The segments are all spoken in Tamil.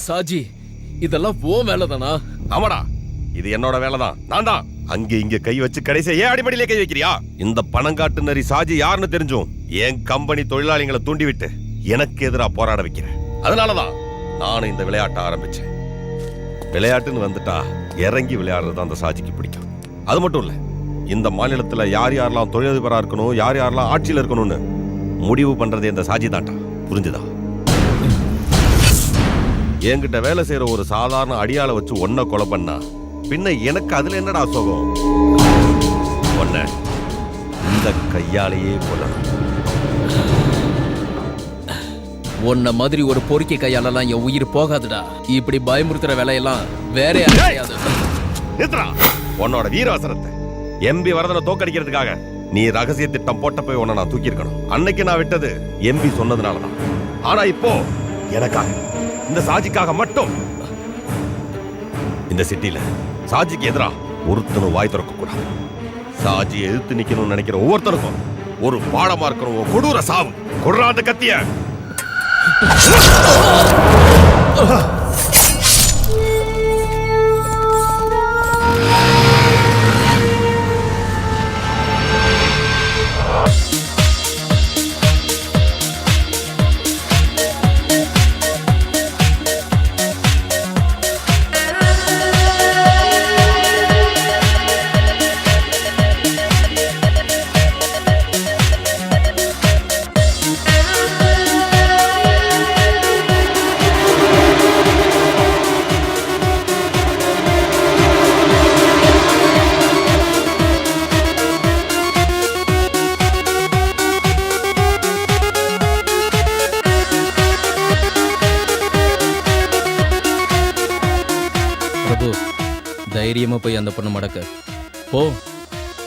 சாஜி, இதெல்லாம் ஓ வேலைதானா? ஆமாடா, இது என்னோட வேலைதான். நான் தான் அங்க இங்க கை வச்சு கடைசியா ஏன் அடிப்படையிலே கை வைக்கிறியா? இந்த பணங்காட்டு நரி சாஜி யாருன்னு தெரிஞ்சும் என் கம்பெனி தொழிலாளிகளை தூண்டிவிட்டு எனக்கு எதிரா போராட வைக்கிறேன். அதனாலதான் நானும் இந்த விளையாட்டை ஆரம்பிச்சேன். விளையாட்டுன்னு வந்துட்டா இறங்கி விளையாடுறது அந்த சாஜிக்கு பிடிக்கும். அது மட்டும் இல்ல, இந்த மாநிலத்துல யார் யாரெல்லாம் தொழிலதிபரா இருக்கணும், யார் யாரெல்லாம் ஆட்சியில் இருக்கணும்னு முடிவு பண்றது இந்த சாஜி தான்டா. புரிஞ்சுதா? என்கிட்ட வேலை செய்யற ஒரு சாதாரண அடியாளை வச்சு ஒன்ன கொலை பண்ணா பின்ன எனக்கு அதுல என்னடா சோகம்? ஒன்ன இந்த கையாலேயே கொல்லணும். உன்ன மாதிரி ஒரு பொறுக்கி கையாலலாம் என் உயிர் போகாதுடா. இப்படி பயமுறுத்துற வேலையெல்லாம் வேற யாரையாவது. உன்னோட வீரவசரத்தை எம்பி வரதனை தோக்கடிக்கிறதுக்காக நீ ரகசிய திட்டம் போட்ட போய் உன்னை நான் தூக்கி இருக்கணும். அன்னைக்கு நான் விட்டது எம்பி சொன்னதுனாலதான். ஆனா இப்போ எனக்காக, இந்த சாஜிக்காக மட்டும் இந்த சிட்டில சாஜிக்கு எதிரா ஒருத்தனும் வாய் திறக்க கூடாது. சாஜி எதிர்த்து நிக்கணும்னு நினைக்கிற ஒவ்வொருத்தருக்கும் ஒரு பாடமா இருக்கணும். கொடூர சாவு. கொடுறாத கத்திய. தைரியமா போய் அந்த பொண்ணு மடக்க போ,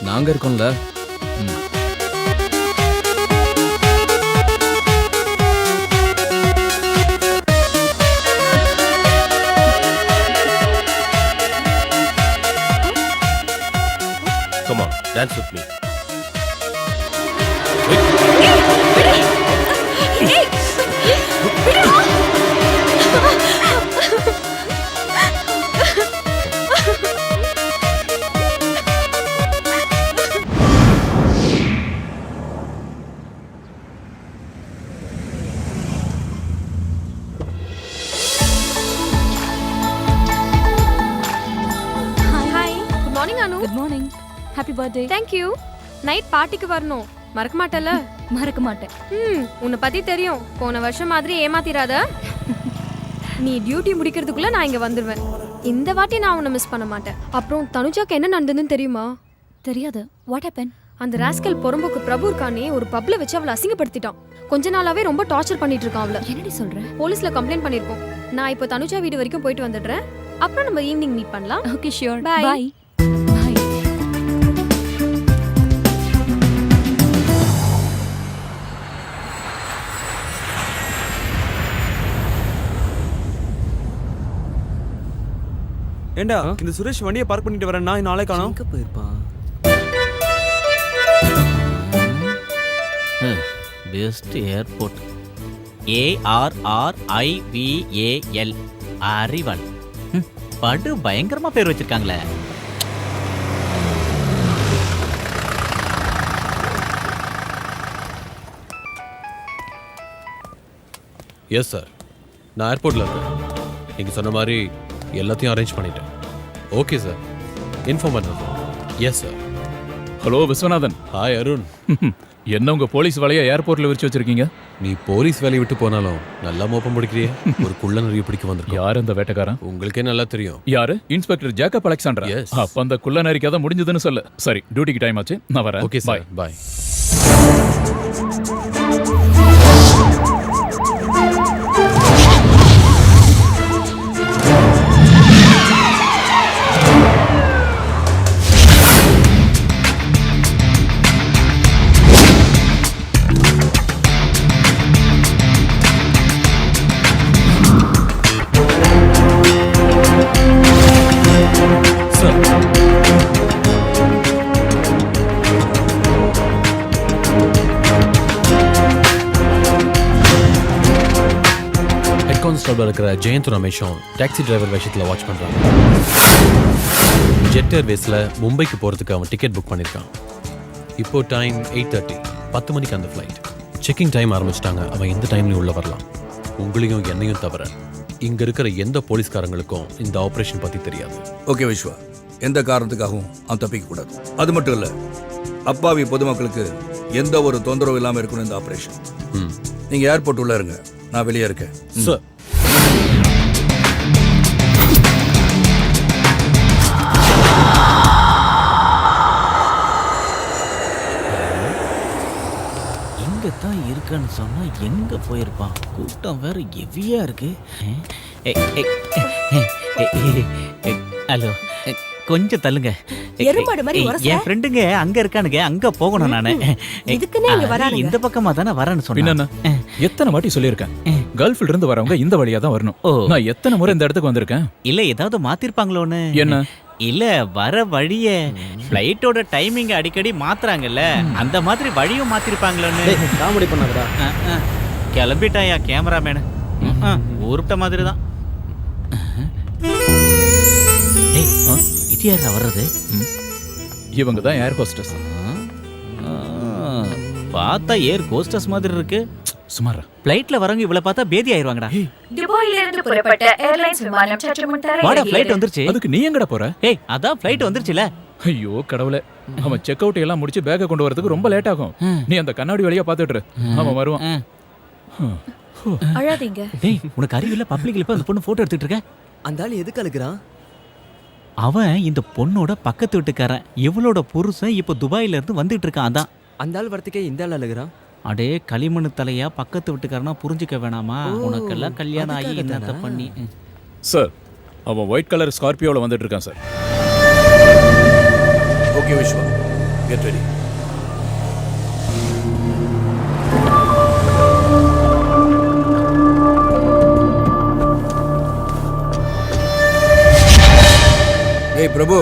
நாங்க இருக்கோம்ல. Come on, dance with me. Good morning. Happy birthday. Thank you. Night பார்ட்டிக்கு வரணும். மறக்க மாட்டல? மறக்க மாட்டேன். உன்னை பத்தி தெரியும். போன வருஷம் மாதிரி ஏமாத்திராத. நீ டியூட்டி முடிக்கிறதுக்குள்ள நான் இங்க வந்துருவேன். இந்த வாட்டி நான் உன்னை மிஸ் பண்ண மாட்டேன். அப்புறம் தனுஜாக்கு என்ன நடந்ததுன்னு தெரியுமா? தெரியாது. What happen? அந்த ராஸ்கல் பொறம்போக்கு பிரபு இருக்கானே, ஒரு பப்ல வச்சு அவளை அசிங்கப்படுத்திட்டான். கொஞ்ச நாளாவே ரொம்ப டார்ச்சர் பண்ணிட்டு இருக்கான் அவளை. என்னடி சொல்ற? போலீஸ்ல கம்ப்ளைண்ட் பண்ணிருக்கோம். நான் இப்போ தனுஜா வீடு வரைக்கும் போயிட்டு வந்துடுறேன். அப்புறம் நம்ம ஈவினிங் மீட் பண்ணலாம். Okay, sure. பை. பை. ஏண்டா இந்த சுரேஷ் வண்டியை பார்க் பண்ணிட்டு வரேன். நான் நாளை காணோம். எங்க போயிருப்பான்? Best airport ARRIVAL அறிவல். படு பயங்கரமா பேர் வச்சிருக்காங்களே. எஸ் சார், நான் ஏர்போர்ட்ல இருக்கேன். நீங்க சொன்ன மாதிரி எல்லாத்தையும் அரேஞ்ச் பண்ணிட்டேன். ஓகே சார், இன்ஃபார்ம் பண்ணுறேன். Yes sir. Hello Viswanathan. Hi Arun. என்ன உங்க போலீஸ் வேலையை ஏர்போர்ட்ல விரிச்சு வச்சிருக்கீங்க? நீ போலீஸ் வேலையை விட்டு போனாலும் நல்லா மோப்பம் பிடிக்கிறியே. ஒரு குள்ள நிறைய பிடிக்க வந்திருக்கோம். யார் அந்த வேட்டைக்காரன்? உங்களுக்கே நல்லா தெரியும். யாரு? Inspector Jacob Alexander. Yes. அப்ப அந்த குள்ள நரிக்கு அதான் முடிஞ்சதுன்னு சொல்லு. சரி, டியூட்டிக்கு டைம் ஆச்சு, நான் வரேன். ஓகே சார், பாய். கிளப்ல இருக்கிற ஜெயந்த் ரமேஷும் டாக்ஸி டிரைவர் வேஷத்தில் வாட்ச் பண்ணுறாங்க. ஜெட் ஏர்வேஸில் மும்பைக்கு போகிறதுக்கு அவன் டிக்கெட் புக் பண்ணியிருக்கான். இப்போ டைம் 8:30, 10 மணிக்கு அந்த ஃப்ளைட். செக்கிங் டைம் ஆரம்பிச்சிட்டாங்க. அவன் எந்த டைம்லையும் உள்ளே வரலாம். உங்களையும் என்னையும் தவிர இங்கே இருக்கிற எந்த போலீஸ்காரங்களுக்கும் இந்த ஆப்ரேஷன் பற்றி தெரியாது. ஓகே விஸ்வா, எந்த காரணத்துக்காகவும் அவன் தப்பிக்க கூடாது. அது மட்டும் இல்லை, அப்பாவி பொதுமக்களுக்கு எந்த ஒரு தொந்தரவும் இல்லாமல் இருக்கணும் இந்த ஆப்ரேஷன். நீங்கள் ஏர்போர்ட் உள்ள இருங்க, நான் வெளியே இருக்கேன். சார், இங்கே தான் இருக்கான்னு சொன்னால் எங்கே போயிருப்பான்? கூட்டம் வேற ஹெவியா இருக்கு. ஹலோ, கொஞ்சம் தள்ளுங்க. எருமாடு மாதிரி உரச. என் ஃப்ரெண்டுங்க அங்க இருக்கானுங்க, அங்க போகணும் நானு. இதுக்குன்னே இங்க வரானுங்க. இந்த பக்கமா தானே வரேன்னு சொன்னேன். பின்ன எத்தனை வாட்டி சொல்லியிருக்கேன், கல்ஃப்ல இருந்து வரவங்க இந்த வழியா தான் வரணும். நான் எத்தனை முறை இந்த இடத்துக்கு வந்திருக்கேன். இல்ல ஏதாவது மாத்திருப்பாங்களோன்னு. என்ன? இல்ல வர வழிய ஃப்ளைட்டோட டைமிங் அடிக்கடி மாத்துறாங்கல்ல, அந்த மாதிரி வழியும் மாத்திருப்பாங்களோன்னு. காமெடி பண்ணாதடா. கிளம்பிட்டாயா கேமராமேனு? ஊருட்ட மாதிரி தான். இது யாரா வர்றது? இவங்க தான் ஏர் ஹோஸ்டஸ். பார்த்தா ஏர் ஹோஸ்டஸ் மாதிரி இருக்கு. சுமாரா ஃப்ளைட்ல வரவங்க இவ்வளவு பார்த்தா பேதி ஆயிருவாங்கடா. துபாயில இருந்து புறப்பட்ட ஏர்லைன்ஸ் விமானம் சற்று முன் வாடா, தரையிறங்கியது. ஃப்ளைட் வந்துருச்சு. அதுக்கு நீ எங்கடா போற? ஏய், அதான் ஃப்ளைட் வந்துருச்சுல. ஐயோ கடவுளே, அவன் செக் அவுட் எல்லாம் முடிச்சு பேக்கை கொண்டு வரதுக்கு ரொம்ப லேட் ஆகும். நீ அந்த கண்ணாடி வழியா பாத்துட்டு இரு. அவன் வருவான். அழாதீங்க. டேய், உனக்கு அறிவில்ல? பப்ளிக்ல போய் அந்த பொண்ணு போட்டோ எடுத்துட்டு இருக்க. அந்த ஆள் எதுக்கு அழுகுறான்? அவன் இந்த பொண்ணோட பக்கத்து வீட்டுக்காரன். இவளோட புருஷன் இப்ப துபாயில இருந்து வந்துட்டு இருக்கான். அதான் அந்த ஆள் வரத்துக்கே இந்த ஆள் அழுகுறான். அடே களிமண் தலையா, பக்கத்து வீட்டுக்காரனா புரிஞ்சுக்க வேணாமா? உனக்கெல்லாம் கல்யாணம் ஆகி என்னத்த பண்ணி. சார், அவன் ஒயிட் கலர் ஸ்கார்பியோல வந்துட்டு இருக்கான் சார். Okay Viswa, get ready. ஏய் பிரபு,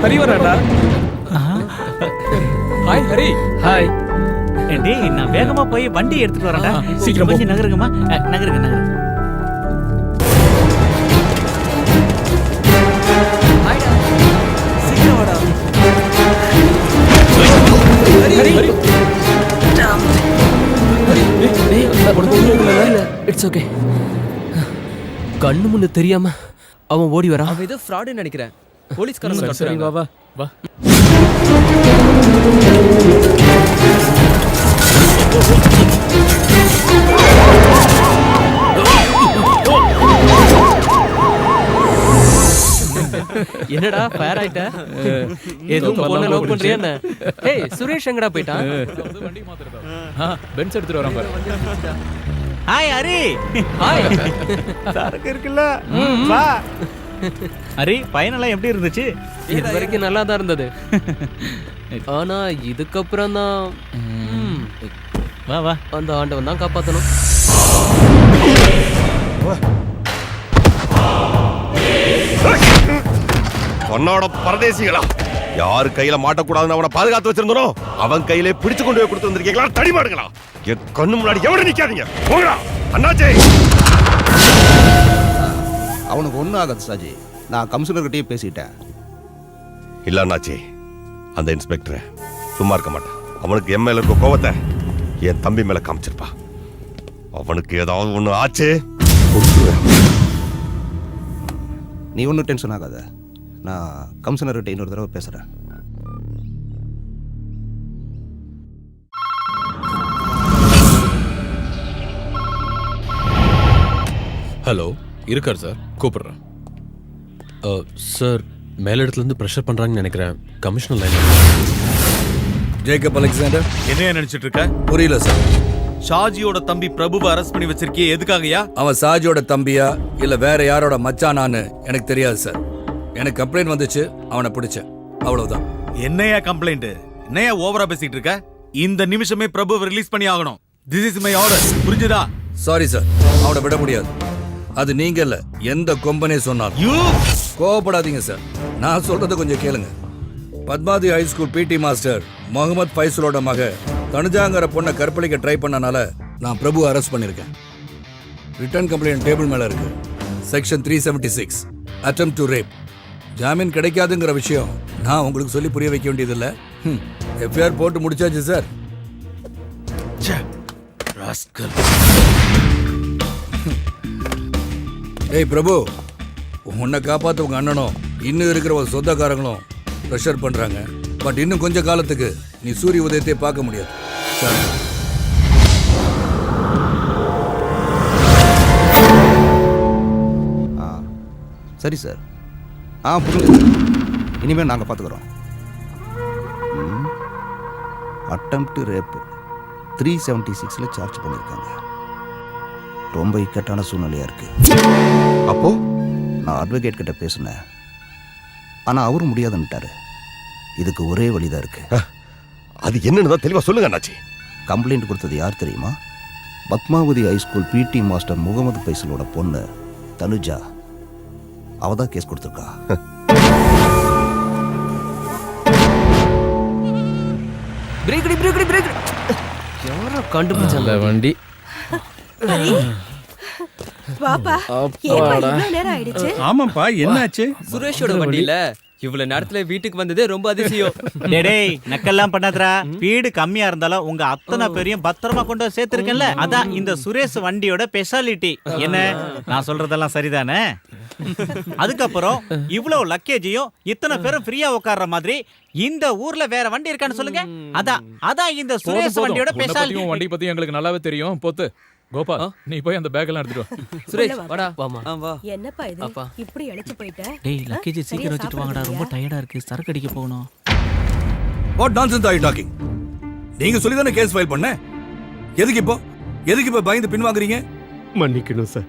ஹரி வராடா. ஹாய் ஹரி. ஹாய். டேய், நான் வேகமா போய் வண்டி எடுத்துட்டு வரேன்டா. சீக்கிரம் போ. கொஞ்சம் நகருங்கம்மா. நகருங்க நகருங்க. சீக்கிரம் வாடா. It's okay. கண்ணு முன்னு தெரியாம அவன் ஓடி வரான். அவன் ஏதோ ஃப்ராடுன்னு நினைக்கிறேன். போலீஸ்காரங்க சரி, சரி, கத்துறாங்க. வா வா வா. என்னடா ஃபயர் ஆயிட்ட? எதுவும் பொண்ணை லவ் பண்றியா என்ன? ஏய், சுரேஷ் எங்கடா போயிட்டான்? வண்டி மாத்திரதா. பென்ஸ் எடுத்துட்டு வரான் பாரு. ஹாய் ஹரி. ஹாய். சரக்கு இருக்குல்ல? வா. ஹரி, பயனெல்லாம் எப்படி இருந்துச்சு? இது வரைக்கும் நல்லா தான் இருந்தது. ஆனா இதுக்கப்புறம் தான் வா வா. அந்த ஆண்டவன் தான் காப்பாத்தணும். உன்னோட பரதேசிகளா, யாரு கையில மாட்டக்கூடாதுன்னு அவனை பாதுகாத்து வச்சிருந்தனோ அவன் கையிலே பிடிச்சு கொண்டு போய் கொடுத்து வந்திருக்கீங்களா? தடிமாடுங்களா, என் கண்ணு முன்னாடி எவ்வளவு நிக்காதீங்க. போங்கடா அண்ணாச்சே. அவனுக்கு ஒன்றும் ஆகாது சாஜி, நான் கமிஷனர்கிட்டயே பேசிட்டேன். இல்ல அண்ணாச்சி, அந்த இன்ஸ்பெக்டர் சும்மா இருக்க மாட்டான். அவனுக்கு என் மேல இருக்க கோவத்தை என் தம்பி மேல காமிச்சிருப்பா. அவனுக்கு ஏதாவது ஒண்ணு ஆச்சு கொன்றுவேன். நீ ஒன்றும் டென்ஷன் ஆகாத, நான் கமிஷனர்கிட்ட இன்னொரு தடவை பேசுகிறேன். ஹலோ, இருக்கார் சார், கூப்பிடுறேன். சார், மேலிடத்துலேருந்து ப்ரெஷர் பண்ணுறாங்கன்னு நினைக்கிறேன். Commissioner line. Jacob Alexander. என்ன நினைச்சிட்டு இருக்க? புரியல சார். ஷாஜியோட தம்பி பிரபுவை அரெஸ்ட் பண்ணி வச்சிருக்கியே, எதுக்காகயா? அவன் சாஜியோட தம்பியா இல்ல வேற யாரோட மச்சானான்னு எனக்கு தெரியாது சார். எனக்கு கம்ப்ளைண்ட் வந்துச்சு, அவனை பிடிச்சேன், அவ்வளவுதான். என்னையா கம்ப்ளைண்ட்? என்னையா ஓவரா பேசிட்டு இருக்க? இந்த நிமிஷமே பிரபுவை ரிலீஸ் பண்ணி ஆகணும். This is my order. புரிஞ்சுதா? சாரி சார், அவனை விட முடியாது. அது நீங்க இல்ல, எந்த கொம்பனே சொன்னாலும். கோவப்படாதீங்க சார், நான் சொல்றத கொஞ்சம் கேளுங்க. Padmavathi high school PT master Mohammed ஃபைசலோட மக தனுஜாங்கிற பொண்ணை கற்பழிக்க ட்ரை பண்ணனால நான் பிரபு அரெஸ்ட் பண்ணிருக்கேன். ரிட்டர்ன் கம்ப்ளைண்ட் டேபிள் மேல இருக்கு. Section 376 attempt to rape. ஜாமீன் கிடைக்காதுங்கிற விஷயம் நான் உங்களுக்கு சொல்லி புரிய வைக்க வேண்டியதில்லை. எஃப்ஐஆர் போட்டு முடிச்சாச்சு சார். ஏய் பிரபு, உன்னை காப்பாற்ற உங்க அண்ணனும் இன்னும் இருக்கிற ஒரு சொந்தக்காரங்களும் ப்ரெஷர் பண்றாங்க. பட் இன்னும் கொஞ்ச காலத்துக்கு நீ சூரிய உதயத்தை பார்க்க முடியாது சார். சரி சார். புரியுது. இனிமேல் நாங்கள் பார்த்துக்குறோம். அட்டெம்ப்ட் ரேப் 376 சார்ஜ் பண்ணியிருக்காங்க. ரொம்ப இக்கட்டான சூழ்நிலையா இருக்கு. அப்போ நான் அட்வொகேட் கிட்ட பேசினேன், ஆனா அவரும் முடியாதுன்னுட்டாரு. இதுக்கு ஒரே வழிதான் இருக்கு. அது என்னன்னு தெளிவா சொல்லுங்க அண்ணாச்சி. கம்ப்ளைண்ட் கொடுத்தது யார் தெரியுமா? Padmavathi high school PT master Mohammed ஃபைசலோட பொண்ணு தனுஜா. அவதான் கேஸ் கொடுத்துருக்கா. யாரோ கண்டுபிடிச்சல வண்டி. ஆமாப்பா, என்னாச்சு? சுரேஷோட வண்டியில இவ்வளவு நேரத்துல வீட்டுக்கு வந்ததே ரொம்ப அதிசயம். டேய் நக்கெல்லாம் பண்ணாதடா. வீடு கம்மியா இருந்தாலும் உங்க அத்தனை பேரையும் பத்திரமா கொண்டு வந்து சேர்த்திருக்கேன்ல, அதான் இந்த சுரேஷ் வண்டியோட ஸ்பெஷாலிட்டி. என்ன நான் சொல்றதெல்லாம் சரிதானே? அதுக்கப்புறம் இவ்வளவு லக்கேஜையும் இத்தனை பேரும் ஃப்ரீயா உட்கார்ற மாதிரி இந்த ஊர்ல வேற வண்டி இருக்கான்னு சொல்லுங்க. அதான் இந்த சுரேஷ் வண்டியோட ஸ்பெஷாலிட்டி. வண்டி பத்தி எங்களுக்கு நல்லாவே தெரியும். போத்து கோபா, நீ போய் அந்த பேக் எல்லாம் எடுத்துட்டு வா. சுரேஷ் வாடா. வாமா. வா. என்னப்பா இது இப்படி அழைச்சு போயிட்ட? டேய் லக்கேஜ் சீக்கிரம் வச்சிட்டு வாங்கடா, ரொம்ப டயர்டா இருக்கு, சரக்கு அடிக்க போகணும். What nonsense are you talking? நீங்க சொல்லி தானே கேஸ் ஃபைல் பண்ண. எதுக்கு இப்போ பயந்து பின்வாங்குறீங்க? மன்னிக்கணும் சார்,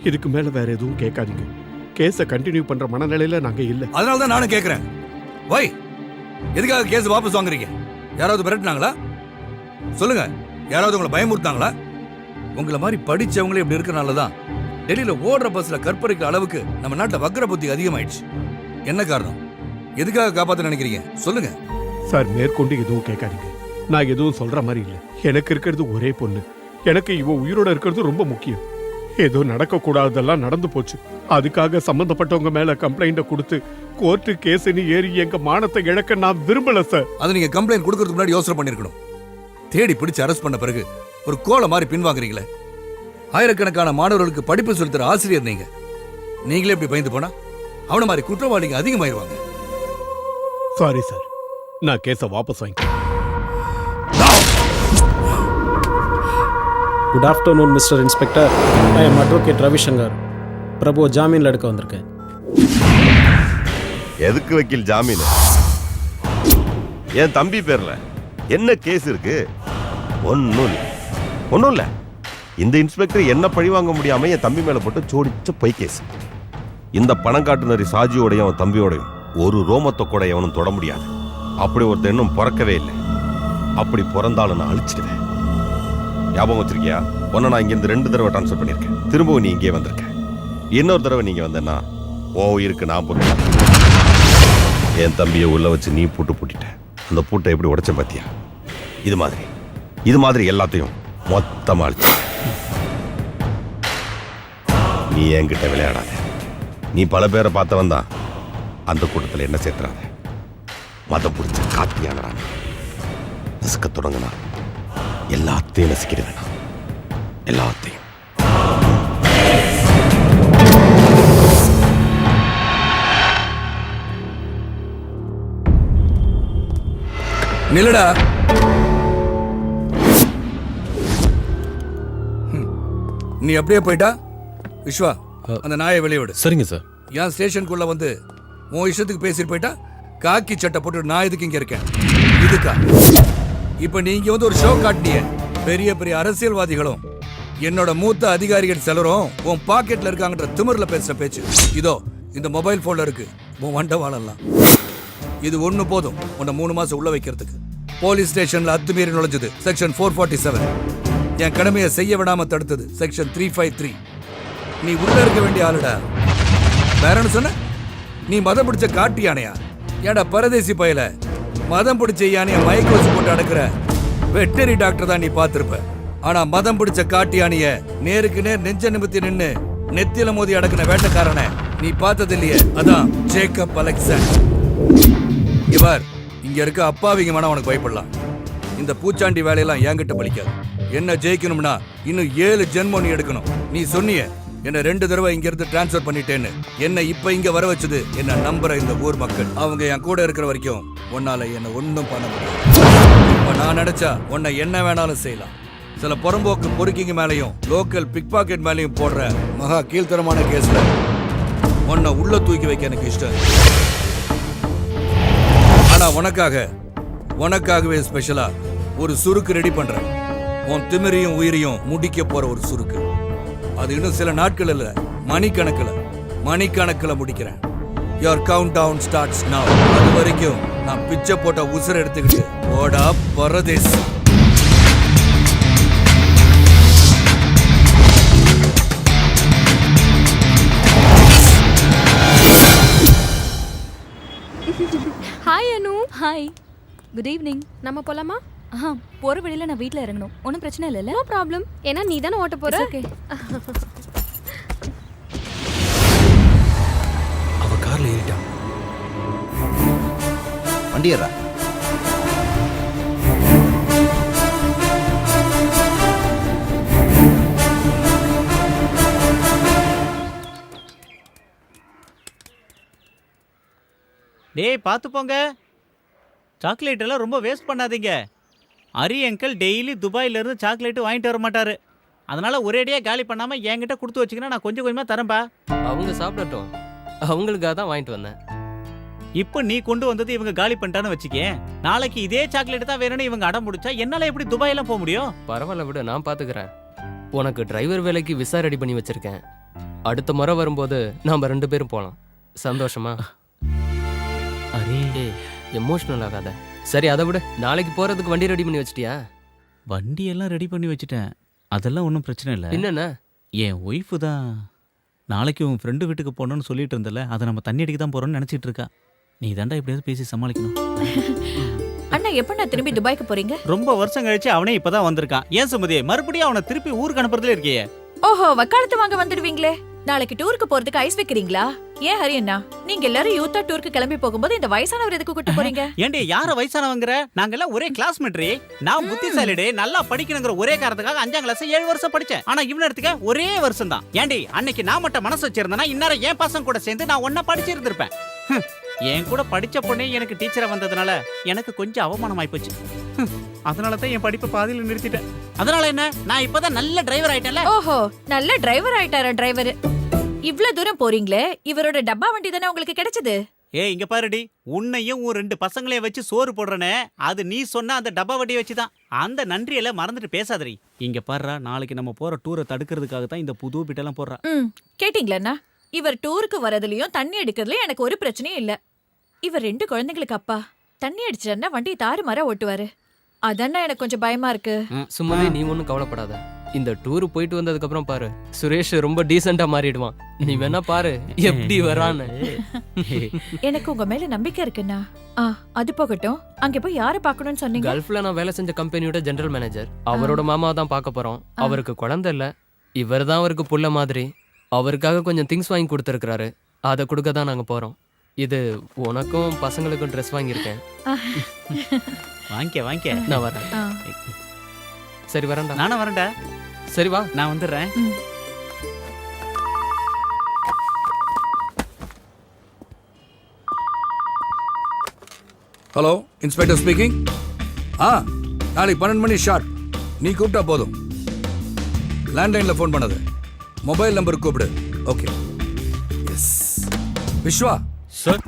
இதுக்கு மேல வேற எதுவும் கேட்காதீங்க. கேஸை கண்டினியூ பண்ற மனநிலையில நாங்க இல்ல. அதனால தான் நானும் கேட்கிறேன். வை, எதுக்காக கேஸ் வாபஸ் வாங்குறீங்க? யாராவது மிரட்டினாங்களா? சொல்லுங்க, யாராவது உங்களை பயமுறுத்தாங்களா? உங்களை மாதிரி படிச்சவங்களே இப்படி இருக்கனால தான் டெல்லியில ஓடுற பஸ்ல கற்பழிக்கிற அளவுக்கு நம்ம நாட்டுல வக்ர புத்தி அதிகமாயிடுச்சு. என்ன காரணம்? எதுக்காக காப்பாத்த நினைக்கிறீங்க? சொல்லுங்க சார். மேற்கொண்டு எதுவும் கேட்காதீங்க. நான் எதுவும் சொல்ற மாதிரி இல்ல. எனக்கு இருக்கிறது ஒரே பொண்ணு. எனக்கு இவ உயிரோட இருக்கிறது ரொம்ப முக்கியம். ஏதோ நடக்க கூடாதெல்லாம் நடந்து போச்சு. அதுக்காக சம்பந்தப்பட்டவங்க மேல கம்ப்ளைண்ட கொடுத்து கோர்ட்டு கேஸ்னு ஏறி எங்க மானத்தை இழக்க நான் விரும்பல சார். அது நீங்க கம்ப்ளைண்ட் கொடுக்கறதுக்கு முன்னாடி யோசனை பண்ணிருக்கணும். தேடி பிடிச்சு அரெஸ்ட் பண்ண பிறகு ஒரு கோலை மாதிரி பின்வாங்குறீங்களே. ஆயிரக்கணக்கான மாணவர்களுக்கு படிப்பு சொல்லித்தர ஆசிரியர் நீங்க. நீங்களே இப்படி பயந்து போனா அவன மாதிரி குற்றவாளிங்க அதிகமாயிருவாங்க. சாரி சார், நான் கேஸை வாபஸ் வாங்கிக்கிறேன். Good afternoon mister inspector. I am advocate Ravishankar. Prabhu ஜாமீன்ல எடுக்க வந்திருக்கேன். எதுக்கு வக்கீல் ஜாமீன்? என் தம்பி பேர்ல என்ன கேஸ் இருக்கு? ஒன்னும் இல்ல. இந்த இன்ஸ்பெக்டர் என்ன பழி வாங்க முடியாம என் தம்பி மேல போட்டு சோடிச்ச பொய் கேஸ். இந்த பணம் காட்டுனரி சாஜியோடையும் அவன் தம்பியோடையும் ஒரு ரோமத்தை கூட எவனும் தொட முடியாது. அப்படி ஒருத்தர் இன்னும் பிறக்கவே இல்லை. அப்படி பிறந்தாலும் நான் அழிச்சிடுவேன். ஞாபகம் வச்சிருக்கியா? ஒன்னு நான் இங்கிருந்து 2 தடவை டிரான்ஸ்ஃபர் பண்ணியிருக்கேன். திரும்பவும் நீ இங்கே வந்திருக்க. இன்னொரு தடவை நீங்க வந்தேன்னா ஓ இருக்கு நான் பொறுப்பேன். என் தம்பியை உள்ள வச்சு நீ பூட்டிட்ட. அந்த பூட்டை எப்படி உடைச்ச பாத்தியா? இது மாதிரி எல்லாத்தையும் மொத்தமா அழிச்சு. நீ என்கிட்ட விளையாடாத. நீ பல பேரை பார்த்தவன் தான். அந்த கூட்டத்தில் என்ன சேர்த்துறாத. மதம் பிடிச்ச காத்தியானடா. நசுக்க தொடங்கினா எல்லாத்தையும் நசுக்கிடுவேன். எல்லாத்தையும். நில்லடா. நீ அப்படியே போயிட்டா விஸ்வா, அந்த நாயை வெளியே விடு. சரிங்க சார். என் ஸ்டேஷனுக்குள்ள வந்து உன் இஷ்டத்துக்கு பேசிட்டு போயிட்டா காக்கி சட்டை போட்டு நான் எதுக்கு இங்க இருக்கேன்? இதுக்கா இப்ப நீங்க வந்து ஒரு ஷோ காட்டினிய. பெரிய பெரிய அரசியல்வாதிகளும் என்னோட மூத்த அதிகாரிகள் சிலரும் உன் பாக்கெட்ல இருக்காங்கன்ற திமிர்ல பேசுற பேச்சு இதோ இந்த மொபைல் போன்ல இருக்கு. உன் வண்டவாளெல்லாம். இது ஒண்ணு போதும் உன்னை 3 மாசம் உள்ள வைக்கிறதுக்கு. போலீஸ் ஸ்டேஷன்ல அத்துமீறி நுழைஞ்சது செக்ஷன் 447. என் கடமையை செய்ய விடாம தடுத்தது செக்ஷன் 353. நீ உள்ள இருக்க வேண்டிய ஆளுடா. வேறன்னு சொன்ன? நீ மதம் பிடிச்ச காட்டு யானையா? ஏடா பரதேசி பயல, மதம் பிடிச்ச யானைய மயக்க வச்சு போட்டு அடக்குற வெட்டரி டாக்டர் தான் நீ பார்த்திருப்ப. ஆனா மதம் பிடிச்ச காட்டு யானைய நேருக்கு நேர் நெஞ்ச நிமித்தி நின்னு நெத்தியில மோதி அடக்குன வேட்டக்காரனை நீ பார்த்தது இல்லையே? அதான் ஜேக்கப் அலெக்சாண்டர். இவர் இங்க இருக்க அப்பாவிங்க மனம் உனக்கு பயப்படலாம். இந்த பூச்சாண்டி வேலையெல்லாம் என்கிட்ட பலிக்காது. என்ன ஜெயிக்கணும்னா இன்னும் 7 ஜென்மம் நீ எடுக்கணும். நீ சொன்னிய என்ன 2 தடவை இங்க இருந்து டிரான்ஸ்ஃபர் பண்ணிட்டேன்னு. என்ன இப்ப இங்க வர வச்சது என்ன நம்புற இந்த ஊர் மக்கள். அவங்க என் கூட இருக்கிற வரைக்கும் உன்னால என்ன ஒன்னும் பண்ண முடியாது. இப்ப நான் நினைச்சா உன்னை என்ன வேணாலும் செய்யலாம். சில புறம்போக்கு பொறுக்கிங்க மேலையும் லோக்கல் பிக் பாக்கெட் மேலையும் போடுற மகா கீழ்த்தரமான கேஸ்ல உன்னை உள்ள தூக்கி வைக்க எனக்கு இஷ்டம். ஆனா உனக்காகவே ஸ்பெஷலா ஒரு சுருக்கு ரெடி பண்றேன். உன் திமிரையும் உயிரையும் முடிக்க போற ஒரு சுருக்கு. அது இன்னும் சில நாட்கள் இல்ல, மணிக்கணக்கில் முடிக்கிறேன். Your countdown starts now. அது வரைக்கும் நான் பிச்சை போட்ட உசுரை எடுத்துக்கிட்டு ஓடா பரதேஸ். Hi Anu. Hi, good evening. நம்ம போலாமா? போற வழியில நான் வீட்ல இறங்கணும். ஒன்றும் பிரச்சனை இல்லைல்ல? No problem. ஏன்னா நீ தானே ஓட்ட போற. ஓகே. அவ கார்ல ஏறிட்டா. வண்டியரா டேய் பார்த்து போங்க. சாக்லேட் எல்லாம் ரொம்ப வேஸ்ட் பண்ணாதீங்க. அரி அங்கிள் டெய்லி துபாயில இருந்து சாக்லேட் வாங்கிட்டு வர மாட்டாரு. அதனால ஒரேடியா காலி பண்ணாம என்கிட்ட கொடுத்து வச்சுக்கினா நான் கொஞ்சம் கொஞ்சமா தரேன்பா. அவங்க சாப்பிடட்டும், அவங்களுக்காக தான் வாங்கிட்டு வந்தேன். இப்போ நீ கொண்டு வந்தது இவங்க காலி பண்ணிட்டான்னு வச்சுக்கே, நாளைக்கு இதே சாக்லேட் தான் வேணும்னு இவங்க அடம் முடிச்சா என்னால எப்படி துபாயெல்லாம் போக முடியும்? பரவாயில்ல விடு, நான் பாத்துக்கிறேன். உனக்கு டிரைவர் வேலைக்கு விசா ரெடி பண்ணி வச்சிருக்கேன். அடுத்த முறை வரும்போது நாம 2 பேரும் போலாம். சந்தோஷமா? அரே எமோஷனல் ஆகாத. சரி அதை விட, நாளைக்கு போறதுக்கு வண்டி ரெடி பண்ணி வச்சிட்டியா? வண்டி எல்லாம் ரெடி பண்ணி வச்சுட்டேன். அதெல்லாம் ஒன்றும் பிரச்சனை இல்லை. என்னென்ன? என் ஒய்ஃபு தான் நாளைக்கு உன் ஃப்ரெண்டு வீட்டுக்கு போகணும்னு சொல்லிட்டு இருந்தல, அதை நம்ம தண்ணி அடிக்க தான் போறோம்னு நினைச்சிட்டு இருக்கா. நீ தாண்டா எப்படியாவது பேசி சமாளிக்கணும். அண்ணா எப்ப நான் திரும்பி துபாய்க்கு போறீங்க? ரொம்ப வருஷம் கழிச்சு அவனே இப்பதான் வந்திருக்கான். ஏன் சுமதி மறுபடியும் அவனை திருப்பி ஊருக்கு அனுப்புறதுல இருக்கியே? ஓஹோ, வக்காலத்து வாங்க வந்துடுவீங்களே. நாளைக்கு டூருக்கு போறதுக்கு ஐஸ் வைக்கிறீங்களா? ஏன் ஹரி அண்ணா, நீங்க எல்லாரும் யூத்தா டூருக்கு கிளம்பி போகும்போது இந்த வயசானவர் எதுக்கு கூட்டு போறீங்க? ஏண்டி யார வயசானவங்கற? நாங்க எல்லாம் ஒரே கிளாஸ்மேட்ரி. நான் புத்திசாலிடே, நல்லா படிக்கணுங்கிற ஒரே காரணத்துக்காக 5ஆம் கிளாஸ் 7 வருஷம் படிச்சேன். ஆனா இவன எடுத்துக்க ஒரே வருஷம் தான். ஏண்டி அன்னைக்கு நான் மட்டும் மனசு வச்சிருந்தேனா இன்னார என் பசங்க கூட சேர்ந்து நான் ஒண்ணா படிச்சிருந்திருப்பேன். என் கூட படிச்ச பொண்ணே எனக்கு டீச்சரா வந்ததுனால எனக்கு கொஞ்சம் அவமானம் ஆயிப்போச்சு. அதனால தான் என் படிப்பை பாதியில நிறுத்திட்டேன். அதனால என்ன, நான் இப்பதான் நல்ல டிரைவர் ஆயிட்டேன்ல. ஓஹோ, நல்ல டிரைவர் ஆயிட்டாரா டிரைவர்? இவ்ளோ தூரம் போறீங்களே, இவரோட டப்பா வண்டி தானே உங்களுக்கு கிடைச்சது? ஏய் இங்க பாருடி, உன்னையும் உன் 2 பசங்களையும் வச்சு சோறு போடுறனே, அது நீ சொன்ன அந்த டப்பா வண்டியை வச்சுதான். அந்த நன்றியெல்லாம் மறந்துட்டு பேசாதடி. இங்க பாருடா, நாளைக்கு நம்ம போற டூரை தடுக்கிறதுக்காக தான் இந்த புது பிட்டெல்லாம் போடுறா. கேட்டீங்களா? இவர் டூருக்கு வரதுலயும் தண்ணி அடிக்கிறதுலயும் எனக்கு ஒரு பிரச்சனையும் இல்ல. இவர் 2 குழந்தைங்களுக்கு அப்பா. தண்ணி அடிச்சிட்டா வண்டி தாறுமாறா ஓட்டுவாரு. அதானே எனக்கு கொஞ்சம் பயமா இருக்கு. சும்மாவே நீ ஒன்றும் கவலைப்படாத. இந்த டூர் போயிட்டு வந்ததுக்கு அப்புறம் பாரு, சுரேஷ் ரொம்ப டீசெண்டா மாறிடுவான். நீ வேணா பாரு எப்படி வரான்னு. எனக்கு உங்க மேல நம்பிக்கை இருக்குண்ணா. அது போகட்டும், அங்க போய் யாரை பார்க்கணும்னு சொன்னீங்க? கல்ஃப்ல நான் வேலை செஞ்ச கம்பெனியோட ஜெனரல் மேனேஜர். அவரோட மாமா தான் பார்க்க போறோம். அவருக்கு குழந்தை இல்ல, இவர் தான் அவருக்கு புள்ள மாதிரி. அவருக்காக கொஞ்சம் திங்ஸ் வாங்கி கொடுத்துருக்காரு. அதை கொடுக்க தான் நாங்க போறோம். இது உனக்கும் பசங்களுக்கும் ட்ரெஸ் வாங்கியிருக்கேன். வாங்கிக்க. நான் வரேன். சரி வரேன்டா. நானும் வரேன்டா. சரி வா, நான் வந்துடுறேன். Hello, inspector speaking. நாளைக்கு 12 மணி ஷார்ட். நீ கூப்பிட்டா போதும். லேண்ட்லைன்ல ஃபோன் பண்ணது, மொபைல் நம்பர் கூப்பிடு. Okay. Yes. Viswa sir.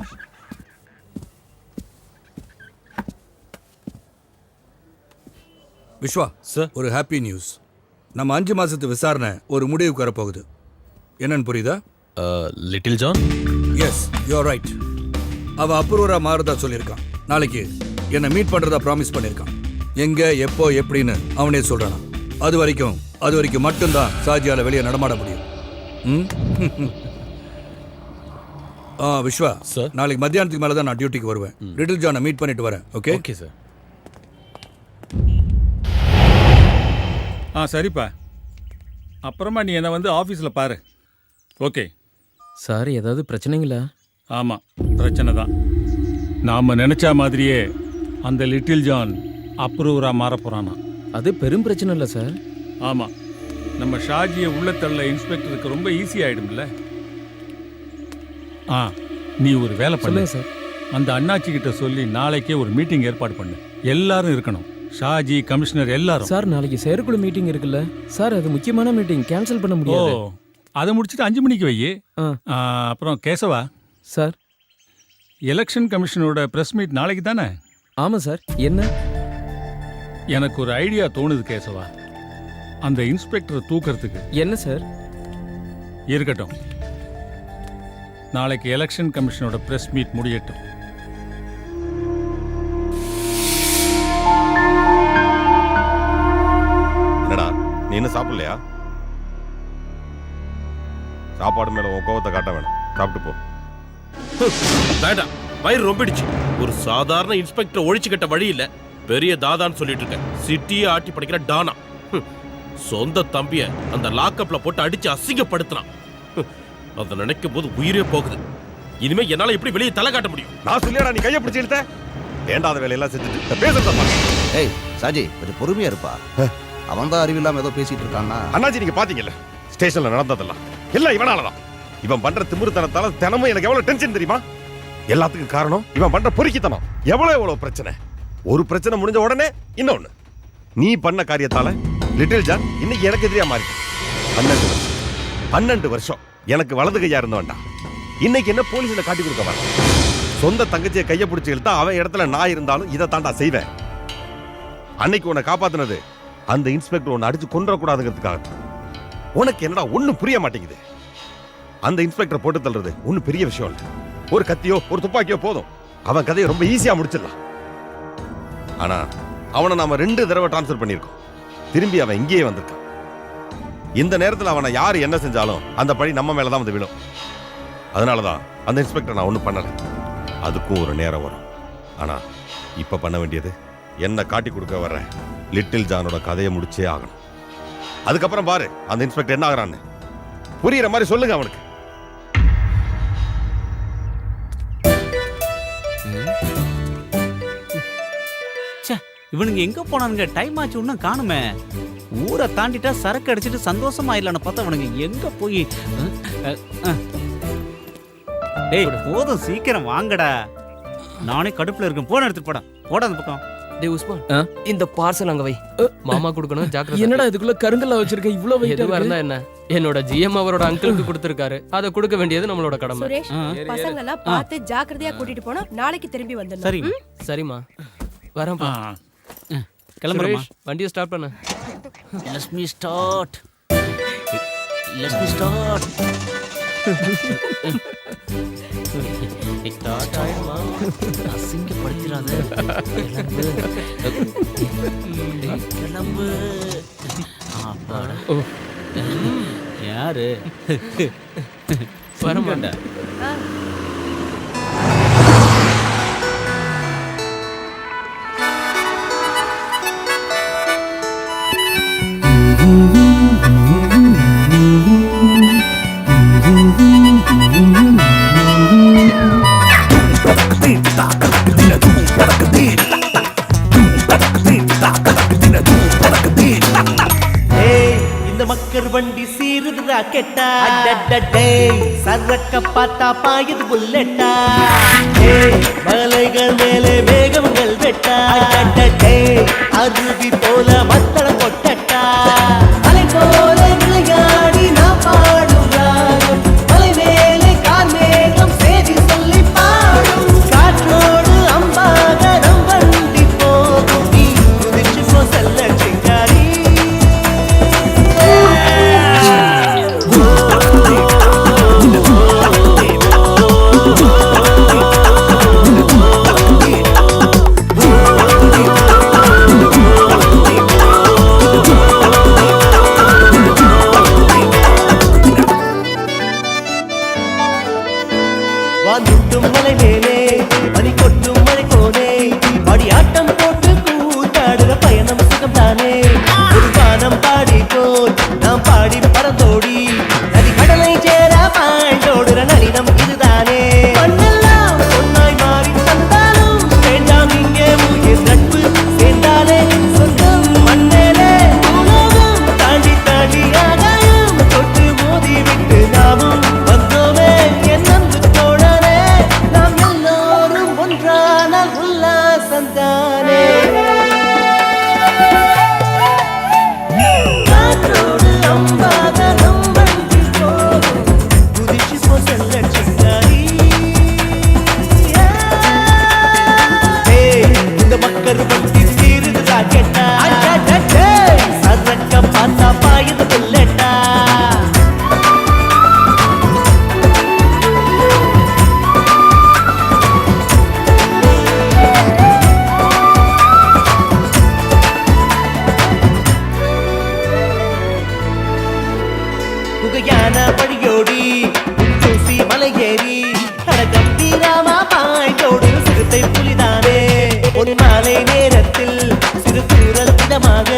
Viswa sir, ஒரு ஹாப்பி நியூஸ். நம்ம 5 மாசத்து விசாரணை ஒரு முடிவுக்கு வரப்போகுது. என்னன்னு புரியுதா? Little John. Yes, you are right. அவன் அப்ரூவரா மாறதா சொல்லியிருக்கான். நாளைக்கு என்னை மீட் பண்றதா ப்ராமிஸ் பண்ணியிருக்கான். எங்க எப்போ எப்படின்னு அவனே சொல்றானா. அது வரைக்கும் மட்டும்தான் சாஜியால வெளியே நடமாட முடியும். விஸ்வா சார், நாளைக்கு மத்தியானத்துக்கு மேல தான் நான் டியூட்டிக்கு வருவேன். லிட்டில் ஜானை மீட் பண்ணிட்டு வரேன். ஓகே? Okay sir. சரிப்பா, அப்புறமா நீ என்னை வந்து ஆஃபீஸில் பாரு. ஓகே சார், ஏதாவது பிரச்சனைங்களா? ஆமாம், பிரச்சனை தான். நாம் நினச்ச மாதிரியே அந்த லிட்டில் ஜான் அப்ரூவராக மாற போகிறானா. அது பெரும் பிரச்சனை இல்லை சார். ஆமாம், நம்ம ஷாஜியை உள்ளத்தள்ள இன்ஸ்பெக்டருக்கு ரொம்ப ஈஸி ஆகிடும்ல. நீ ஒரு வேலை பண்ணு சார். அந்த அண்ணாச்சி கிட்ட சொல்லி நாளைக்கே ஒரு மீட்டிங் ஏற்பாடு பண்ணு. எல்லாரும் இருக்கணும், ஷாஜி, கமிஷனர் எல்லாரும். சார், நாளைக்கு செயற்குழு மீட்டிங் இருக்குல்ல சார், அது முக்கியமான மீட்டிங், கேன்சல் பண்ண முடியாது. அதை முடிச்சுட்டு 5 மணிக்கு வை. அப்புறம் கேசவா சார், எலெக்ஷன் கமிஷனோட பிரஸ் மீட் நாளைக்கு தானே? ஆமாம் சார். என்ன? எனக்கு ஒரு ஐடியா தோணுது கேசவா, அந்த இன்ஸ்பெக்டரை தூக்கிறதுக்கு. என்ன சார்? இருக்கட்டும், நாளைக்கு எலெக்ஷன் கமிஷனோட பிரஸ் மீட் முடியட்டும். என்னடா நீ இன்னும் சாப்பிடலையா? சாப்பாடு மேல உன் கோவத்தை காட்ட வேணாம், சாப்பிட்டு போ. வேண்டாம், வயிறு ரொம்பிடுச்சு. ஒரு சாதாரண இன்ஸ்பெக்டர் ஒழிச்சு கட்ட வழி இல்ல, பெரிய தாதான்னு சொல்லிட்டு இருக்கேன். சிட்டியை ஆட்டி படிக்கிற டானா. சொந்த தம்பிய அந்த லாக்அப்ல போட்டு அடிச்சு அசிங்கப்படுத்தினான். அதை நினைக்கும் போது உயிரே போகுது. இனிமே என்னால எப்படி வெளியே தலை காட்ட முடியும்? நான் சொல்லியாடா நீ கையை பிடிச்சி இழுத்த? வேண்டாத வேலையெல்லாம் செஞ்சுட்டு பேசுறதா? ஏய் சாஜி, கொஞ்சம் பொறுமையா இருப்பா. அவன் தான் அறிவில்லாம ஏதோ பேசிட்டு இருக்கான்னா. அண்ணாச்சி, நீங்க பாத்தீங்கல்ல ஸ்டேஷன்ல நடந்ததெல்லாம் எல்லாம் இவனாலதான். இவன் பண்ற திமிருத்தனத்தால தினமும் எனக்கு எவ்வளவு டென்ஷன் தெரியுமா? எல்லாத்துக்கும் காரணம் இவன் பண்ற பொறுக்கித்தனம். எவ்வளவு பிரச்சனை. ஒரு பிரச்சனை முடிஞ்ச உடனே இன்னொன்னு. நீ பண்ண காரியத்தால லிட்டில் ஜான் இன்னைக்கு எனக்கு எதிரியா மாறி 12 வருஷம் எனக்கு வலது கையா இருந்தவன்டா. இன்னைக்கு என்ன போலீஸ்ல காட்டி கொடுக்க வர? சொந்த தங்கச்சியை கையை பிடிச்சி இழுத்தா அவன் இடத்துல நான் இருந்தாலும் இதை தாண்டா செய்வேன். அன்னைக்கு உன்னை காப்பாத்தினது அந்த இன்ஸ்பெக்டர் உன்னை அடிச்சு கொன்றக்கூடாதுங்கிறதுக்காக. உனக்கு என்னடா ஒன்னும் புரிய மாட்டேங்குது. அந்த இன்ஸ்பெக்டர் போட்டு தள்ளுறது ஒன்னும் பெரிய விஷயம் இல்லை. ஒரு கத்தியோ ஒரு துப்பாக்கியோ போதும், அவன் கதையை ரொம்ப ஈஸியா முடிச்சிடலாம். ஆனா அவனை நாம 2 தடவை டிரான்ஸ்ஃபர் பண்ணியிருக்கோம். திரும்பி அவன் இங்கேயே வந்திருக்கான். இந்த நேரத்தில் அவனை யாரு என்ன செஞ்சாலும் அந்த பழி நம்ம மேலதான் வந்து விழும். அதனாலதான் அந்த இன்ஸ்பெக்டர் நான் ஒன்றும் பண்ணல. அதுக்கும் ஒரு நேரம் வரும். ஆனா இப்ப பண்ண வேண்டியது என்ன காட்டி கொடுக்க வர்ற லிட்டில் ஜானோட கதையை முடிச்சே ஆகணும். அதுக்கப்புறம் பாரு அந்த இன்ஸ்பெக்டர் என்ன ஆகுறான்னு. புரியுற மாதிரி சொல்லுங்க அவனுக்கு. இவனுங்க எங்க போனானுங்க? டைம் ஆச்சு, இன்னும் காணுமே. ஊரை தாண்டிட்டா சரக்கு அடிச்சுட்டு சந்தோஷமாயிடலான்னு பார்த்தா அவனுங்க எங்க போய். டேய் போதும், சீக்கிரம் வாங்கடா. நானே கடுப்புல இருக்கேன். போன எடுத்துட்டு போடா அந்த பக்கம். டேய் உஸ்மான், இந்த பார்சல் அங்க வை. மாமா கொடுக்கணும், ஜாக்கிரதை. என்னடா இதுக்குள்ள கருங்கல்ல வச்சிருக்க? இவ்வளவு வெயிட் எதுவா இருந்தா என்ன? என்னோட ஜிஎம் அவரோட அங்கிளுக்கு கொடுத்திருக்காரு. அதை கொடுக்க வேண்டியது நம்மளோட கடமை. சுரேஷ், பசங்க எல்லாம் பார்த்து ஜாக்கிரதையா கூட்டிட்டு போனா நாளைக்கு திரும்பி வந்துடலாம். சரி சரிம்மா, வரேன்ப்பா. கிளம்புறேன். வண்டியை ஸ்டார்ட் பண்ணு. Let me start. ஸ்டார்ட் ஆயிடுமா? அசிங்கப்படுத்திடாத. கிளம்பு. யாரு வரமாட்டா? இந்த மக்கர் வண்டி சீருது ராக்கெட்டா. சரக்க பார்த்தா பாயுது புல்லெட்டா. மலைகள் மேலே மேகங்கள் வெட்டா. அருவி போல மத்தள கொட்டட்டா. அலை போல விளையாடி நான் பாடும் ராகம். மலை மேலே கார் மேகம் சேதி சொல்லி பாடும். காற்றோடு அம்பாக நம் வண்டி போகும். நீ குதிச்சு போ செல்ல சிங்காரி. மாலை நேரத்தில் சிறு தூரல் இதமாக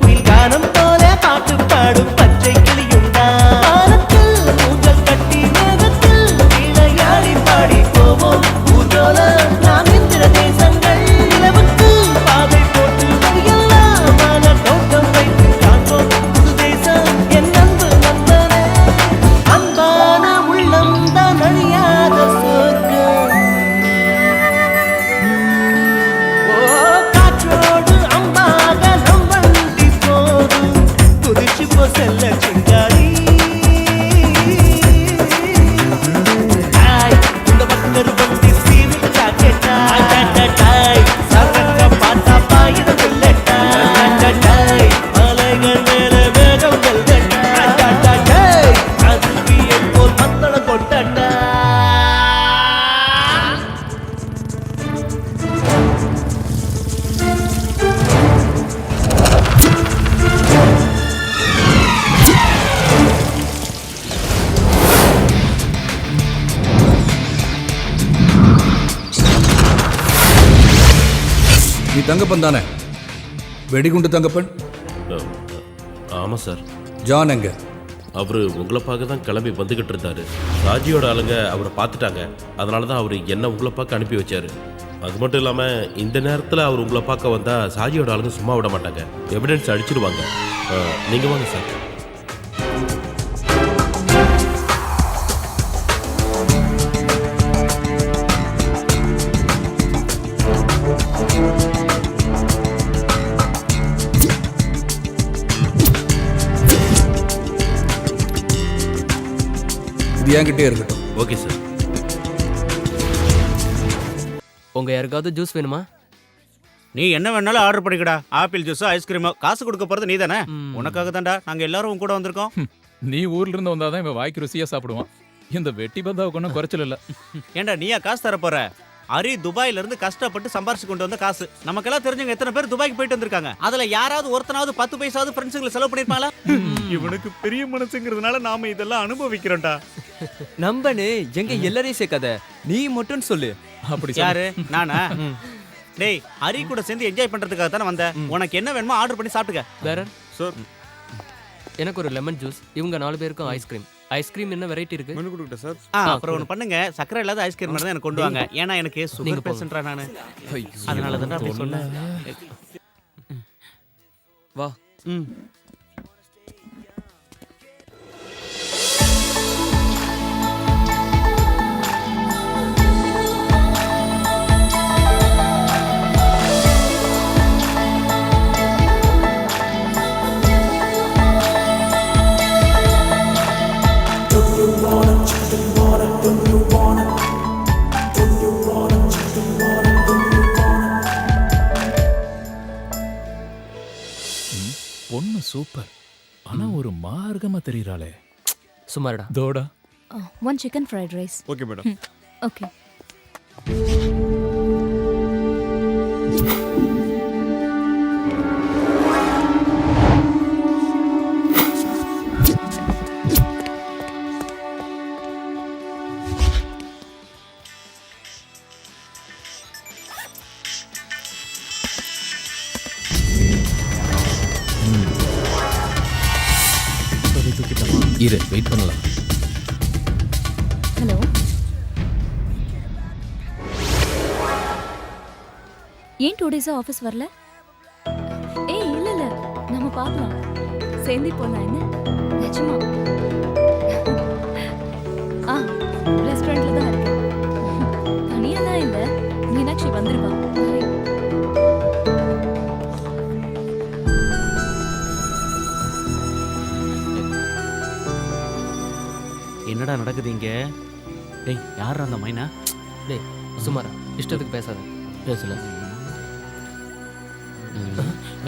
குயில் கானம் போல பாட்டு பாடும் பச்சை கிளியுண்டா வானத்தில் ஊஞ்சல் கட்டி மேகத்தில் விளையாடி பாடி போவோம் ஊர்வலம் நாம் இந்திர தேசங்கள் நிலவுக்கு பாதை போட்டு வழியெல்லாம் மலர் தோட்டம் வைத்து காண்போம் புது தேசம் என் அன்பு நண்பனே அன்பான உள்ளம் தான் அழியாத சொர்க்கம் காற்றோடு அம்பாக நம் வண்டி போகும் குதிச்சு போ செல்ல சிங்காரி இந்த பக்கர் வண்டி சீவில் ஜாக்கெட்டா சரக்க பாட்டா பாயிட புல்லட்டா மலைகள் மேல வேகம் வெல்கட்டா அதுவியல் போல் மத்தள கொட்டட்டா நீ தங்கப்பன் தானே? வெடிகுண்டு தங்கப்பன்? ஆமா சார். ஜான் எங்க? அவரு உங்களை பார்க்க தான் கிளம்பி வந்துகிட்டு இருந்தாரு. ராஜியோட ஆளுங்க அவரை பார்த்துட்டாங்க. அதனால தான் அவர் என்ன உங்களை பார்க்க அனுப்பி வச்சாரு. அது மட்டும் இல்லாம இந்த நேரத்தில் அவர் உங்களை பார்க்க வந்தா சாஜியோட ஆளுங்க சும்மா விட மாட்டாங்க, எவிடன்ஸ் அடிச்சிடுவாங்க. நீங்க வாங்க சார். இது என்கிட்டே இருக்கட்டும். Okay sir. உங்க யாருக்காவது ஜூஸ் வேணுமா? நீ என்ன வேணாலும் ஆர்டர் பண்ணிக்கடா. ஆப்பிள் ஜூஸோ ஐஸ்கிரீமோ. காசு கொடுக்க போறது நீ தானே. உனக்காக தான்டா நாங்க எல்லாரும் உன் கூட வந்திருக்கோம். நீ ஊர்ல இருந்து வந்தாதான் இவன் வாய்க்கு ருசியா சாப்பிடுவான். இந்த வெட்டி பந்தாவுக்கு ஒன்றும் குறைச்சல் இல்ல. ஏண்டா நீயா காசு தர போற? அரி துபாயில இருந்து கஷ்டப்பட்டு சம்பாரிச்சு கொண்டு வந்த காசு. நமக்கெல்லாம் தெரிஞ்சவங்க எத்தனை பேர் துபாய்க்கு போயிட்டு வந்திருக்காங்க. அதுல யாராவது ஒருத்தனாவது 10 பைசாவது ஃப்ரெண்ட்ஸுங்களை செலவு பண்ணிருப்பாங்களா? இவனுக்கு பெரிய மனசுங்கிறதுனால நாம இதெல்லாம் அனுபவிக்கிறோம்டா. நம்பனே எங்க எல்லாரையும் சேர்க்காத, நீ மட்டும் சொல்லு. அப்படி யாரு? நானா? டேய், அரி கூட சேர்ந்து என்ஜாய் பண்றதுக்காக தானே வந்த. உனக்கு என்ன வேணுமோ ஆர்டர் பண்ணி சாப்பிட்டுக்க. வேற சார், எனக்கு ஒரு லெமன் ஜூஸ். இவங்க 4 பேருக்கும் ஐஸ்கிரீம். ஐஸ்கிரீம் என்ன வெரைட்டி இருக்கு? மெனு கொடுங்க சார். அப்புறம் ஒன்று பண்ணுங்க, சக்கரை இல்லாத ஐஸ்கிரீம் மட்டும் தான் எனக்கு கொண்டு வாங்க. ஏன்னா எனக்கு சுகர் பேஷண்ட்ரா நானு. அதனால தான் அப்படி சொன்னேன். வா. பொண்ணு சூப்பர். ஆனா ஒரு மார்க்கமா தெரியறாளே. சுமாரடா. தோடா. 1 chicken fried rice. Okay madam. Okay. இரு, வெயிட் பண்ணலாம். ஹலோ. ஏன் 2 days ஆஃபீஸ் வரல? ஏய் இல்ல இல்ல, நம்ம பார்க்கலாம். சேர்ந்து போலாம் என்ன? நிஜமா? ரெஸ்டாரண்ட்ல தான் இருக்கேன். தனியாலாம் இல்ல, மீனாட்சி வந்துருவா. என்னடா நடக்குது இங்க? டேய், யாரா அந்த மைனா? டேய் சுமாரா, இஷ்டத்துக்கு பேசாத. பேசல.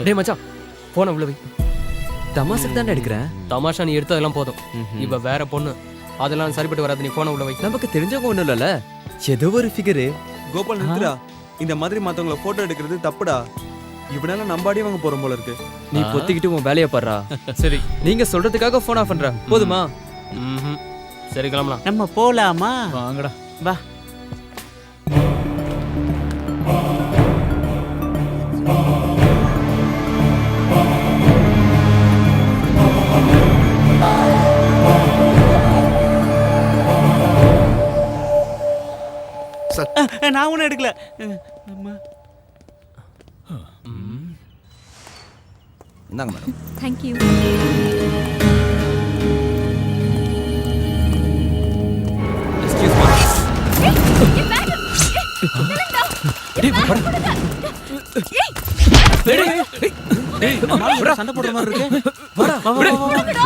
டேய் மச்சான், போன உள்ள வை. தமாசுக்கு தானே எடுக்கிறேன். தமாஷா நீ எடுத்ததெல்லாம் போதும். இவ வேற பொண்ணு, அதெல்லாம் சரிப்பட்டு வராது. நீ போன உள்ள வை. நமக்கு தெரிஞ்சவங்க ஒண்ணும் இல்லல, ஏதோ ஒரு ஃபிகரு. கோபால் நிறுத்துடா. இந்த மாதிரி மத்தவங்கள போட்டோ எடுக்கிறது தப்புடா. இவனால நம்பாடி வாங்க போறோம் போல இருக்கு. நீ பொத்திக்கிட்டு உன் வேலையை பாடுறா. சரி, நீங்க சொல்றதுக்காக போன் ஆஃப் பண்றேன். போதுமா? சரி கிளம்பலாம். நம்ம போலாமா? வாங்கடா. வா. நான் ஒன்றும் எடுக்கல. அம்மா. இந்தாங்க மேடம். தேங்க்யூ. சண்டை போடுற மாதிரி இருக்கு.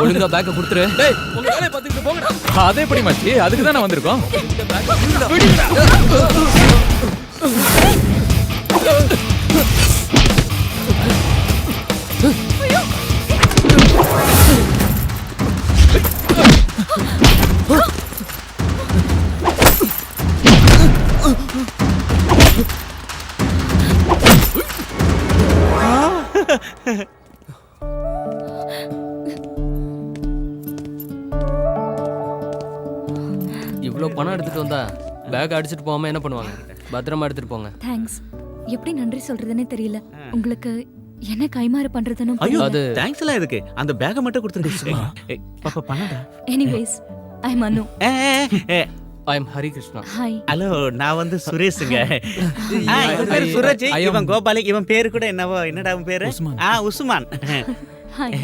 ஒழுங்கா பேக்க கொடுத்துரு. உங்க வேலையை பார்த்துக்கிட்டு போங்கடா. அதே எப்படி மச்சி, அதுக்கு தான் வந்திருக்கோம். இவ்வளோ பணம் எடுத்துட்டு வந்தா பேக் அடிச்சுட்டு போகாம என்ன பண்ணுவாங்க? பத்திரமா எடுத்துட்டு போங்க. தேங்க்ஸ். எப்படி நன்றி சொல்றதுன்னே தெரியல. உங்களுக்கு என்ன கைமாறு பண்றதுன்னு ஐயோ, அது தேங்க்ஸ் எல்லாம் எதுக்கு? அந்த பேக்கை மட்டும் கொடுத்துருங்க. பாப்பா பண்ணடா. Anyways I am Anu. I am Hari Krishna. Hi. Hello, நான் வந்து சுரேஷுங்க. இவன் பேரு சுரஜ், இவன் கோபாலிக், இவன் பேரு கூட என்னவோ, என்னடா உன் பேரு? உஸ்மான். ஹாய்.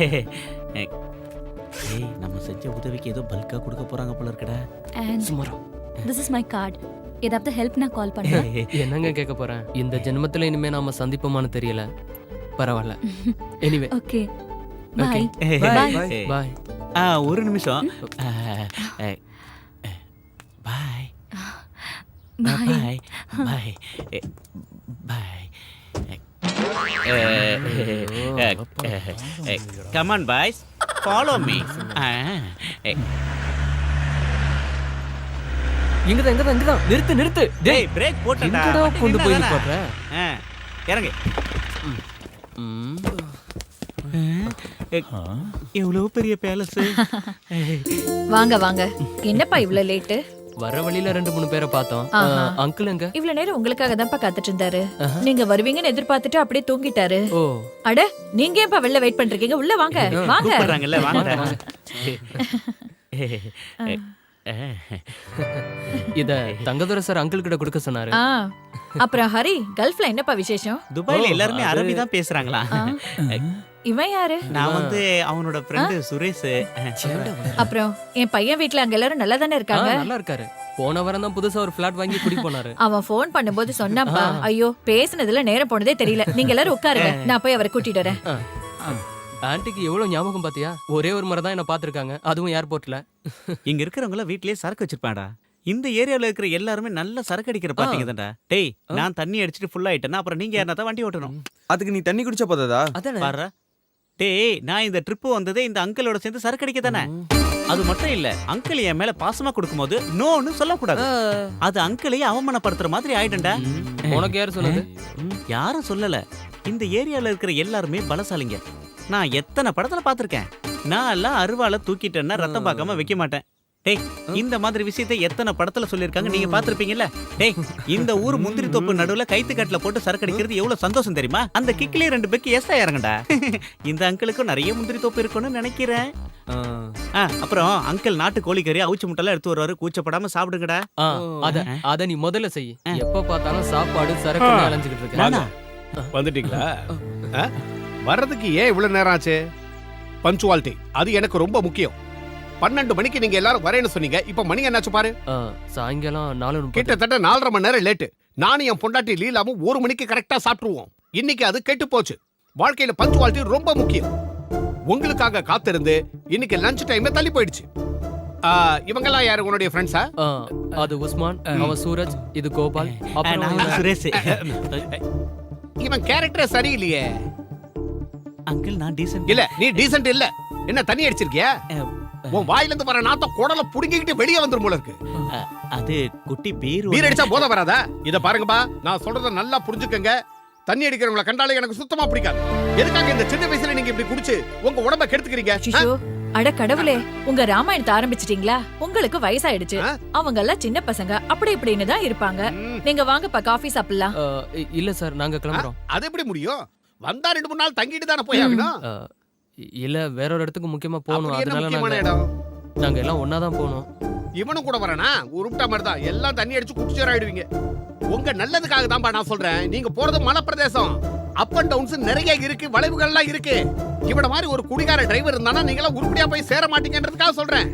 ஏய், நம்ம செஞ்ச உதவிக்கு ஏதோ பல்கா கொடுக்க போறாங்க போல இருக்குடா. And this is my card. ஏதாவது ஹெல்ப்னா கால் பண்ணுங்க. என்னங்க கேட்க போறேன்? இந்த ஜென்மத்துல இனிமே நாம சந்திப்போமான்னு தெரியல. பரவாயில்ல. Anyway okay. Okay. Bye. Bye. ஒரு நிமிஷம். பாய். பாய். பாய். பாய். Come on, boys. Follow me. இங்கதான் நிறுத்து. டேய், பிரேக் போட்டடா. எங்கடா கொண்டு போய் நிப்பாட்ற? இறங்கு. எவ்வளவு பெரிய பேலஸ். வாங்க வாங்க. என்னப்பா இவ்ளோ லேட்டு? வர வழியில 2-3 பேரை பார்த்தோம். அங்கிள் எங்க? இவ்ளோ நேரம் உங்களுக்காக தான்ப்பா காத்துட்டு இருந்தாரு. நீங்க வருவீங்கன்னு எதிர்பார்த்துட்டு அப்படியே தூங்கிட்டாரு. ஓ, அட, நீங்க ஏன்ப்பா வெளில வெயிட் பண்றீங்க? உள்ள வாங்க. வாங்க. கூப்பிடுறாங்கல்ல, வாங்க. இத தங்கதுரை சார் அங்கிள் கிட்ட கொடுக்க சொன்னாரு. அப்புறம் ஹரி, கல்ஃப்ல என்னப்பா விசேஷம்? துபாயில எல்லாருமே அரபி தான் பேசுறாங்களா? இவன் யாரு? நான் வந்து அவனோட ஃப்ரெண்ட் சுரேஷ். அப்புறம் என் பையன் வீட்ல அங்க எல்லாரும் நல்லா தானே இருக்காங்க? நல்லா இருக்காரு. போன வாரம் தான் புதுசா ஒரு ஃபிளாட் வாங்கி குடி போனாரு. அவன் ஃபோன் பண்ணும்போது சொன்னாப்பா. ஐயோ, பேசுனதுல நேரம் போனதே தெரியல. நீங்க எல்லாரும் உட்காருங்க, நான் போய் அவரை கூட்டிட்டு வரேன். ஆன்ட்டிக்கு எவ்வளவு ஞாபகம் பாத்தியா? ஒரே ஒரு முறை தான் என்ன பாத்துருக்காங்க, அதுவும் ஏர்போர்ட்ல. இங்க இருக்கிறவங்க வீட்லயே சரக்கு வச்சிருப்பாடா. இந்த ஏரியால இருக்கிற எல்லாருமே நல்ல சரக்கு அடிக்கிற பாத்தீங்க தான்டா. டேய், நான் தண்ணி அடிச்சிட்டு ஃபுல் ஆயிட்டேன்னா அப்புறம் நீங்க யாரா தான் வண்டி ஓட்டணும். அதுக்கு நீ தண்ணி குடிச்சா போதாதா? பாரு. டேய், நான் இந்த ட்ரிப் வந்ததே இந்த அங்கிளோட சேர்ந்து சரக்கு அடிக்க தானே. அது மட்டும் இல்ல, அங்கிள் என் மேல பாசமா கொடுக்கும்போது நோன்னு சொல்லக்கூடாது. அது அங்கிளையே அவமானப்படுத்துற மாதிரி ஆயிடும்டா. உனக்கு யாரு சொன்னது? யாரும் சொல்லல. இந்த ஏரியால இருக்கிற எல்லாருமே பலசாலிங்க. நான் எத்தனை படத்துல பாத்திருக்கேன். நான் எல்லாம் அருவால தூக்கிட்டேன்னா ரத்தம் பார்க்காம வைக்க மாட்டேன். டேய், இந்த மாதிரி விஷயத்தை எத்தனை படத்துல சொல்லிருக்காங்க, நீங்க பாத்திருப்பீங்கல்ல. டேய், இந்த ஊர் முந்திரி தோப்பு நடுவுல கைத்துக்கட்டுல போட்டு சரக்கு அடிக்கிறது எவ்வளவு சந்தோஷம் தெரியுமா? அந்த கிக்லயே 2 பெக்கு எஸ்டா இறங்கடா. இந்த அங்கிளுக்கும் நிறைய முந்திரி தோப்பு இருக்கும்னு நினைக்கிறேன். அப்புறம் அங்கிள் நாட்டு கோழிக்கறி அவிச்சு முட்டெல்லாம் எடுத்து வருவாரு. கூச்சப்படாம சாப்பிடுங்கடா. அத நீ முதல்ல செய். எப்ப பார்த்தாலும் சாப்பாடு சரக்கு அலைஞ்சுக்கிட்டு இருக்க. வந்துட்டீங்களா? வர்றதுக்கு ஏன் இவ்வளவு நேரம் ஆச்சு? பஞ்சுவாலிட்டி அது எனக்கு ரொம்ப முக்கியம். 12 மணிக்கு நீங்க எல்லாரும் வரேன்னு சொன்னீங்க. இப்ப மணி என்னாச்சு பாரு. சாயங்காலம் 4:30. கிட்டத்தட்ட 4.5 மணி நேரம் லேட்டு. நானும் என் பொண்டாட்டி லீலாவும் 1 மணிக்கு கரெக்டா சாப்பிட்டுருவோம். இன்னைக்கு அது கெட்டு போச்சு. வாழ்க்கையில பஞ்சுவாலிட்டி ரொம்ப முக்கியம். உங்களுக்காக காத்திருந்து இன்னைக்கு லஞ்ச் டைம் தள்ளி போயிடுச்சு. இவங்கெல்லாம் யாரு உன்னுடைய ஃப்ரெண்ட்ஸா? அது உஸ்மான், அவன் சூரஜ், இது கோபால், அப்புறம் சுரேஷ். இவன் கேரக்டர் சரியில்லையே. அங்கிள், நான் டீசன்ட் இல்ல. நீ டீசன்ட் இல்ல. என்ன தண்ணி அடிச்சிருக்கியா? உன் வாயில இருந்து வர நாத்த குடல புடுங்கிக்கிட்டு வெளியே வந்துரும் போல இருக்கு. அது குட்டி பீர். பீர் அடிச்சா போத வராதா? இத பாருங்கப்பா, நான் சொல்றத நல்லா புரிஞ்சுக்கங்க. தண்ணி அடிக்கிறவங்கள கண்டாலே எனக்கு சுத்தமா பிடிக்காது. எதுக்காக இந்த சின்ன வயசுல நீங்க இப்படி குடிச்சு உங்க உடம்ப கெடுத்துக்கிறீங்க? அட கடவுளே, உங்க ராமாயணத்தை ஆரம்பிச்சிட்டீங்களா? உங்களுக்கு வயசாயிடுச்சு. அவங்க எல்லாம் சின்ன பசங்க, அப்படி இப்படின்னு தான் இருப்பாங்க. நீங்க வாங்கப்பா, காஃபி சாப்பிடலாம். இல்ல சார், நாங்க கிளம்புறோம். அது எப்படி முடியும்? வந்தா 2-3 நாள் தங்கிட்டு தானே போய் ஆகணும். இல்ல, வேற ஒரு இடத்துக்கு முக்கியமா போகணும். அதனால முக்கியமான இடம். நாங்க எல்லாம் ஒன்னா தான் போனோம். இவனும் கூட வரனா உருப்பிட்ட மாதிரி தான் எல்லாம் தண்ணி அடிச்சு குடிச்சேராயிடுவீங்க. உங்க நல்லதுக்காக தான்பா நான் சொல்றேன். நீங்க போறது மலை பிரதேசம், அப் அண்ட் டவுன்ஸ் நிறைய இருக்கு, வளைவுகள்லாம் இருக்கு. இவட மாதிரி ஒரு குடிகார டிரைவர் இருந்தானா நீங்க உருப்படியா போய் சேர மாட்டீங்கன்றதுக்காக சொல்றேன்.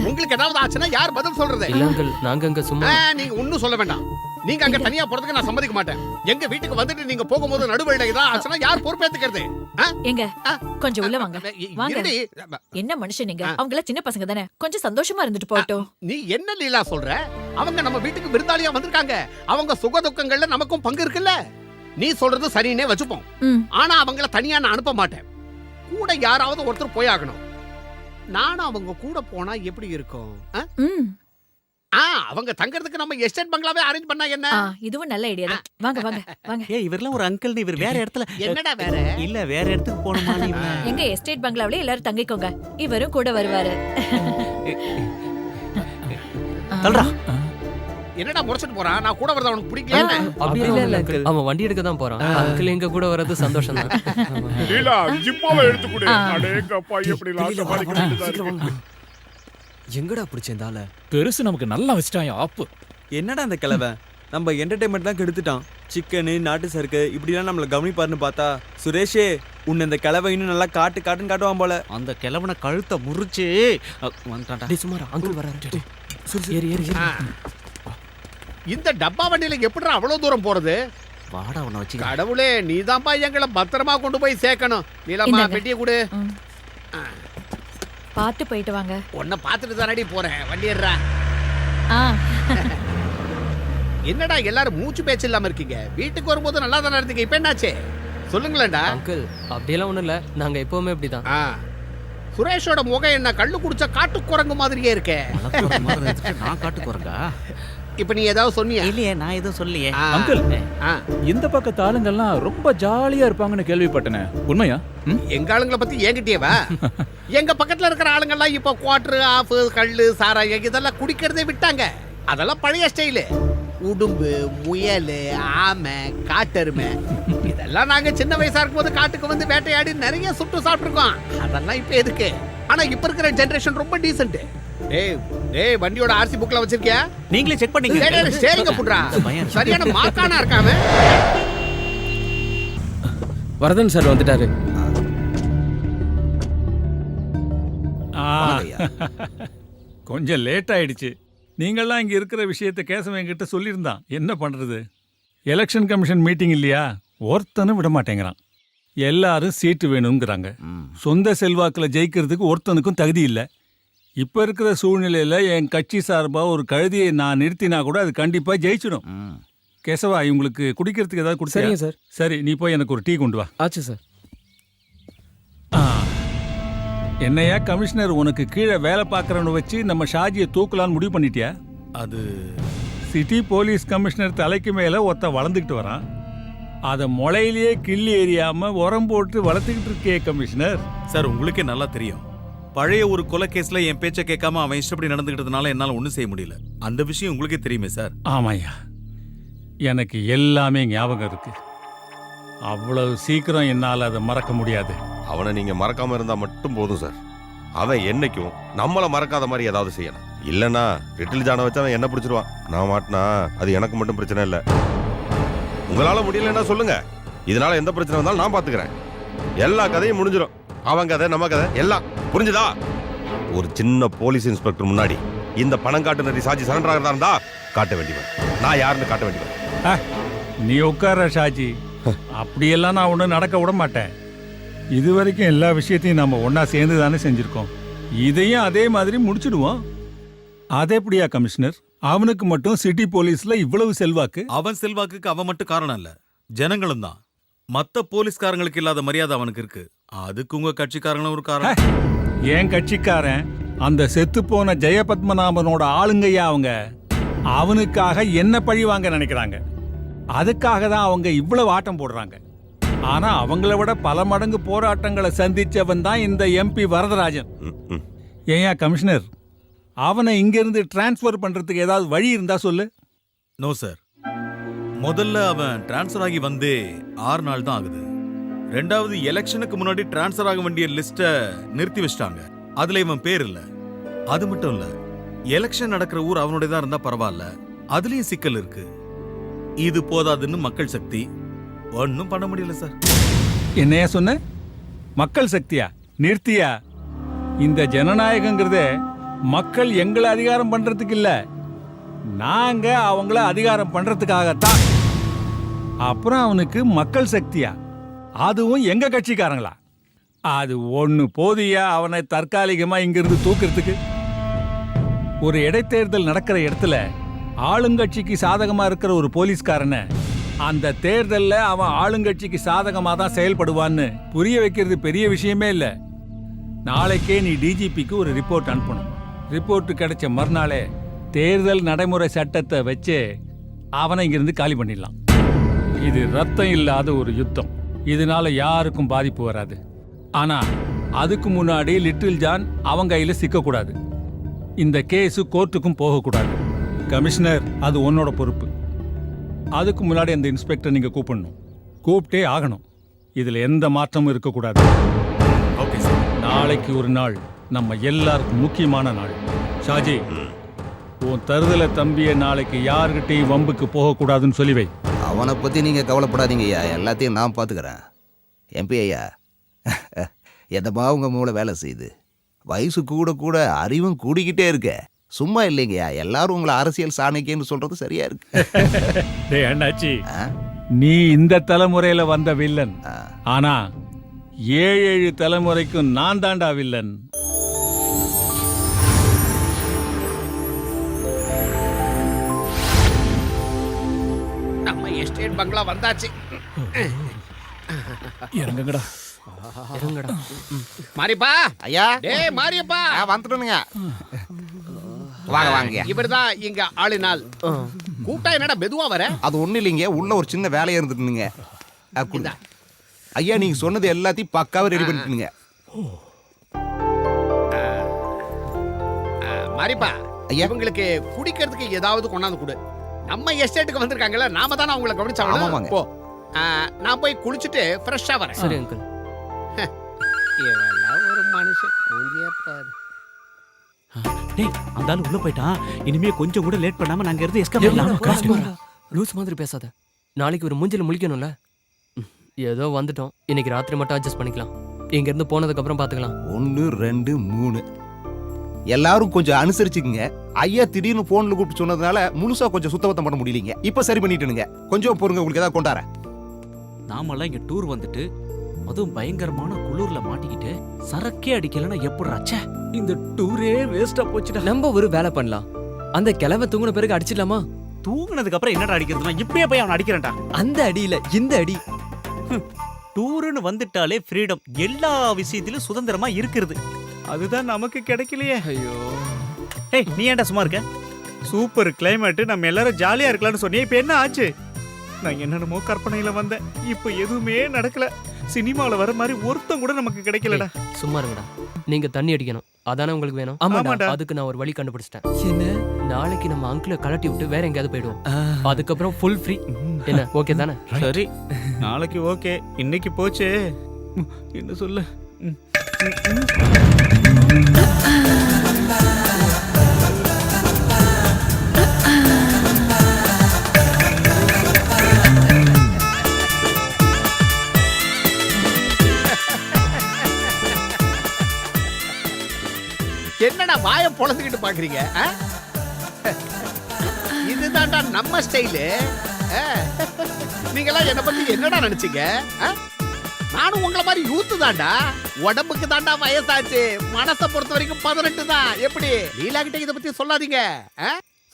உங்களுக்கு ஏதாவது ஆச்சுன்னா யார் பதில் சொல்றது? இல்ல அங்கிள், நாங்க அங்க சும்மா நீங்க ஒண்ணும் சொல்ல வேண்டாம். நீங்க அங்க தனியா போறதுக்கு நான் சம்மதிக்க மாட்டேன். எங்க வீட்டுக்கு வந்துட்டு நீங்க போகும்போது நடுவழியில ஏதாவது ஆச்சுன்னா யார் பொறுப்பேத்துக்கிறது? எங்க கொஞ்சம் உள்ள வாங்க. வாங்க. என்ன மனுஷன் நீங்க? அவங்கள சின்ன பசங்க தானே, கொஞ்சம் சந்தோஷமா இருந்துட்டு போட்டோம். நீ என்ன லீலா சொல்ற? அவங்க நம்ம வீட்டுக்கு விருந்தாளியா வந்திருக்காங்க. அவங்க சுக துக்கங்கள்ல நமக்கும் பங்கு இருக்குல்ல. நீ சொல்றது சரின்னே வச்சுப்போம். ஆனா அவங்கள தனியா நான் அனுப்ப மாட்டேன். கூட யாராவது ஒருத்தர் போய் ஆகணும். நானும் அவங்க கூட போனா எப்படி இருக்கும்? அவங்க தங்கறதுக்கு நம்ம எஸ்டேட் பங்களாவே அரேஞ்ச் பண்ணா என்ன? இதுவும் நல்ல ஐடியா தான். வாங்க வாங்க வாங்க. ஏய், இவர்லாம் ஒரு அங்கிள், இவர் வேற இடத்துல. என்னடா வேற? இல்ல வேற இடத்துக்கு போணுமா நீ? எங்க எஸ்டேட் பங்களாவிலே எல்லாரும் தங்கிக்கோங்க. இவரும் கூட வருவாரு. தல்றா. என்னடா முறைச்சிட்டு போறான்? நான் கூட வரத அவனுக்கு பிடிக்கல. அப்படி இல்ல அங்கிள், அவன் வண்டி எடுக்க தான் போறான். அங்கிள் எங்க கூட வர்றது சந்தோஷம் தான். லீலா ஜிப்பாவை எடுத்து கொடு. அடேங்கப்பா எப்படி லாஸ்ட் பாலிக்கு எங்கடா பிடிச்சேந்தால பெருசு நமக்கு நல்லா வச்சிட்டான் ஆப்பு. என்னடா அந்த கிழவை நம்ம என்டர்டைன்மெண்ட் தான் கெடுத்துட்டான். சிக்கனு நாட்டு சருக்கு இப்படிலாம் நம்மள கவனிப்பாருன்னு பார்த்தா சுரேஷே உன்னை இந்த கிழவை இன்னும் நல்லா காட்டுன்னு காட்டுவான் போல. அந்த கிழவனை கழுத்தை முறிச்சு வந்துட்டான்டா. டேய் சுமாரா, அங்கிள் வராரு. ஏறி ஏறி இந்த டப்பா வண்டியில எப்படிடா அவ்வளவு தூரம் போறது? வாடா உன்னை வச்சு. கடவுளே, நீதான்ப்பா எங்களை பத்திரமா கொண்டு போய் சேர்க்கணும். நீலம்மா பெட்டியை கொடு. பார்த்து போயிட்டு வாங்க. உன்னை பார்த்துட்டு தானடி போறேன். வண்டி ஏறா. என்னடா எல்லாரும் மூச்சு பேச்சு இல்லாம இருக்கீங்க? வீட்டுக்கு வரும்போது நல்லா தானே இருந்தீங்க, இப்ப என்னாச்சு சொல்லுங்களேன்டா. அங்கிள் அப்படியெல்லாம் ஒண்ணும் இல்ல, நாங்க எப்பவுமே இப்படிதான். சுரேஷோட முகம் என்ன கள்ளு குடிச்ச காட்டு குரங்கு மாதிரியே இருக்கே. நான் காட்டு குரங்கா? இப்ப நீ ஏதாவது சொன்னியா? இல்லையே, நான் எதுவும் சொல்லியே. அங்கிள், இந்த பக்கத்து ஆளுங்கெல்லாம் ரொம்ப ஜாலியா இருப்பாங்கன்னு கேள்விப்பட்டனே, உண்மையா? எங்க ஆளுங்களை பத்தி ஏங்கிட்டேவா? எங்க பக்கத்துல இருக்கிற ஆளுங்கெல்லாம் இப்ப குவார்டர் ஆஃப், கள்ளு, சாராயம் இதெல்லாம் குடிக்கிறதே விட்டாங்க. அதெல்லாம் பழைய ஸ்டைலு. உடும்பு, முயல், ஆமை, காட்டெருமை இதெல்லாம் நாங்க சின்ன வயசா இருக்கும்போது காட்டுக்கு வந்து வேட்டையாடி நிறைய சுட்டு சாப்பிட்டுருக்கோம். அதெல்லாம் இப்ப எதுக்கு? ஆனா இப்ப இருக்கிற ஜெனரேஷன் ரொம்ப டீசென்ட். டேய் வண்டியோட ஆர்சி புக்ல வச்சிருக்கியா? நீங்களே செக் பண்ணீங்க. ஸ்டேரிங்க புட்றா. சரியான மார்க்கானா இருக்காம. வரதன் சார் வந்துட்டாரு. கொஞ்சம் லேட் ஆயிடுச்சு. நீங்கள்லாம் இங்கே இருக்கிற விஷயத்தை கேசவன் என்கிட்ட சொல்லியிருந்தான். என்ன பண்ணுறது? எலெக்ஷன் கமிஷன் மீட்டிங் இல்லையா, ஒருத்தனும் விட மாட்டேங்கிறான். எல்லாரும் சீட்டு வேணுங்கிறாங்க. சொந்த செல்வாக்கில் ஜெயிக்கிறதுக்கு ஒருத்தனுக்கும் தகுதி இல்லை. இப்போ இருக்கிற சூழ்நிலையில் என் கட்சி சார்பாக ஒரு கழுதியை நான் நிறுத்தினா கூட அது கண்டிப்பாக ஜெயிச்சிடும். கேசவா, இவங்களுக்கு குடிக்கிறதுக்கு ஏதாவது கொடுத்து? சரிங்க சார். சரி, நீ போய் எனக்கு ஒரு டீ கொண்டு வா. ஆச்சு சார். என்னையா கமிஷனர், உனக்கு கீழே வேலை பார்க்குறவனை வச்சு நம்ம ஷாஜியை தூக்கலான்னு முடிவு பண்ணிட்டியா? அது சிட்டி போலீஸ் கமிஷனர் தலைக்கு மேலே ஒருத்த வளர்ந்துக்கிட்டு வரான். அதை முளையிலேயே கிள்ளி எறியாமல் உரம் போட்டு வளர்த்துக்கிட்டு இருக்கே கமிஷனர். சார், உங்களுக்கே நல்லா தெரியும், பழைய ஒரு கொலை கேஸ்ல என் பேச்சை கேட்காம அவன் இஷ்டப்படி நடந்துக்கிட்டதுனால என்னால ஒன்றும் செய்ய முடியல. அந்த விஷயம் உங்களுக்கே தெரியுமே சார். ஆமாய்யா, எனக்கு எல்லாமே ஞாபகம் இருக்கு. அவ்வளவு சீக்கிரம் என்னால் அதை மறக்க முடியாது. அவனை நீங்க மறக்காம இருந்தா மட்டும் போதும் சார். அவன் என்னைக்கும் நம்மள மறக்காத மாதிரி ஏதாவது செய்யணும். இல்லைன்னா லிட்டில் ஜானை வச்சு அவன் என்ன பிடிச்சிருவான். நான் மாட்டினா அது எனக்கு மட்டும் பிரச்சனை இல்லை. உங்களால முடியலன்னா சொல்லுங்க, இதனால எந்த பிரச்சனை வந்தாலும் நான் பாத்துக்கிறேன். எல்லா கதையும் முடிஞ்சிடும். அவன் கதை, நம்ம கதை எல்லாம் புரிஞ்சுதா? ஒரு சின்ன போலீஸ் இன்ஸ்பெக்டர் முன்னாடி இந்த பணம் காட்டு நரி சாட்சி சரண்டர் ஆகிறதா இருந்தா காட்ட வேண்டியவன். நான் யாருன்னு காட்ட வேண்டியவன். நீ உட்கார ஷாஜி, அப்படியெல்லாம் நான் ஒன்றும் நடக்க விட மாட்டேன். இது வரைக்கும் எல்லா விஷயத்தையும் நம்ம ஒன்னா சேர்ந்து தானே செஞ்சிருக்கோம். இதையும் அதே மாதிரி முடிச்சிடுவோம். அது எப்படியா கமிஷனர்? அவனுக்கு மட்டும் சிட்டி போலீஸ்ல இவ்வளவு செல்வாக்கு? அவன் செல்வாக்குக்கு அவன் மட்டும் காரணம் இல்ல, ஜனங்களும் தான். மத்த போலீஸ்காரங்களுக்கு இல்லாத மரியாதை அவனுக்கு இருக்கு. அதுக்கு உங்க கட்சிக்காரங்களும் ஒரு காரணம். என் கட்சிக்காரன் அந்த செத்து போன ஜெயபத்மநாபனோட ஆளுங்கய்யா. அவங்க அவனுக்காக என்ன பழி வாங்க நினைக்கிறாங்க. அதுக்காக தான் அவங்க இவ்வளவு ஆட்டம் போடுறாங்க. ஆனா அவங்கள விட பல மடங்கு போராட்டங்களை சந்திச்சவன் தான் இந்த எம்பி வரதராஜன். ஏயா கமிஷனர், அவனை இங்கிருந்து டிரான்ஸ்பர் பண்றதுக்கு ஏதாவது வழி இருந்தா சொல்லு. நோ சார், முதல்ல அவன் டிரான்ஸ்பர் ஆகி வந்தே 6 நாள் தான் ஆகுது. ரெண்டாவது, எலெக்ஷனுக்கு முன்னாடி டிரான்ஸ்பர் ஆக வேண்டிய லிஸ்ட நிறுத்தி வச்சிட்டாங்க. அதுல இவன் பேர் இல்ல. அது மட்டும் இல்ல, எலெக்ஷன் நடக்கிற ஊர் அவனுடைய தான் இருந்தா பரவாயில்ல, அதுலயும் சிக்கல் இருக்கு. இது போதாதுன்னு மக்கள் சக்தி ஒன்னும் பண்ண முடியல சார். என்னையா சொன்ன? மக்கள் சக்தியா? நிறுத்தியா? இந்த ஜனநாயகங்கிறதே மக்கள் எங்களை அதிகாரம் பண்றதுக்கு இல்ல, நாங்க அவங்கள அதிகாரம் பண்றதுக்காகத்தான். அப்புறம் அவனுக்கு மக்கள் சக்தியா? அதுவும் எங்க கட்சிக்காரங்களா? அது ஒண்ணு போதியா அவனை தற்காலிகமா இங்கிருந்து தூக்கிறதுக்கு? ஒரு இடைத்தேர்தல் நடக்கிற இடத்துல ஆளுங்கட்சிக்கு சாதகமா இருக்கிற ஒரு போலீஸ்காரனை அந்த தேர்தல்ல அவன் ஆளுங்கட்சிக்கு சாதகமா தான் செயல்படுவான்னு புரிய வைக்கிறது பெரிய விஷயமே இல்ல. நாளைக்கே நீ டிஜிபிக்கு ஒரு ரிப்போர்ட் அனுப்பணும். ரிப்போர்ட் கிடைச்ச மறுநாளே தேர்தல் நடைமுறை சட்டத்தை வச்சு அவனை இங்கிருந்து காலி பண்ணிடலாம். இது ரத்தம் இல்லாத ஒரு யுத்தம். இதனால யாருக்கும் பாதிப்பு வராது. ஆனா அதுக்கு முன்னாடி லிட்டில் ஜான் அவங்க கையில சிக்கக்கூடாது. இந்த கேஸு கோர்ட்டுக்கும் போகக்கூடாது. கமிஷனர், அது உன்னோட பொறுப்பு. அதுக்கு முன்னாடி அந்த இன்ஸ்பெக்டர் நீங்க கூப்பிடணும், கூப்பிட்டே ஆகணும். இதுல எந்த மாற்றமும் இருக்கக்கூடாது. Okay sir. நாளைக்கு ஒரு நாள் நம்ம எல்லாருக்கும் முக்கியமான நாள். ஷாஜி, உன் தருதல தம்பிய நாளைக்கு யாருக்கிட்டையும் வம்புக்கு போகக்கூடாதுன்னு சொல்லி வை. அவனை பத்தி நீங்க கவலைப்படாதீங்க ஐயா, எல்லாத்தையும் நான் பாத்துக்கிறேன். எம்பி ஐயா, எதமா உங்க மூளை வேலை செய்யுது. வயசு கூட கூட அறிவும் கூடிக்கிட்டே இருக்க. சும்மா இல்லைங்கய்யா, எல்லாரும் உங்களை அரசியல் சாணக்கியன்னு சொல்றது சரியா இருக்கு. டேய் அண்ணாச்சி, நீ இந்த தலைமுறையில வந்த வில்லன். ஆனா 7 தலைமுறைக்கும் நான் தாண்டா வில்லன். நம்ம எஸ்டேட் பங்களா வந்தாச்சு. இறங்குங்கடா. இறங்குங்கடா. மாரியப்பா ஐயா. டேய் மாரியப்பா, வந்துட்டேனுங்க. வாங்க வாங்க. இவர்தான் இங்க ஆளினால். கூட்டா என்னடா மெதுவா வர? அது ஒண்ணு இல்லைங்க, உள்ள ஒரு சின்ன வேலையா இருந்துட்டுங்க. ஐயா, நீங்க சொன்னது எல்லாத்தையும் பக்காவா ரெடி பண்ணிட்டுங்க. மாரியப்பா, இவங்களுக்கு குடிக்கிறதுக்கு ஏதாவது கொண்டாந்து கொடு. நம்ம எஸ்டேட்டுக்கு வந்திருக்காங்கல்ல, நாம தானே அவங்களை கவனிச்சாங்க. போ, நான் போய் குளிச்சுட்டு ஃப்ரெஷ்ஷா வரேன். சரி அங்கிள். இவெல்லாம் ஒரு மனுஷன். டேய், அந்த ஆளு உள்ள போயிட்டான். இனிமே கொஞ்சம் கூட லேட் பண்ணாம நாங்க இருந்து எஸ்கேப் பண்ணலாம். லூஸ் மாதிரி பேசாத. நாளைக்கு ஒரு மூஞ்சில முழிக்கணும்ல. ஏதோ வந்துட்டோம், இன்னைக்கு ராத்திரி மட்டும் அட்ஜஸ்ட் பண்ணிக்கலாம். இங்க இருந்து போனதுக்கு அப்புறம் பாத்துக்கலாம். 1 2 3 எல்லாரும் கொஞ்சம் அனுசரிச்சுக்குங்க. ஐயா திடீர்னு போன்ல கூப்பிட்டு சொன்னதுனால முழுசா கொஞ்சம் சுத்தபத்தம் பண்ண முடியலீங்க. இப்ப சரி பண்ணிட்டுனுங்க. கொஞ்சம் பொறுங்க, உங்களுக்கு ஏதாவது கொண்டார. நாமெல்லாம் இங்க டூர் வந்துட்டு அதுவும் பயங்கரமான குளூர்ல மாட்டிக்கிட்டு சரக்கே அடிக்கலன்னா எப்படிராச்சே? இந்த டூரே வேஸ்டா போச்சுடா. நம்ம ஒரு வேலை பண்ணலாம். அந்த கிழவை தூங்குன பிறகு அடிச்சிடலாமா? தூங்குனதுக்கு அப்புறம் என்னடா அடிக்கிறதுனா? இப்பயே போய் அவனை அடிக்கிறேன்டா. அந்த அடியில இந்த அடி. டூருன்னு வந்துட்டாலே ஃப்ரீடம், எல்லா விஷயத்திலும் சுதந்திரமா இருக்கிறது. அதுதான் நமக்கு கிடைக்கலையே. ஐயோ. டேய், நீ ஏன்டா சும்மா இருக்க? சூப்பர் கிளைமேட், நம்ம எல்லாரும் ஜாலியா இருக்கலாம்னு சொன்னே. இப்ப என்ன ஆச்சு? நான் என்னென்னமோ கற்பனையில வந்தேன், இப்ப எதுவுமே நடக்கல. சினிமால வர மாதிரி ஒருத்தம் கூட நமக்கு கிடைக்கலடா. சும்மா இருங்கடா. நீங்க தண்ணி அடிக்கணும், அதானே உங்களுக்கு வேணும்? ஆமாடா. அதுக்கு நான் ஒரு வழி கண்டுபிடிச்சிட்டேன். என்ன? நாளைக்கு நம்ம அங்கிளை கலட்டி விட்டு வேற எங்கேயாவது போயிடுவோம். அதுக்கப்புறம் ஃபுல் ஃப்ரீ. என்ன, ஓகே தானே? சரி, நாளைக்கு ஓகே. இன்னைக்கு போச்சு, என்ன சொல்ல? என்னடா வாயை பொளந்துக்கிட்டு பாக்குறீங்க? இதுதான்டா நம்ம ஸ்டைலு. நீங்களாம் என்ன பத்தி என்னடா நினைச்சீங்க? நானும் உங்களை மாதிரி யூத்து தான்டா. உடம்புக்கு தாண்டா வயசாச்சு, மனசை பொறுத்த வரைக்கும் 18 தான். எப்படி லீலா கிட்ட இதை பத்தி சொல்லாதீங்க.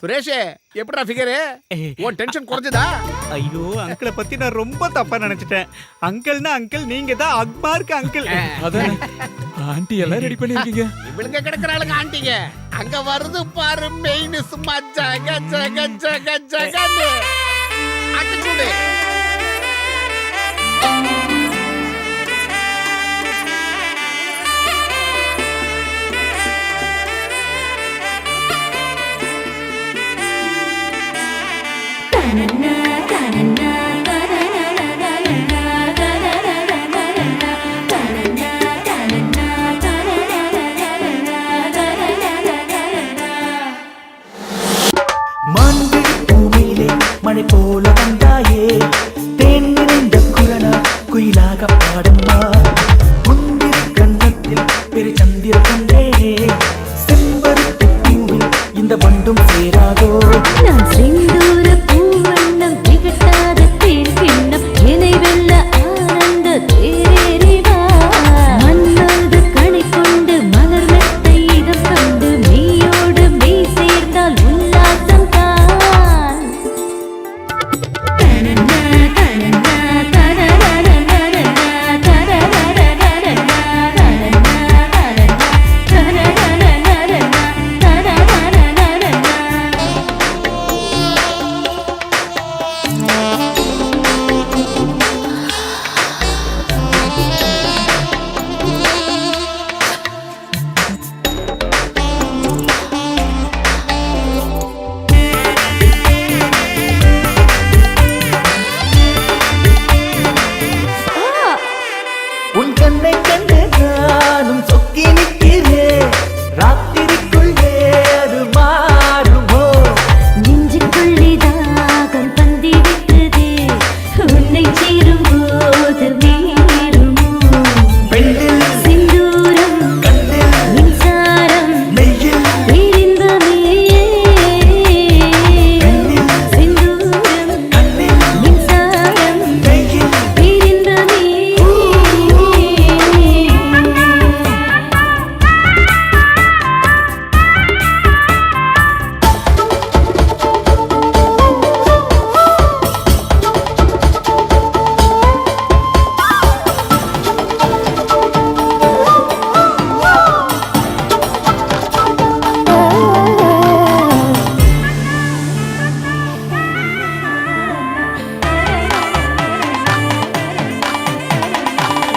சுரேஷ், எப்படிடா ஃபிகரு? உன் டென்ஷன் குறைஞ்சதா? ஐயோ, அங்கிளை பத்தி நான் ரொம்ப தப்பா நினைச்சிட்டேன். அங்கிள்னா அங்கிள், நீங்க தான் அக்மார்க்கு அங்கிள். அதான் ஆண்டி எல்லாம் ரெடி பண்ணிருக்கீங்க. இவளுங்க கிடக்குறாளுங்க ஆண்டிங்க. அங்க வருது பாரு மெயின், சும்மா ஜக ஜக ஜக ஜகன்னு அடிச்சுடு. பாடம்மா முந்திர கண்ணத்தில் பெரு சந்திர கண்டே செம்பருத்தி பூவில் இந்த வண்டும் சேராதோ நான் செந்தூர பூவண்ணம் திகட்டாத தேன் கிண்ணம் இணை வெல்ல ஆனந்த தேரேறிவா மன்னாத கணை கொண்டு மலர் மெத்தை இதம் கண்டு மெய்யோடு மெய் சேர்ந்தால் உல்லாசம் தான் தனனா தனனா தனனா உன் கண்ணை கண்டு நானும் சொக்கி நிற்கிறேன் ராத்திரிக்குள்ளே அது மாறுமோ நெஞ்சுக்குள்ளே தாகம் பந்தி விட்டதே உன்னை சேரும் போது நேருமோ பெண்ணில் சிந்தூரம் கண்ணில் மின்சாரம் மெய்யில் பேரின்பமே சிந்தூரம் கண்ணில் மின்சாரம் மெய்யில் பேரின்பமே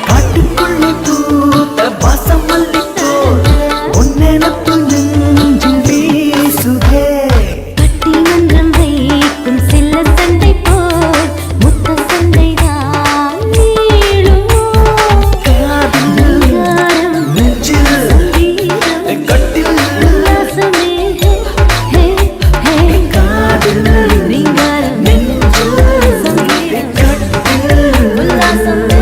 காட்டுக்குள்ளே பூத்த வாசம் மல்லித்தோல் உன்னெனப்பு நெஞ்சில் வீசுதே பட்டிமன்றம் வைக்கும் செல்ல சண்டை போல் முத்த சண்டைதான் நீளுமோ காதில் நெஞ்சில் கட்டில் உல்லாசமே ஹே ஹே காதில் ரீங்காரம் நெஞ்சில் கட்டில் உல்லாசமே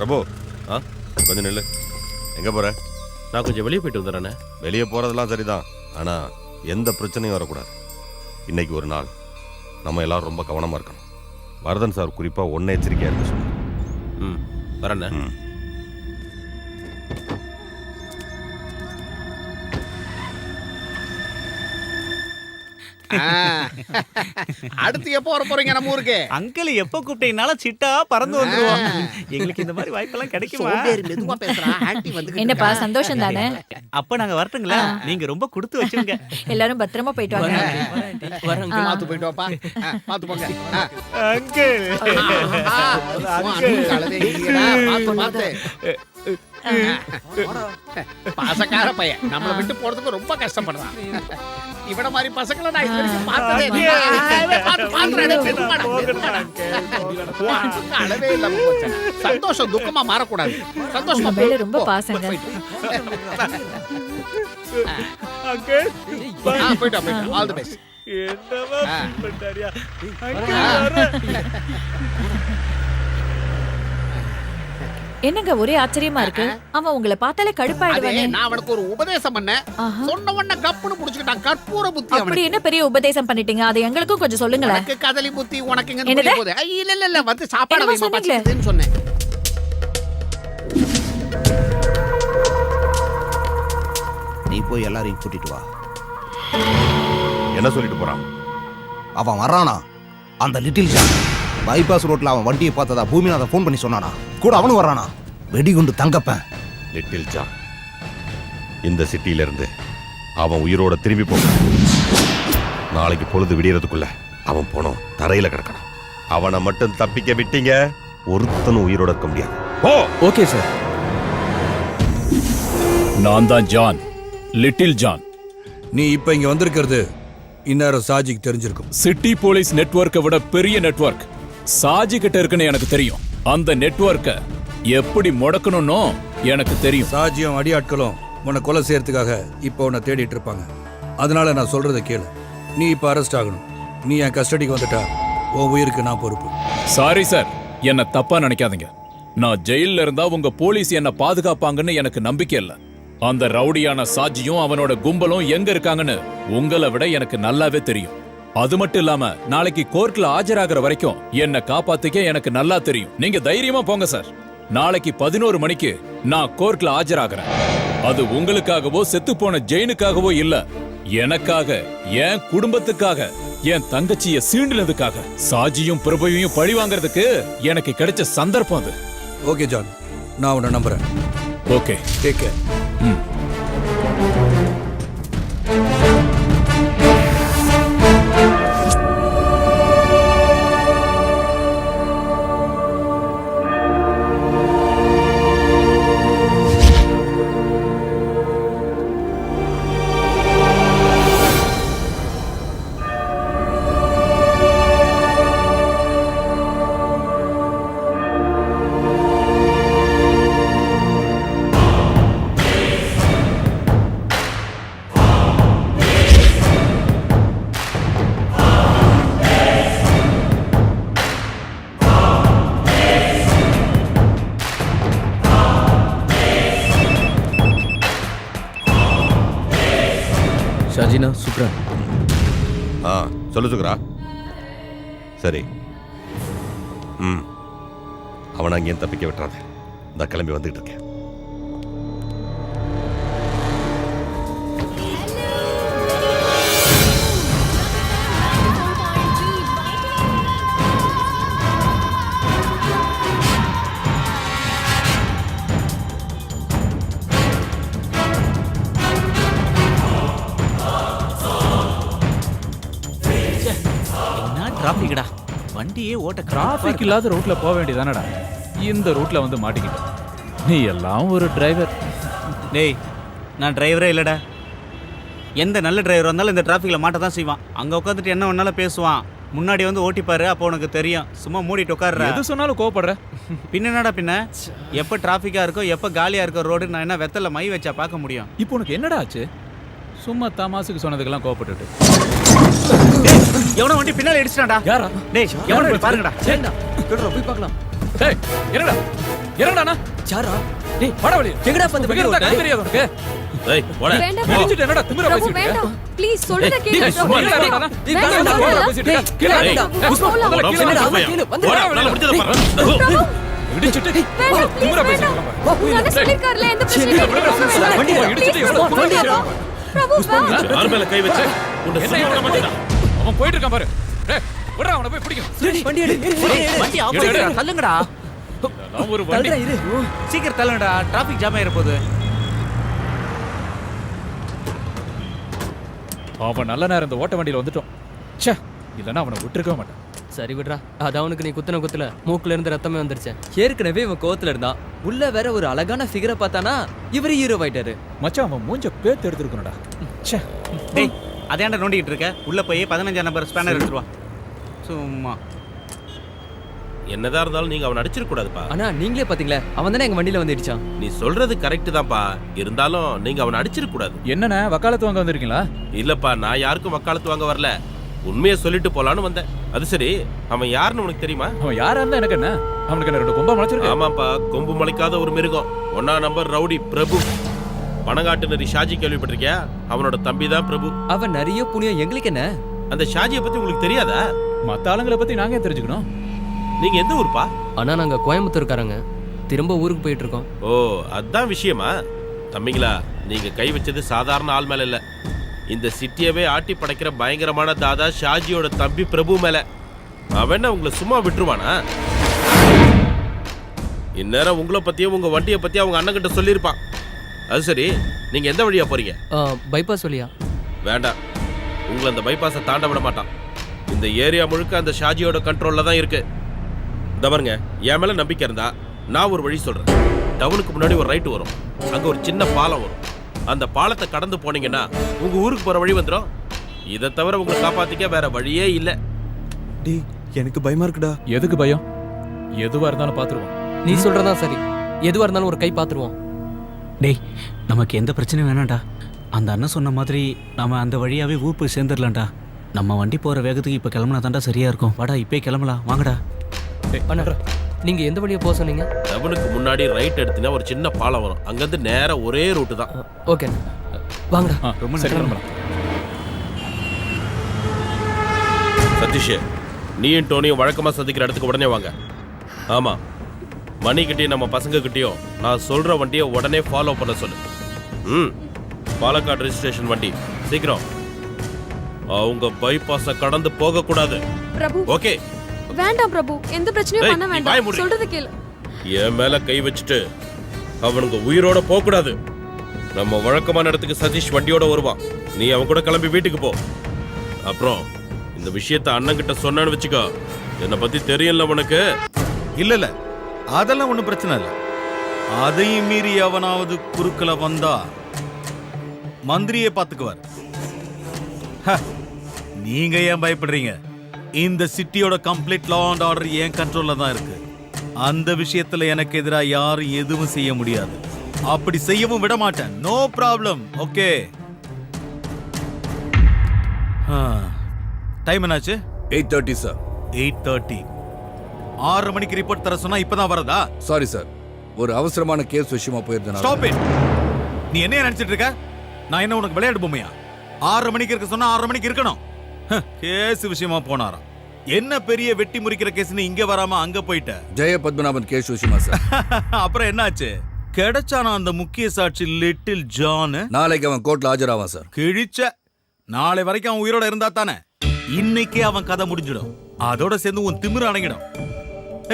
பிரபு கொஞ்சம் நில்லு. எங்க போற? நான் கொஞ்சம் வெளியே போயிட்டு வந்துடுறேண்ணே. வெளியே போறதெல்லாம் சரிதான், ஆனா எந்த பிரச்சனையும் வரக்கூடாது. இன்னைக்கு ஒரு நாள் நம்ம எல்லாரும் ரொம்ப கவனமா இருக்கணும். வரதன் சார் குறிப்பா ஒன்ன எச்சரிக்கையா இருக்க சொன்னார். வரேண்ணே. அடுத்து எப்போ வர போறீங்க நம்ம ஊருக்கு? அங்கிள் எப்ப கூப்பிட்டீங்கனாலும் சிட்டா பறந்து வந்துருவோம். எங்களுக்கு இந்த மாதிரி வாய்ப்பெல்லாம் கிடைக்குமா? சோம்பேறி மெதுவா பேசுறா. ஆன்ட்டி வந்து என்னப்பா சந்தோஷம் தானே? அப்ப நாங்க வரட்டுங்களா? நீங்க ரொம்ப கொடுத்து வச்சுங்க. எல்லாரும் பத்திரமா போயிட்டு வாங்க. பார்த்து போயிட்டு வாப்பா. பார்த்து போங்க. அங்கிள் பார்த்து பார்த்து. பாசக்கார பையன் நம்மளை விட்டு போறதுக்கு ரொம்ப கஷ்டப்படுறான். இவட மாதிரி பசங்களை நான் இது வரைக்கும் பார்த்ததே இல்லை. அளவே இல்லாம போச்சு. சந்தோஷம் துக்கமா மாறக்கூடாது. சந்தோஷமா மேல ரொம்ப பாசங்க. போயிட்டு ஆல் தி பெஸ்ட். என்னங்க ஒரே ஆச்சரியமா இருக்கு. அவன் உங்களை பார்த்தாலே கடுப்பாயிடுவானே. நான் அவனுக்கு ஒரு உபதேசம் பண்ணேன். சொன்ன உடனே கப்புன்னு புடிச்சுக்கிட்டான். கற்பூர புத்தி அவனுக்கு. அப்படி என்ன பெரிய உபதேசம் பண்ணிட்டீங்க? அது எங்களுக்கும் கொஞ்சம் சொல்லுங்களேன். எனக்கு கதலி புத்தி, உனக்கு எங்க என்னது? போகுது? இல்ல வந்து சாப்பாடு என்னமோ வைமா சொன்னீங்களே. பச்சிதுன்னு சொன்னேன். நீ போய் எல்லாரையும் கூட்டிட்டு வா. என்ன சொல்லிட்டு போறான்? அவன் வர்றானா? அந்த லிட்டில் ஜான் பைபாஸ் ரோட்ல அவன் வண்டியை பார்த்ததா பூமிநாத ஃபோன் பண்ணி சொன்னானா? கூட அவனும் வர்றானா? வெடிகுண்டு தங்கப்பேன். லிட்டில் ஜான் இந்த சிட்டியில இருந்து அவன் உயிரோட திரும்பி போக நாளைக்கு பொழுது விடியறதுக்குள்ள அவன் போனோம் தரையில கிடக்கணும். அவனை மட்டும் தப்பிக்க விட்டீங்க, ஒருத்தனும் உயிரோட இருக்க முடியாது. போ. Okay sir. நான் தான் ஜான், லிட்டில் ஜான். நீ இப்ப இங்க வந்திருக்கிறது இந்நேரம் சாஜிக்கு தெரிஞ்சிருக்கும். சிட்டி போலீஸ் நெட்வொர்க்கை விட பெரிய நெட்வொர்க் சாஜி கிட்ட இருக்குன்னு எனக்கு தெரியும். அந்த நெட்வொர்க்கை எப்படி முடக்கணும்னு எனக்கு தெரியும். சாஜியும் அடியாட்களும் உன்னை கொலை செய்யறதுக்காக இப்போ உன்னை தேடிட்டு இருப்பாங்க. அதனால நான் சொல்றதை கேளு. நீ இப்ப அரெஸ்ட் ஆகணும். நீ என் கஸ்டடிக்கு வந்துட்டா உன் உயிருக்கு நான் பொறுப்பு. சாரி சார், என்ன தப்பா நினைக்காதீங்க. நான் ஜெயில்ல இருந்தா உங்க போலீஸ் என்ன பாதுகாப்பாங்கன்னு எனக்கு நம்பிக்கை இல்ல. அந்த ரவுடியான சாஜியும் அவனோட கும்பலும் எங்க இருக்காங்கன்னு உங்களை விட எனக்கு நல்லாவே தெரியும். அது மட்டும் இல்லாம நாளைக்கு கோர்ட்ல ஆஜராகிற வரைக்கும் என்ன காப்பாத்திக்க எனக்கு நல்லா தெரியும். நீங்க தைரியமா போங்க சார். நாளைக்கு 11 மணிக்கு நான் கோர்ட்ல ஆஜராகிறேன். அது உங்களுக்காகவோ செத்து போன ஜெயினுக்காகவோ இல்ல, எனக்காக, என் குடும்பத்துக்காக, என் தங்கச்சிய சீண்டினதுக்காக. சாஜியும் பிரபுவையும் பழி வாங்குறதுக்கு எனக்கு கிடைச்ச சந்தர்ப்பம் அது. ஓகே ஜான், நான் உன்னை நம்புறேன். Okay, take care. Shajina, Sukra. சொல்லு சுக்ரா. சரி. அவனை அங்கேயும் தப்பிக்க விட்டுறாத. இந்த கிளம்பி வந்துட்டு இருக்கேன். டிராபிக்டா, வண்டியே ஓட்ட. டிராபிக் இல்லாத ரூட்ல போக வேண்டியதானடா. இந்த ரூட்ல வந்து மாட்டிக்கிட்ட. நீ எல்லாம் ஒரு டிரைவர். டேய், நான் டிரைவரே இல்லடா. எந்த நல்ல டிரைவர் வந்தாலும் இந்த டிராஃபிக்ல மாட்ட தான் செய்வான். அங்க உட்காந்துட்டு என்ன வேணாலும் பேசுவான். முன்னாடி வந்து ஓட்டிப்பாரு, அப்போ உனக்கு தெரியும். சும்மா மூடிட்டு உட்கார்ற. எது சொன்னாலும் கோவப்படுற. பின்ன என்னடா பின்ன? எப்போ டிராஃபிக்கா இருக்கோ, எப்போ காலியா இருக்கோ ரோடு, நான் என்ன வெத்தல மை வச்சா பார்க்க முடியும்? இப்போ உனக்கு என்னடா ஆச்சு? சும்மா தமாசுக்கு சொன்னதுக்கெல்லாம் கோவப்பட்டுட்டு. எவனோ வண்டி பின்னால இடிச்சிட்டான்டா. யாரா? டேய், எவனோ போய் பாருங்கடா. சரிடா, போய் பார்க்கலாம். டேய், என்னடா? என்னடா? சாரா, டேய், வாடா வெளிய. எங்கடா வந்து பக்கத்துல கை தெரியாது உனக்கு? டேய், போடா. இடிச்சிட்டு என்னடா திமிரா பிரபு பேசிட்டு? வேண்டாம், ப்ளீஸ் சொல்றத கேளு. டேய், சும்மா இருடா. வேண்டாம், பேசிட்டு இருக்க. கீழ டேய், இடிச்சிட்டு வேண்டாம், திமிரா ப்ளீஸ் பேசிட்டு வேண்டாம். நான் சொல்லிருக்கார்ல, எந்த பிரச்சனையும் இல்ல. வண்டி இடிச்சிட்டு எவ்வளவு திமிரா பிரபு வா. யார் மேல கை வச்சு உன்னை சும்மா விட மாட்டேடா. அவன் போயிட்டு இருக்கான் பாரு. டேய், விடுடா, அவனை போய் பிடிக்கும். வண்டி எடு. வண்டி ஆஃப் பண்ணுடா, தள்ளுங்கடா. நான் ஒரு வண்டி. சீக்கிரம் தள்ளுங்கடா, டிராஃபிக் ஜாம் ஆயிர போகுது. அவன் நல்ல நேரம் இந்த ஓட்ட வண்டியில வந்துட்டோம். ச்சே, இல்லைன்னா அவனை விட்டுருக்க மாட்டான். சரி விடுறா, அது அவனுக்கு நீ குத்துன குத்துல மூக்குல இருந்து ரத்தமே வந்துருச்சு. ஏற்கனவே இவன் கோவத்துல இருந்தான். உள்ள வேற ஒரு அழகான ஃபிகரை பார்த்தானா இவரு ஹீரோ ஆயிட்டாரு. மச்சான், அவன் மூஞ்ச பேத்து எடுத்துருக்கணும்டா. ச்சே. டேய், அதேண்டா நோண்டிட்டு இருக்க. உள்ள போய் 15 நம்பர் ஸ்பேனர் எடுத்துருவா. சும்மா என்னதான் இருந்தாலும் நீங்க அவன் அடிச்சிருக்க கூடாதுப்பா. ஆனா நீங்களே பாத்தீங்களா, அவன் தானே எங்க வண்டியில வந்து இடிச்சான். நீ சொல்றது கரெக்ட் தான்ப்பா. இருந்தாலும் நீங்க அவன் அடிச்சிருக்க கூடாது. என்னண்ணே, வக்காலத்து வாங்க வந்திருக்கீங்களா? இல்லப்பா, நான் யாருக்கும் வக்காலத்து வாங்க வரல. உண்மையை சொல்லிட்டு போலான்னு வந்தேன். அது சரி, அவன் யாருன்னு உனக்கு தெரியுமா? அவன் யாரா இருந்தா எனக்கு என்ன? அவனுக்கு என்ன 2 கொம்பா முளைச்சிருக்கு? ஆமாப்பா, கொம்பு முளைக்காத ஒரு மிருகம். 1 நம்பர் ரவுடி பிரபு. பணங்காட்டு நரி ஷாஜி கேள்விப்பட்டிருக்கியா? அவனோட தம்பி தான் பிரபு. அவன் நிறைய புண்ணியம். எங்களுக்கு என்ன? அந்த ஷாஜியை பத்தி உங்களுக்கு தெரியாதா? மத்த ஆளுங்களை பத்தி நாங்க ஏன் தெரிஞ்சுக்கணும்? நீங்க எந்த ஊர்ப்பா? ஆனா நாங்க கோயம்புத்தூர்காரங்க. திரும்ப ஊருக்கு போயிட்டு இருக்கோம். ஓ, அதான் விஷயமா? தம்பிங்களா, நீங்க கை வச்சது சாதாரண ஆள் மேல இல்ல. இந்த சிட்டியவே ஆட்டி படைக்கிற பயங்கரமான தாதா ஷாஜியோட தம்பி பிரபு மேல. அவன் உங்களை சும்மா விட்டுருவானா? இந்நேரம் உங்களை பத்தியும் உங்க வண்டியை பத்தியும் அவங்க அண்ணன் கிட்ட சொல்லியிருப்பான். அது சரி, நீங்க எந்த வழியா போறீங்க? பைபாஸ் வழியா? வேண்டாம், உங்களை அந்த பைபாஸை தாண்ட விட மாட்டான். இந்த ஏரியா முழுக்க அந்த ஷாஜியோட கண்ட்ரோல்ல தான் இருக்கு. இந்த பாருங்க, என் மேல நம்பிக்கை இருந்தா நான் ஒரு வழி சொல்றேன். டவுனுக்கு முன்னாடி ஒரு ரைட் வரும், அங்க ஒரு சின்ன பாலம் வரும். அந்த பாலத்தை கடந்து போனீங்கன்னா உங்க ஊருக்கு போற வழி வந்துடும். இதை தவிர உங்களை காப்பாத்திக்க வேற வழியே இல்ல. டேய் எனக்கு பயமா இருக்குடா. எதுக்கு பயம்? எதுவா இருந்தாலும் பாத்துருவோம். நீ சொல்றதா சரி, எதுவா இருந்தாலும் ஒரு கை பாத்துருவோம். டேய் நமக்கு எந்த பிரச்சனையும் வேணாம்டா. அந்த அண்ணன் சொன்ன மாதிரி நாம அந்த வழியாவே ஊர் போய் சேர்ந்துடலாம்டா. நம்ம வண்டி போற வேகத்துக்கு இப்ப கிளம்புனா தாண்டா சரியா இருக்கும். வாடா இப்பே கிளம்பலாம், வாங்கடா. அண்ணா நீங்க எந்த வழியா போக சொன்னீங்க? டவுனுக்கு முன்னாடி ரைட் எடுத்தீங்கன்னா ஒரு சின்ன பாலம் வரும், அங்கிருந்து நேரா ஒரே ரூட்டு தான். ஓகே வாங்கடா. ரொம்ப சரி. சதீஷ், நீயும் டோனியும் வழக்கமா சந்திக்கிற இடத்துக்கு உடனே வாங்க. ஆமா, மணிக்கிட்டையும் நம்ம பசங்க கிட்டையும் நான் சொல்ற வண்டியை உடனே ஃபாலோ பண்ண சொல்லு. பாலக்காடு ரெஜிஸ்ட்ரேஷன் வண்டி, சீக்கிரம். அவங்க பைபாஸ கடந்து போக கூடாது. பிரபு ஓகே? வேண்டாம் பிரபு, எந்த பிரச்சனையும் ஏய், பண்ண நீ வேண்டாம். வாய மூடு. சொல்றது கேளு. என் மேல கை வச்சுட்டு அவனுங்க உயிரோட போக கூடாது. நம்ம வழக்கமான இடத்துக்கு சதீஷ் வண்டியோட வருவான். நீ அவன் கூட கிளம்பி வீட்டுக்கு போ. அப்புறம் இந்த விஷயத்த அண்ணன் கிட்ட சொன்னான்னு வச்சுக்கோ, என்னை பத்தி தெரியல உனக்கு. இல்ல அதெல்லாம் ஒண்ணும் பிரச்சனை இல்ல. அதையும் மீறி அவனாவது குறுக்கல வந்தா மந்திரியே பாத்துக்குவார். நீங்க ஏன் பயப்படுறீங்க? இந்த சிட்டியோட கம்ப்ளீட் லா அண்ட் ஆர்டர் என் கண்ட்ரோல்ல தான் இருக்கு. அந்த விஷயத்துல எனக்கு எதிராக யாரும் எதுவும் செய்ய முடியாது. அப்படி செய்யவும் விட மாட்டேன். No problem. ஓகே, டைம் என்னாச்சு? 8:30 சார். 8:30. 6 மணிக்கு ரிப்போர்ட் தர சொன்னா இப்பதான் வரதா? சாரி சார், ஒரு அவசரமான கேஸ் விஷயமா போயிருந்தேன். Stop it. நீ என்ன நினைச்சிட்டு இருக்க? நான் என்ன உனக்கு விளையாடு பொம்மையா? 6 மணிக்கு இருக்க சொன்னா 6 மணிக்கு இருக்கணும். கேஸ் விஷயமா போனாராம். என்ன பெரிய வெட்டி முறிக்கிற கேஸ்னு இங்க வராம அங்க போயிட்ட? ஜெய பத்மநாபன் கேஸ் விஷயமா சார். அப்புறம் என்னாச்சு? கிடைச்சானா அந்த முக்கிய சாட்சி லிட்டில் ஜான்? நாளைக்கு அவன் கோர்ட்ல ஆஜராவான் சார். கிழிச்ச. நாளை வரைக்கும் அவன் உயிரோட இருந்தா தானே இன்னைக்கே அவன் கதை முடிஞ்சிடும். அதோட சேர்ந்து உன் திமிரு அடங்கிடும்.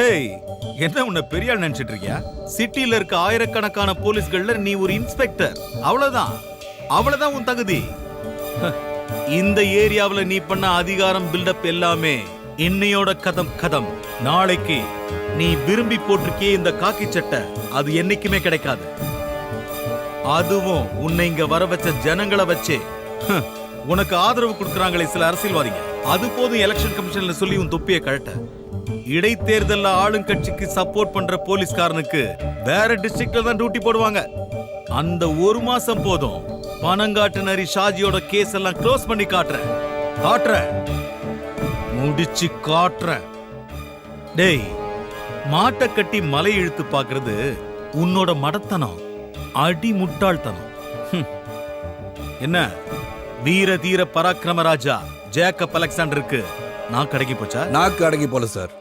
ஏய், என்ன உன்னை பெரிய ஆள் நினைச்சிட்டு இருக்கியா? சிட்டில இருக்க ஆயிரக்கணக்கான போலீஸ்கள்ல நீ ஒரு இன்ஸ்பெக்டர். அவ்வளவுதான், அவ்வளவுதான் உன் தகுதி. இந்த ஏரியாவுல நீ பண்ண அதிகாரம் பில்டப் எல்லாமே இன்னையோட கதம். நாளைக்கு நீ விரும்பி போட்டிருக்கே இந்த காக்கி சட்டை, அது என்னைக்குமே கிடைக்காது. அதுவும் உன்னை இங்க வர வச்ச ஜனங்களை வச்சே உனக்கு ஆதரவு கொடுக்கறாங்களே சில அரசியல்வாதிங்க, அது போதும் எலெக்ஷன் கமிஷன்ல சொல்லி உன் தொப்பியை கழட்ட. இடைத்தேர்தல்ல ஆளுங்கட்சிக்கு சப்போர்ட் பண்ற போலீஸ்காரனுக்கு வேற டிஸ்ட்ரிக்ட்ல தான் டியூட்டி போடுவாங்க. அந்த ஒரு மாசம் போதும். பனங்காட்டு நரி ஷாஜியோட கேஸ் எல்லாம் க்ளோஸ் பண்ணி காட்டுறேன். முடிச்சு காட்டுறேன். டேய், மாட்டை கட்டி மலை இழுத்து பாக்குறது உன்னோட மடத்தனம், அடி முட்டாள்தனம். என்ன வீர தீர பராக்கிரம ராஜா ஜேக்கப் அலெக்சாண்டருக்கு நான் அடங்கி போச்சா? நாக்கு அடங்கி போல சார்.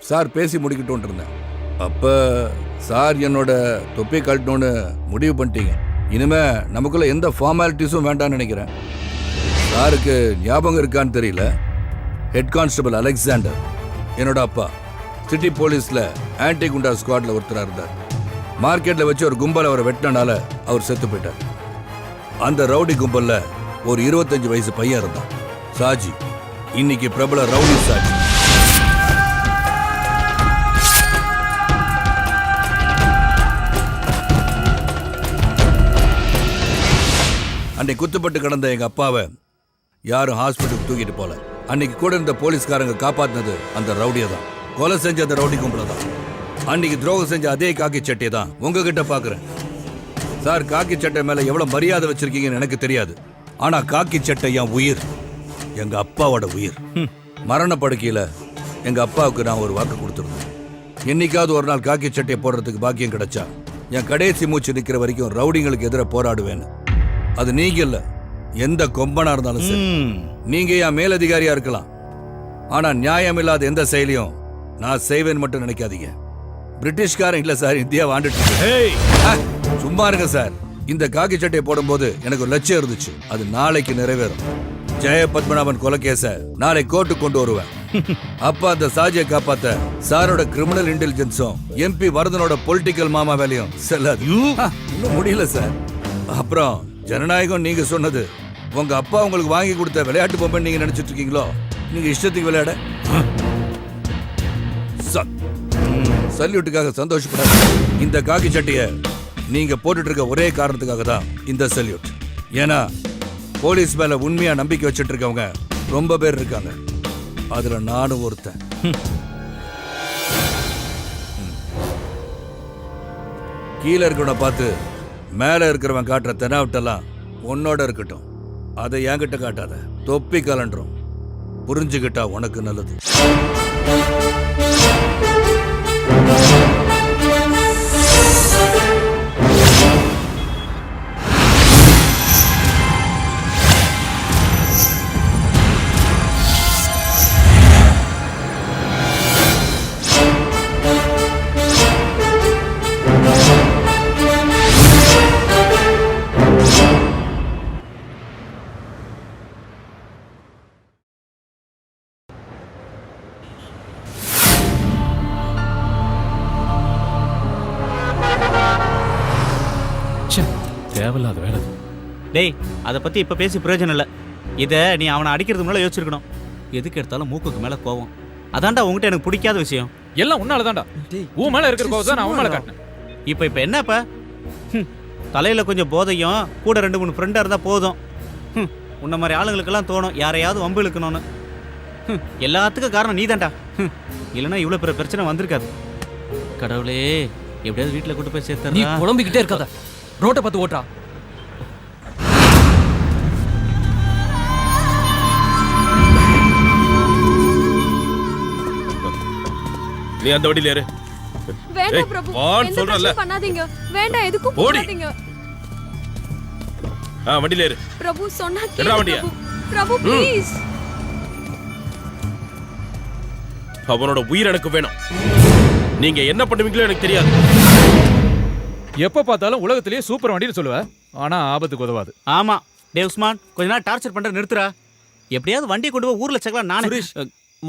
சார் பேசி முடிக்கட்டும் இருந்தேன். அப்ப சார் என்னோட தொப்பி கழட்டணும்னு முடிவு பண்ணிட்டீங்க. இனிமே நமக்குள்ள எந்த ஃபார்மாலிட்டிஸும் வேண்டாம்னு நினைக்கிறேன். சாருக்கு ஞாபகம் இருக்கான்னு தெரியல, ஹெட் கான்ஸ்டபிள் அலெக்சாண்டர் என்னோட அப்பா. சிட்டி போலீஸ்ல ஆன்டி குண்டா ஸ்குவாட்ல ஒருத்தரா இருந்தார். மார்க்கெட்ல வச்சு ஒரு கும்பல் அவரை வெட்டினால அவர் செத்து போயிட்டார். அந்த ரவுடி கும்பல்ல ஒரு 25 வயசு பையன் இருந்தான், சாஜி. இன்னைக்கு பிரபல ரவுடி சாஜி. அன்னைக்கு குத்துப்பட்டு கிடந்த எங்க அப்பாவை யாரும் ஹாஸ்பிட்டலுக்கு தூக்கிட்டு போல. அன்னைக்கு கூட இருந்த போலீஸ்காரங்க காப்பாத்தினது அந்த ரவுடியை தான். கொலை செஞ்ச அந்த ரவுடி கும்பல தான். அன்னைக்கு துரோகம் செஞ்ச அதே காக்கி சட்டை தான் உங்ககிட்ட பாக்குறேன். சார், காக்கி சட்டை மேல எவ்வளவு மரியாதை வச்சிருக்கீங்கன்னு எனக்கு தெரியாது. ஆனா காக்கி சட்டை என் உயிர், எங்க அப்பாவோட உயிர். மரண படுக்கையில எங்க அப்பாவுக்கு நான் ஒரு வாக்கு கொடுத்துருந்தேன். என்னைக்காவது ஒரு நாள் காக்கி சட்டையை போடுறதுக்கு பாக்கியம் கிடைச்சா என் கடைசி மூச்சு நிக்கிற வரைக்கும் ரவுடிங்களுக்கு எதிராக போராடுவேன்னு. அது நீங்க இல்ல, எந்த கொம்பனா இருந்தாலும் சரி. நீங்க என் மேலதிகாரியா இருக்கலாம், ஆனா நியாயம் இல்லாத எந்த செயலையும் நான் செய்வேன் மட்டும் நினைக்காதீங்க. பிரிட்டிஷ்காரன் இல்ல சார், இந்தியா வாண்டுட்டு. சும்மா இருங்க சார். இந்த காக்கி சட்டையை போடும்போது எனக்கு ஒரு லட்சியம் இருந்துச்சு, அது நாளைக்கு நிறைவேறும். ஜெய பத்மநாபன் கொலைகேச நாளை கோர்ட்டு கொண்டு வருவேன். அப்ப அந்த சாஜியை காப்பாத்த சாரோட கிரிமினல் இன்டெலிஜென்ஸும் எம்பி வரதனோட பொலிட்டிக்கல் மாமா வேலையும் செல்லாது. இன்னும் முடியல சார். அப்புறம் ஜனநாயகம் நீங்க சொன்னது உங்க அப்பா உங்களுக்கு வாங்கி கொடுத்த விளையாட்டு பொம்மை நீங்க நினைச்சிட்டு இருக்கீங்களோ? நீங்க இஷ்டத்துக்கு விளையாட சல்யூட்டுக்காக சந்தோஷப்படாது. இந்த காக்கி சட்டைய நீங்க போட்டுட்டு இருக்க ஒரே காரணத்துக்காக தான் இந்த சல்யூட். ஏன்னா போலீஸ் மேல உண்மையா நம்பிக்கை வச்சுட்டு இருக்கவங்க ரொம்ப பேர் இருக்காங்க. அதுல நானும் ஒருத்தன். கீழே இருக்கிறவனை பார்த்து மேல இருக்கிறவன் காட்டுற தெனாவட்டெல்லாம் உன்னோட இருக்கட்டும். அதை என்கிட்ட காட்டாத. தொப்பி கலண்டுரும். புரிஞ்சுக்கிட்டா உனக்கு நல்லது. தேவையில்லாத வேலை. டேய் அதை பத்தி இப்ப பேசி பிரயோஜனம் இல்லை. இதை நீ அவனை அடிக்கிறதுக்கு மேல யோசிச்சிருக்கணும். எதுக்கு எடுத்தாலும் மூக்குக்கு மேல கோவம். அதான்டா உங்ககிட்ட எனக்கு பிடிக்காத விஷயம். எல்லாம் உன்னால தான்டா. உன் மேல இருக்கிற கோவம் தான் நான் அவன் மேல காட்டினேன். இப்ப என்னப்பா தலையில கொஞ்சம் போதையும் கூட 2-3 ஃப்ரெண்டா இருந்தா போதும். உன்ன மாதிரி ஆளுங்களுக்கெல்லாம் தோணும் யாரையாவது வம்பு இழுக்கணும்னு. எல்லாத்துக்கும் காரணம் நீ தான்டா. இல்லைன்னா இவ்வளவு பெரிய பிரச்சனை வந்திருக்காது. கடவுளே எப்படியாவது வீட்டுல கூட்டு போய் சேர்த்து. நீ புலம்பிக்கிட்டே இருக்காத. ரோட்டை பார்த்து ஓட்டா. நீ அந்த வண்டியில ஏறு. வேண்டாம் பிரபு, எந்த பிரச்சனையும் பண்ணாதீங்க. வேண்டாம், எதுக்கும் போகாதீங்க. வண்டியில ஏறு. பிரபு சொன்னா எட்ரா வண்டியா. பிரபு ப்ளீஸ். அவனோட உயிர் எனக்கு வேணும். நீங்க என்ன பண்ணுவீங்களோ எனக்கு தெரியாது. எப்ப பார்த்தாலும் உலகத்திலேயே சூப்பர் வண்டின்னு சொல்லுவ, ஆனா ஆபத்துக்கு உதவாது. ஆமா டேய் உஸ்மான், கொஞ்ச நாள் டார்ச்சர் பண்ற நிறுத்துறா. எப்படியாவது வண்டியை கொண்டு போய் ஊர்ல சேர்க்கலாம். நானே சுரேஷ்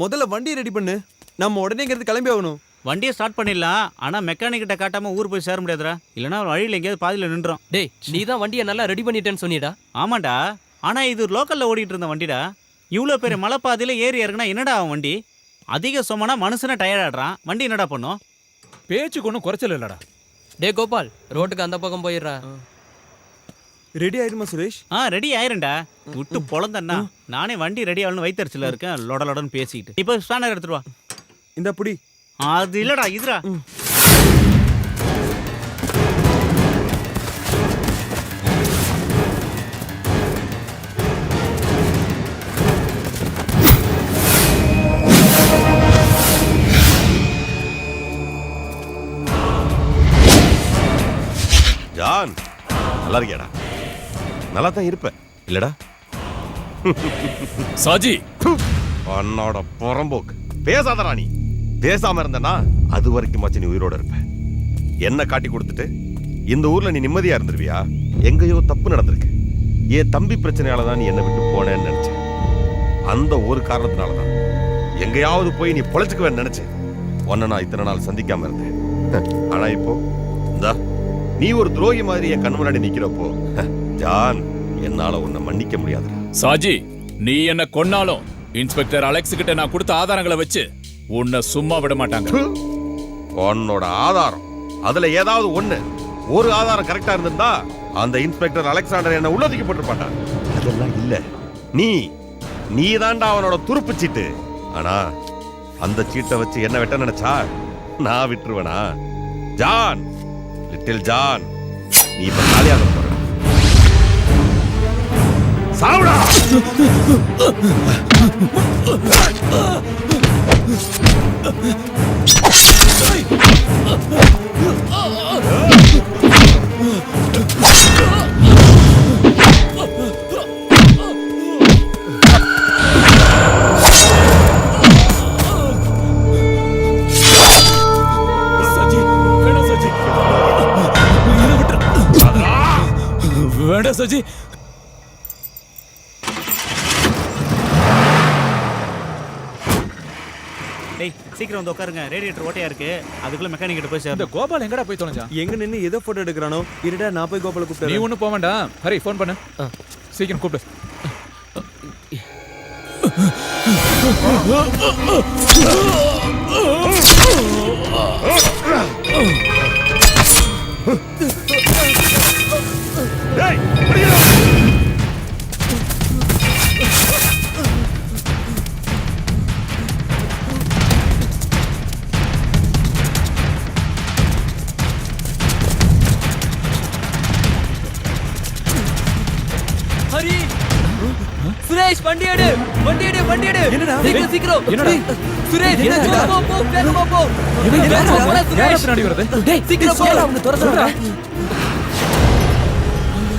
முதல்ல வண்டியை ரெடி பண்ணு. நம்ம உடனே இங்கிருந்து கிளம்பி ஆகணும். வண்டியை ஸ்டார்ட் பண்ணிடலாம். ஆனா மெக்கானிக் கிட்ட காட்டாம ஊர் போய் சேர முடியாதுடா. இல்லைன்னா வழியில் எங்கேயாவது பாதியில் நின்றோம். டேய் நீ தான் வண்டியை நல்லா ரெடி பண்ணிட்டேன்னு சொன்னிடா. ஆமாண்டா, ஆனா இது லோக்கல்ல ஓடிட்டு இருந்த வண்டிடா. இவ்வளோ பெரிய மலைப்பாதையில ஏறி இறங்கினா என்னடா அவன் வண்டி? அதிக சுமனா மனுஷனை டயர்ட் ஆடுறான். வண்டி என்னடா பண்ணும்? பேச்சுக்கு ஒன்றும் குறைச்சல் இல்லடா. டே கோபால், ரோட்டுக்கு அந்த பக்கம் போயிடுறா. ரெடி ஆயிருமா சுரேஷ்? ரெடி ஆயிருண்டா. விட்டு பொழந்தண்ணா. நானே வண்டி ரெடி ஆகணும்னு வைத்தறிச்சல இருக்கேன். லொடலொடன்னு பேசிக்கிட்டு. இப்போ ஸ்பேனர் எடுத்துட்டு வா. இந்த புடி. அது இல்லடா, இதுடா. ஜான், நல்லா இருக்கியாடா? நல்லா தான் இருப்ப இல்லடா? சாஜி உன்னோட புறம்போக்கு. பேசாதடா. நீ பேசாம இருந்தனா அது வரைக்கும் நீ உயிரோட இருப்ப. என்ன காட்டி கொடுத்துட்டு இந்த ஊர்ல நீ நிம்மதியா இருந்துருவியா? எங்கேயோ தப்பு நடந்திருக்கு. என் தம்பி பிரச்சனையால தான் நீ என்ன விட்டு போனேன்னு நினைச்சேன். அந்த ஒரு காரணத்தினாலதான் எங்கேயாவது போய் நீ பொழைச்சுக்குவேன்னு நினைச்சேன். உன்னை நான் இத்தனை நாள் சந்திக்காம இருந்தேன். ஆனா இப்போ இந்தா நீ ஒரு துரோகி மாதிரி என் கண் முன்னாடி நிக்கிறப்போ ஜான், என்னால உன்னை மன்னிக்க முடியாது. சாஜி, நீ என்ன கொன்னாலும் இன்ஸ்பெக்டர் அலெக்ஸ் கிட்ட நான் கொடுத்த ஆதாரங்களை வச்சு உன்னை சும்மா விட மாட்டாங்க. உன்னோட ஆதாரம் அதுல ஏதாவது ஒரு ஆதாரம் கரெக்டா இருந்திருந்தா அந்த இன்ஸ்பெக்டர் அலெக்சாண்டர் என்ன உள்ளதுக்கு போட்டுருப்பான். அதெல்லாம் இல்ல. நீ தாண்டா அவனோட துருப்பு சீட்டு. ஆனா அந்த சீட்டை வச்சு என்ன வெட்ட நினைச்சா நான் விட்டுருவேனா? ஜான், லிட்டில் ஜான், நீ இப்ப காலியாக போற. சாவுடா. வேண்டாம் சஜி. டேய் சீக்கிரம் வந்து உட்காருங்க. ரேடியேட்டர் ஓட்டையா இருக்கு. அதுக்குள்ள மெக்கானிக் கிட்ட போய் சேர். இந்த கோபால் எங்கடா போய் தொலைஞ்சான்? எங்க நின்னு ஏதோ போட்டோ எடுக்கறானோ? இருடா, நான் போய் கோபால கூப்பிடுறேன். நீ ஒண்ணு போக வேண்டாம். ஹரி ஃபோன் பண்ணு. சீக்கிரம் கூப்பிடு. ஹரி சுரேஷ் வண்டி எடு வண்டி எடு வண்டி எடு என்னடா சீக்கிரம் சீக்கிரம் என்னடா சுரேஷ் என்னடா போ போ வேகமா போ யாரா பின்னாடி வருது டேய் சீக்கிரம் போ அவங்க துரத்துறாங்க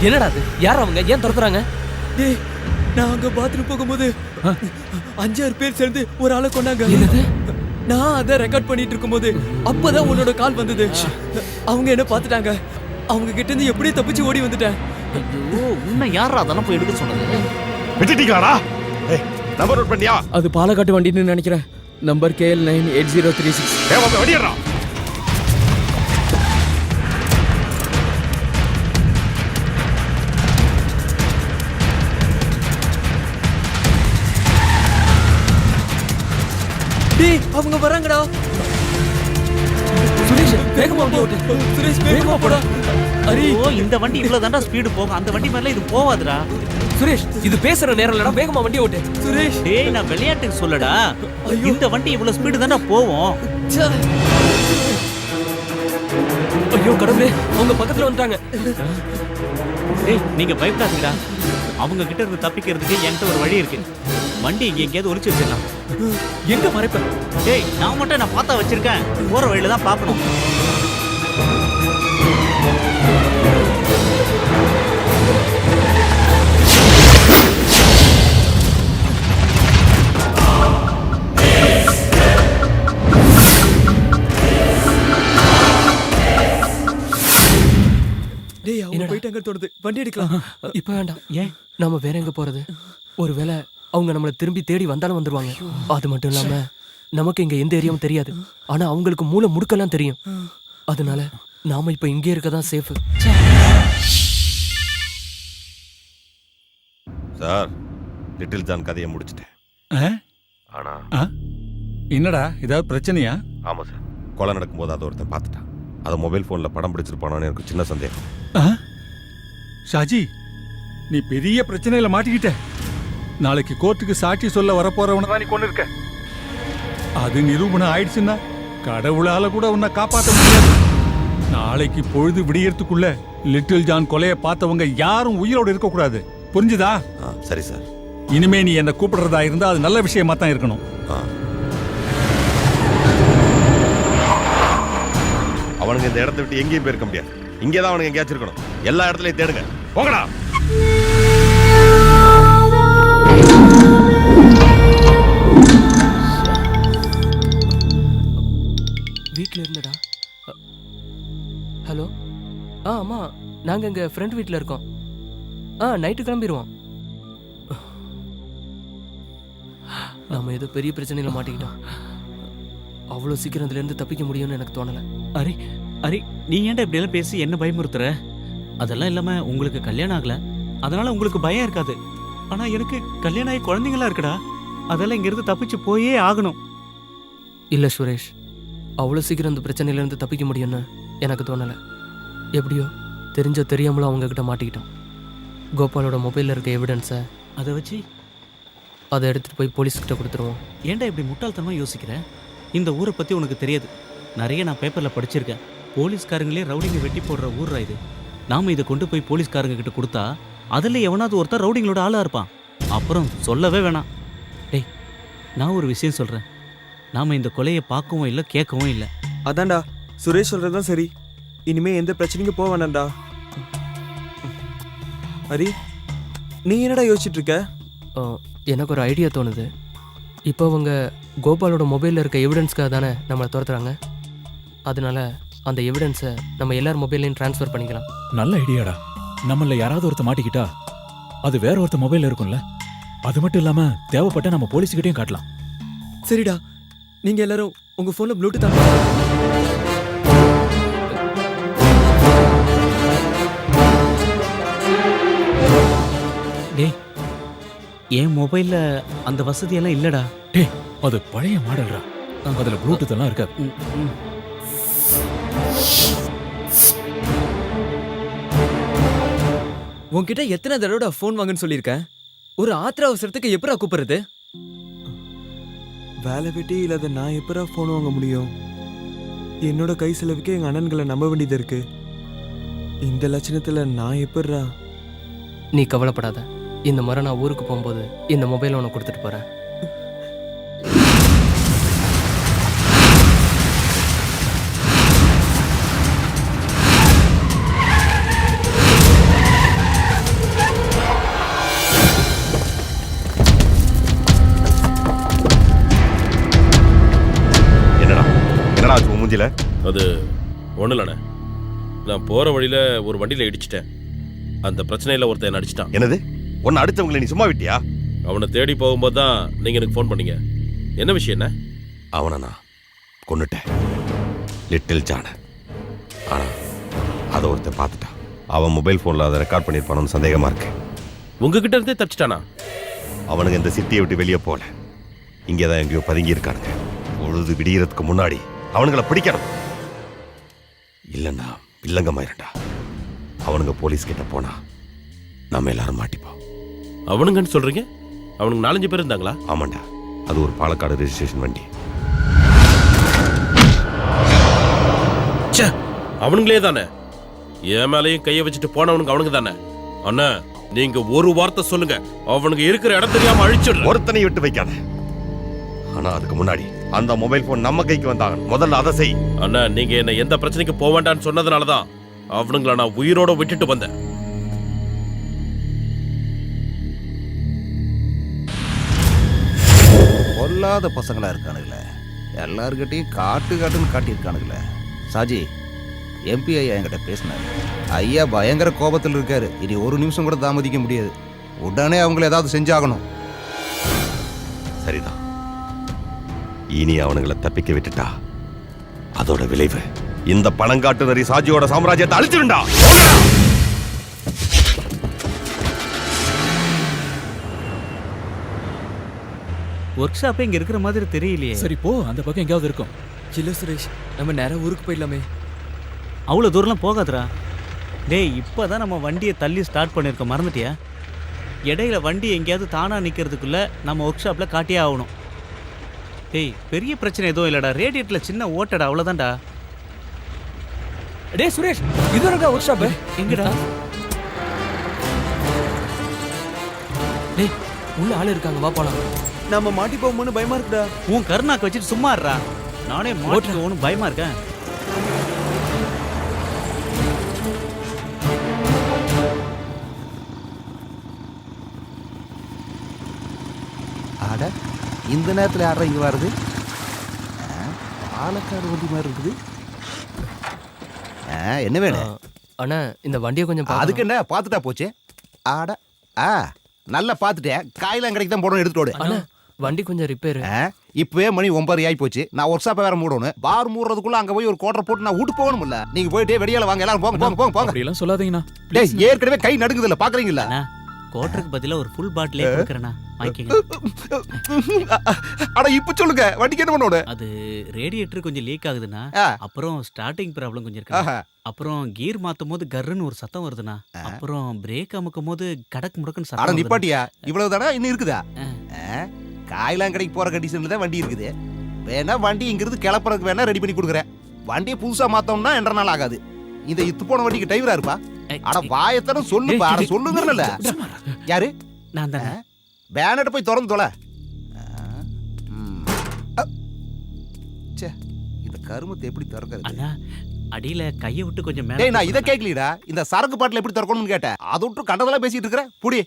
என்னடா அது யார் அவங்க ஏன் துரத்துறாங்க டேய் நான் அங்க பாத்ரூம் போகும்போது 5-6 பேர் சேர்ந்து ஒரு ஆளை கொண்டாங்க என்னது நான் அதை ரெக்கார்ட் பண்ணிட்டு இருக்கும்போது அப்பதான் உன்னோட கால் வந்தது அவங்க என்ன பார்த்துட்டாங்க அவங்க கிட்ட இருந்து எப்படியே தப்பிச்சு ஓடி வந்துட்டேன் ஐயோ உன்னை யாரா அதெல்லாம் போய் எடுக்க சொன்னது விட்டுட்டீங்களாடா ஏய் நம்பர் நோட் பண்ணியா அது பாலக்காட்டு வண்டின்னு நினைக்கிறேன். Number KL 98036. ஏய் வண்டியறா டேய் அவங்க வராங்கடா சுரேஷ் வேகமா போ சுரேஷ் வேகமா போடா ஹரி இந்த வண்டி இவ்வளவு தாண்டா ஸ்பீடு போகும் அந்த வண்டி மேல இது போவாதுடா சுரேஷ் இது பேசுற நேரம் இல்லடா வேகமா வண்டி ஓட்டு சுரேஷ் டேய் நான் விளையாட்டுக்கு சொல்லடா இந்த வண்டி இவ்வளவு ஸ்பீடு தாண்டா போவோம் ஐயோ கடவுளே அவங்க பக்கத்துல வந்துட்டாங்க டேய் நீங்க பயப்படாதீங்கடா அவங்க கிட்ட இருந்து தப்பிக்கிறதுக்கு என்கிட்ட ஒரு வழி இருக்கு வண்டி இங்க எங்கேயாவது ஒளிச்சு வச்சிடலாம் எங்க மறைப்பேன் டேய் நான் மட்டும் நான் பார்த்தா வச்சிருக்கேன் போற வழியில தான் பார்க்கணும் டேய் அவங்க போயிட்டாங்க தோணுது வண்டி எடுக்கலாம் இப்ப வேண்டாம் ஏன் நாம வேற எங்க போறது ஒருவேளை அவங்க நம்மள திரும்பி தேடி வந்தாலும் வந்துருவாங்க அது மட்டும் இல்லாம நமக்கு இங்க எந்த ஏரியாவும் தெரியாது ஆனா அவங்களுக்கு மூளை முடுக்கெல்லாம் தெரியும் அதனால நாம இப்ப இங்கே இருக்கதான் சேஃப் சார் லிட்டில் ஜான் கதையை முடிச்சிட்டேன் ஆனா என்னடா ஏதாவது பிரச்சனையா ஆமா சார் கொலை நடக்கும்போது அதை ஒருத்தன் பார்த்துட்டான் அதை மொபைல் போன்ல படம் பிடிச்சிருப்பானோன்னு எனக்கு சின்ன சந்தேகம் ஷாஜி நீ பெரிய பிரச்சனையில மாட்டிக்கிட்ட நாளைக்கு கோர்ட்டுக்கு சாட்சி சொல்ல வரப்போறவன தான் நீ கொண்டு இருக்க அது நிரூபணம் ஆயிடுச்சுன்னா கடவுளால கூட உன்னை காப்பாற்ற முடியாது நாளைக்கு பொழுது விடியறதுக்குள்ள லிட்டில் ஜான் கொலையை பார்த்தவங்க யாரும் உயிரோடு இருக்கக்கூடாது புரிஞ்சுதா சரி சார் இனிமே நீ என்ன கூப்பிடுறதா இருந்தா அது நல்ல விஷயமா தான் இருக்கணும் அவனுங்க இந்த இடத்தை விட்டு எங்கேயும் போயிருக்க முடியாது இங்கே தான் அவனுங்க எங்கேயாச்சும் இருக்கணும் எல்லா இடத்துலயும் தேடுங்க போங்கடா வீட்ல இருந்தடா ஹலோ ஆமா நாங்க எங்க ஃப்ரெண்ட் வீட்ல இருக்கோம் நைட்டு கிளம்பிடுவோம் நாம ஏதோ பெரிய பிரச்சனையில மாட்டிக்கிட்டோம் அவ்வளவு சீக்கிரம் இதுல இருந்து தப்பிக்க முடியும்னு எனக்கு தோணல அரி அரி நீ ஏன்டா இப்படி எல்லாம் பேசி என்ன பயமுறுத்துற அதெல்லாம் இல்லாம உங்களுக்கு கல்யாணம் ஆகல அதனால உங்களுக்கு பயம் இருக்காது ஆனா எனக்கு கல்யாணம் ஆகி குழந்தைங்களா இருக்குடா அதெல்லாம் இங்க இருந்து தப்பிச்சு போயே ஆகணும் இல்ல சுரேஷ் அவ்வளவு சீக்கிரம் இந்த பிரச்சனையில இருந்து தப்பிக்க முடியும்னு எனக்கு தோணல எப்படியோ தெரிஞ்சோ தெரியாமலோ அவங்க கிட்ட மாட்டிக்கிட்டோம் கோபாலோட மொபைல்ல இருக்க எவிடன்ஸை அதை வச்சு அதை எடுத்துட்டு போய் போலீஸ்கிட்ட கொடுத்துருவோம் ஏன்டா இப்படி முட்டாள்தனமா யோசிக்கிற இந்த ஊரை பத்தி உனக்கு தெரியாது நிறைய நான் பேப்பர்ல படிச்சிருக்கேன் போலீஸ்காரங்களே ரவுடிங்க வெட்டி போடுற ஊர்ரா இது நாம இதை கொண்டு போய் போலீஸ்காரங்க கிட்ட கொடுத்தா அதுல எவனாவது ஒருத்தர் ரவுடிங்களோட ஆளா இருப்பான் அப்புறம் சொல்லவே வேணாம் டேய் நான் ஒரு விஷயம் சொல்றேன் நாம இந்த கொலையை பார்க்கவும் இல்லை கேட்கவும் இல்லை அதான்டா சுரேஷ் சொல்றதுதான் சரி இனிமே எந்த பிரச்சனைக்கும் போக வேண்டாம்டா ஹரி நீ என்னடா யோசிச்சுட்டு இருக்க எனக்கு ஒரு ஐடியா தோணுது இப்போ அவங்க கோபாலோட மொபைலில் இருக்க எவிடன்ஸ்க்காக தானே நம்மளை துரத்துறாங்க அதனால அந்த எவிடன்ஸை நம்ம எல்லார் மொபைல்லையும் ட்ரான்ஸ்ஃபர் பண்ணிக்கலாம் நல்ல ஐடியாடா நம்மள யாராவது ஒருத்த மாட்டிக்கிட்டா அது வேற ஒருத்த மொபைல் இருக்கும்ல அது மட்டும் இல்லாம தேவைப்பட்ட நம்ம போலீஸ்கிட்டையும் காட்டலாம் சரிடா நீங்க எல்லாரும் உங்க போன்ல ப்ளூடூத் டேய் என் மொபைல்ல அந்த வசதியெல்லாம் இல்லடா. டேய் அது பழைய மாடல்ரா, அதுல ப்ளூடூத் எல்லாம் இருக்காது. உன்கிட்ட எத்தனை தடவை ஃபோன் வாங்கன்னு சொல்லியிருக்கேன். ஒரு ஆத்திர அவசரத்துக்கு எப்படா கூப்பிடுறது? வேலை வெட்டி இல்லாத நான் எப்படா ஃபோன் வாங்க முடியும்? என்னோட கை செலவுக்கு எங்க அண்ணன்களை நம்ப வேண்டியது இருக்கு. இந்த லட்சணத்துல நான் எப்படா? நீ கவலைப்படாத, இந்த முறை நான் ஊருக்கு போகும்போது இந்த மொபைல் உனக்கு கொடுத்துட்டு போறேன். அது ஒன்றும் இல்லைண்ணே, நான் போகிற வழியில் ஒரு வண்டியில் இடிச்சிட்டேன். அந்த பிரச்சனையில் ஒருத்தன் என்ன அடிச்சிட்டான். என்னது? ஒன்று அடுத்தவங்களை நீ சும்மா விட்டியா? அவனை தேடி போகும்போது தான் நீங்கள் எனக்கு ஃபோன் பண்ணீங்க. என்ன விஷயம் என்ன? அவனை நான் கொன்னுட்டேன், லிட்டில் ஜான. ஆனால் அதை ஒருத்தன் பார்த்துட்டான். அவன் மொபைல் ஃபோனில் அதை ரெக்கார்ட் பண்ணியிருப்பானு சந்தேகமாக இருக்கு. உங்ககிட்ட இருந்தே தப்பிச்சிட்டானா? அவனுங்க இந்த சிட்டியை விட்டு வெளியே போகல, இங்கே தான் எங்கேயோ பதுங்கி இருக்கானுங்க. பொழுது விடியறதுக்கு முன்னாடி அவனுங்களை பிடிக்கணும், இல்லைன்னா வில்லங்கமாயிருண்டா. அவனுங்க போலீஸ் கிட்ட போனா நம்ம எல்லாரும் மாட்டிப்போம். அவனுங்கன்னு சொல்றீங்க? அவனுக்கு 4-5 பேர் இருந்தாங்களா? ஆமாண்டா, அது ஒரு பாலக்காடு ரெஜிஸ்ட்ரேஷன் வண்டி. அவனுங்களே தானே என் மேலையும் கையை வச்சுட்டு போனவனுங்க அவனுங்க தானே. அண்ணா நீங்க ஒரு வார்த்தை சொல்லுங்க, அவனுங்க இருக்கிற இடம் தெரியாம அழிச்சிடு. ஒருத்தனை விட்டு வைக்காத. ஆனா அதுக்கு முன்னாடி அந்த மொபைல் போன் நம்ம கைக்கு வந்தாங்க, முதல்ல அதை செய். அண்ணா நீங்க என்ன எந்த பிரச்சனைக்கு போக வேண்டாம்னு சொன்னதுனாலதான் அவனுங்கள நான் உயிரோட விட்டுட்டு வந்தேன். பொல்லாத பசங்களா இருக்கானுங்களே, எல்லாருக்கிட்டையும் காட்டுன்னு காட்டியிருக்கானுங்களே. சாஜி, எம்பி ஐயா என்கிட்ட பேசினாரு. ஐயா பயங்கர கோபத்தில் இருக்காரு. இனி ஒரு நிமிஷம் கூட தாமதிக்க முடியாது. உடனே அவங்கள ஏதாவது செஞ்சாகணும். சரிதான், இனி அவனுங்களை தப்பிக்க விட்டுட்டா அதோட விளைவு இந்த பணங்காட்டு நரி சாஜியோட சாம்ராஜ்யத்தை அழிச்சிருண்டா. ஒர்க் ஷாப்பே இங்க இருக்கிற மாதிரி தெரியலையே. சரி போ, அந்த பக்கம் எங்கேயாவது இருக்கும். இல்ல சுரேஷ், நம்ம நேரா ஊருக்கு போயிடலாமே. அவ்வளோ தூரம்லாம் போகாதரா. டேய் இப்போதான் நம்ம வண்டியை தள்ளி ஸ்டார்ட் பண்ணியிருக்கோம், மறந்துட்டியா? இடையில வண்டி எங்கேயாவது தானா நிற்கிறதுக்குள்ள நம்ம ஒர்க் ஷாப்பில் காட்டியே ஆகணும். டேய் பெரிய பிரச்சனை எதுவும் இல்லைடா, ரேடியேட்டரில் சின்ன ஓட்டடா, அவ்வளோதான்டா. டேய் சுரேஷ், இது இருக்கா ஒர்க் ஷாப்பு? எங்கடா? டேய் உள்ள ஆள் இருக்காங்க, வா போலாம். நம்ம மாட்டி போகும்போது பயமா இருக்குடா. உன் கருணாக்கு வச்சுட்டு சும்மா இருடா. நானே மாட்டுக்கு ஒன்றும் பயமா இருக்கேன். ஆட, இந்த நேரத்தில் யாரா இங்கே வருது? பாலக்காடு வண்டி மாதிரி இருக்குது. என்ன வேணும்? அண்ணா இந்த வண்டியை கொஞ்சம் அதுக்கு என்ன, பார்த்துட்டா போச்சு. ஆட நல்லா பார்த்துட்டேன். காயெல்லாம் கடைக்கு தான் போடணும், எடுத்துட்டு அண்ணா வண்டி கொஞ்சம் ரிப்பேர். இப்பவே மணி 9 ஆகி போச்சு. நான் ஒர்க் ஷாப்பை வேற மூடணும். பார் மூடுறதுக்குள்ள அங்க போய் ஒரு கோட்டரை போட்டு நான் வீட்டு போகணும்ல. நீங்க போயிட்டே வெளியால வாங்க, எல்லாரும் போங்க போங்க போங்க போங்க. அப்படி எல்லாம் சொல்லாதீங்கண்ணா. டேய் ஏற்கனவே கை நடுங்குது இல்ல, பாக்குறீங்களா? கோட்டருக்கு பதிலாக ஒரு ஃபுல் பாட்டிலே கொடுக்குறேண்ணா, வாங்கிக்கங்க. அட இப்ப சொல்லுங்க, வண்டிக்கு என்ன பண்ணணும்? அது ரேடியேட்டர் கொஞ்சம் லீக் ஆகுதுண்ணா, அப்புறம் ஸ்டார்டிங் ப்ராப்ளம் கொஞ்சம் இருக்கு, அப்புறம் கீர் மாத்தும் போது கர்ன்னு ஒரு சத்தம் வருதுண்ணா, அப்புறம் பிரேக் அமுக்கும் போது கடக்கு முடக்குன்னு அட சத்தம். நிப்பாட்டியா, இவ்வளவு தானே இன்னும் இருக்குதா? காயெல்லாம் கடைக்கு போற கண்டிஷன்ல தான் வண்டி இருக்குது. வேணா வண்டி இங்கிருந்து கிளப்புறதுக்கு வேணா ரெடி பண்ணி கொடுக்குறேன். வண்டியை புதுசா மாத்தோம்னா 2 நாள் ஆகாது. இந்த இத்து போன வண்டிக்கு டிரைவரா இருப்பா. அட வாயத்தன சொல்லுப்பா, அட சொல்லுங்கறல. யாரு? நான் தானே. பேனட் போய் திறந்து தொலை. ச்சே, இந்த கருமத்தை எப்படி திறக்கிறது? அண்ணா அடியில கையை விட்டு கொஞ்சம் மேல. டேய் நான் இத கேக்கலடா, இந்த சரக்கு பாட்டில் எப்படி திறக்கணும்னு கேட்டேன். அத விட்டு கண்டதெல்லாம் பேசிட்டு இருக்கற. புடி.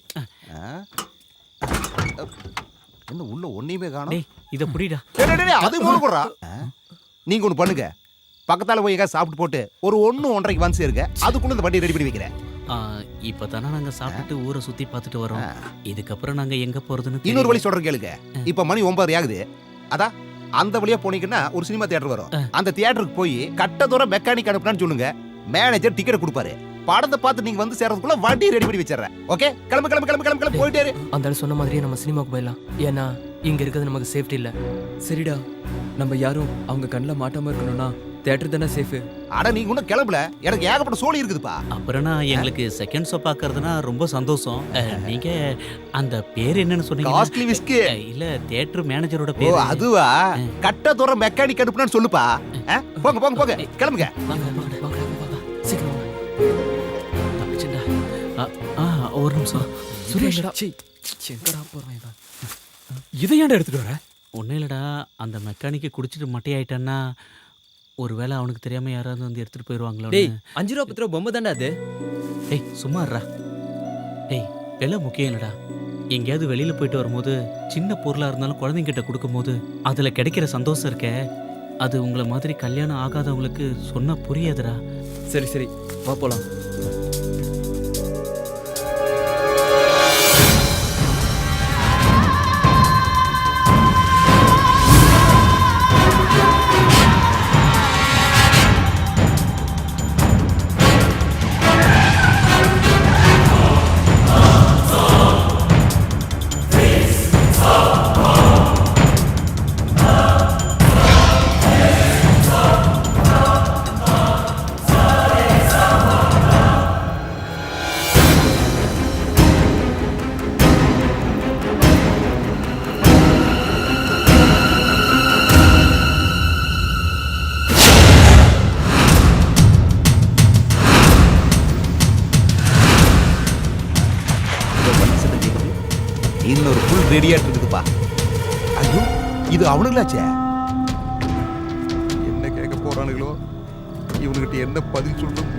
என்ன உள்ள ஒண்ணுமே காணோம். டேய் இத புடிடா. டேய் அது மூணு போடுறா. நீங்க ஒன்னு பண்ணுங்க, பக்கத்தால போய் எங்க சாப்பிட்டு போட்டு ஒரு 1-1:30 வந்து சேருங்க. அதுக்குள்ள இந்த வண்டி ரெடி பண்ணி வைக்கிறேன். இப்பதானே நாங்க சாப்பிட்டு ஊரை சுத்தி பார்த்துட்டு வரோம். இதுக்கப்புறம் நாங்க எங்க போறதுன்னு இன்னொரு வழி சொல்றேன் கேளுங்க. இப்ப மணி 9 ஆகுது. அதான் அந்த வழியா போனீங்கன்னா ஒரு சினிமா தியேட்டர் வரும். அந்த தியேட்டருக்கு போய் கட்ட தூரம் மெக்கானிக் அனுப்புனான்னு சொல்லுங்க. மேனேஜர் டிக்கெட் கொடுப்பாரு. படத்தை பார்த்து நீங்க வந்து சேர்றதுக்குள்ள வண்டி ரெடி பண்ணி வச்சிடுறேன். ஓகே, கிளம்பு கிளம்பு கிளம்பு கிளம்பு கிளம்பு போயிட்டே இரு. அந்த சொன்ன மாதிரியே நம்ம சினிமாவுக்கு போயிடலாம். ஏன்னா இங்க இருக்கிறது நமக்கு சேஃப்டி இல்ல. சரிடா, நம்ம யாரும் அவங்க கண்ணில் மாட்டாம இருக்கணும்னா தியேட்டர் தானே சேஃபு. அட நீங்க இன்னும் கிளம்பல, எனக்கு ஏகப்பட்ட சோழி இருக்குதுப்பா. அப்புறம்னா எங்களுக்கு செகண்ட் ஷோ பார்க்கறதுனா ரொம்ப சந்தோஷம். நீங்க அந்த பேர் என்னன்னு சொன்னீங்க? Costly whisky. இல்ல தியேட்டர் மேனேஜரோட ஓ பேர். அதுவா? கட்ட தூர மெக்கானிக் அனுப்புனான்னு சொல்லுப்பா. போங்க போங்க போங்க கிளம்புங்க. சீக்கிரம் ஒரு நிமிஷம் சுரேஷ், எங்கடா போறான் இவன்? இதை ஏன்டா எடுத்துட்டு வர? ஒன்றும் இல்லைடா, அந்த மெக்கானிக்கை குடிச்சிட்டு மட்டையாயிட்டான்னா ஒருவேளை அவனுக்கு தெரியாம யாராவது வந்து எடுத்துட்டு போயிடுவாங்களோ. டேய், 5 ரூபா 10 ரூபா பொம்மை தான்டா அது. டேய் சும்மா இருடா. டேய் விலை முக்கியம் இல்லைடா. எங்கேயாவது வெளியில போயிட்டு வரும்போது சின்ன பொருளா இருந்தாலும் குழந்தைங்கிட்ட கொடுக்கும்போது அதுல கிடைக்கிற சந்தோஷம் இருக்கே, அது உங்களை மாதிரி கல்யாணம் ஆகாதவங்களுக்கு சொன்னா புரியாதுடா. சரி சரி, வா போலாம். இன்னொரு ஃபுல் ரெடியாட்டு இருக்குதுப்பா. ஐயோ இது அவனுங்களாச்சே. என்ன கேட்க போறானுங்களோ, இவனுக்கிட்ட என்ன பதில் சொல்லணும்?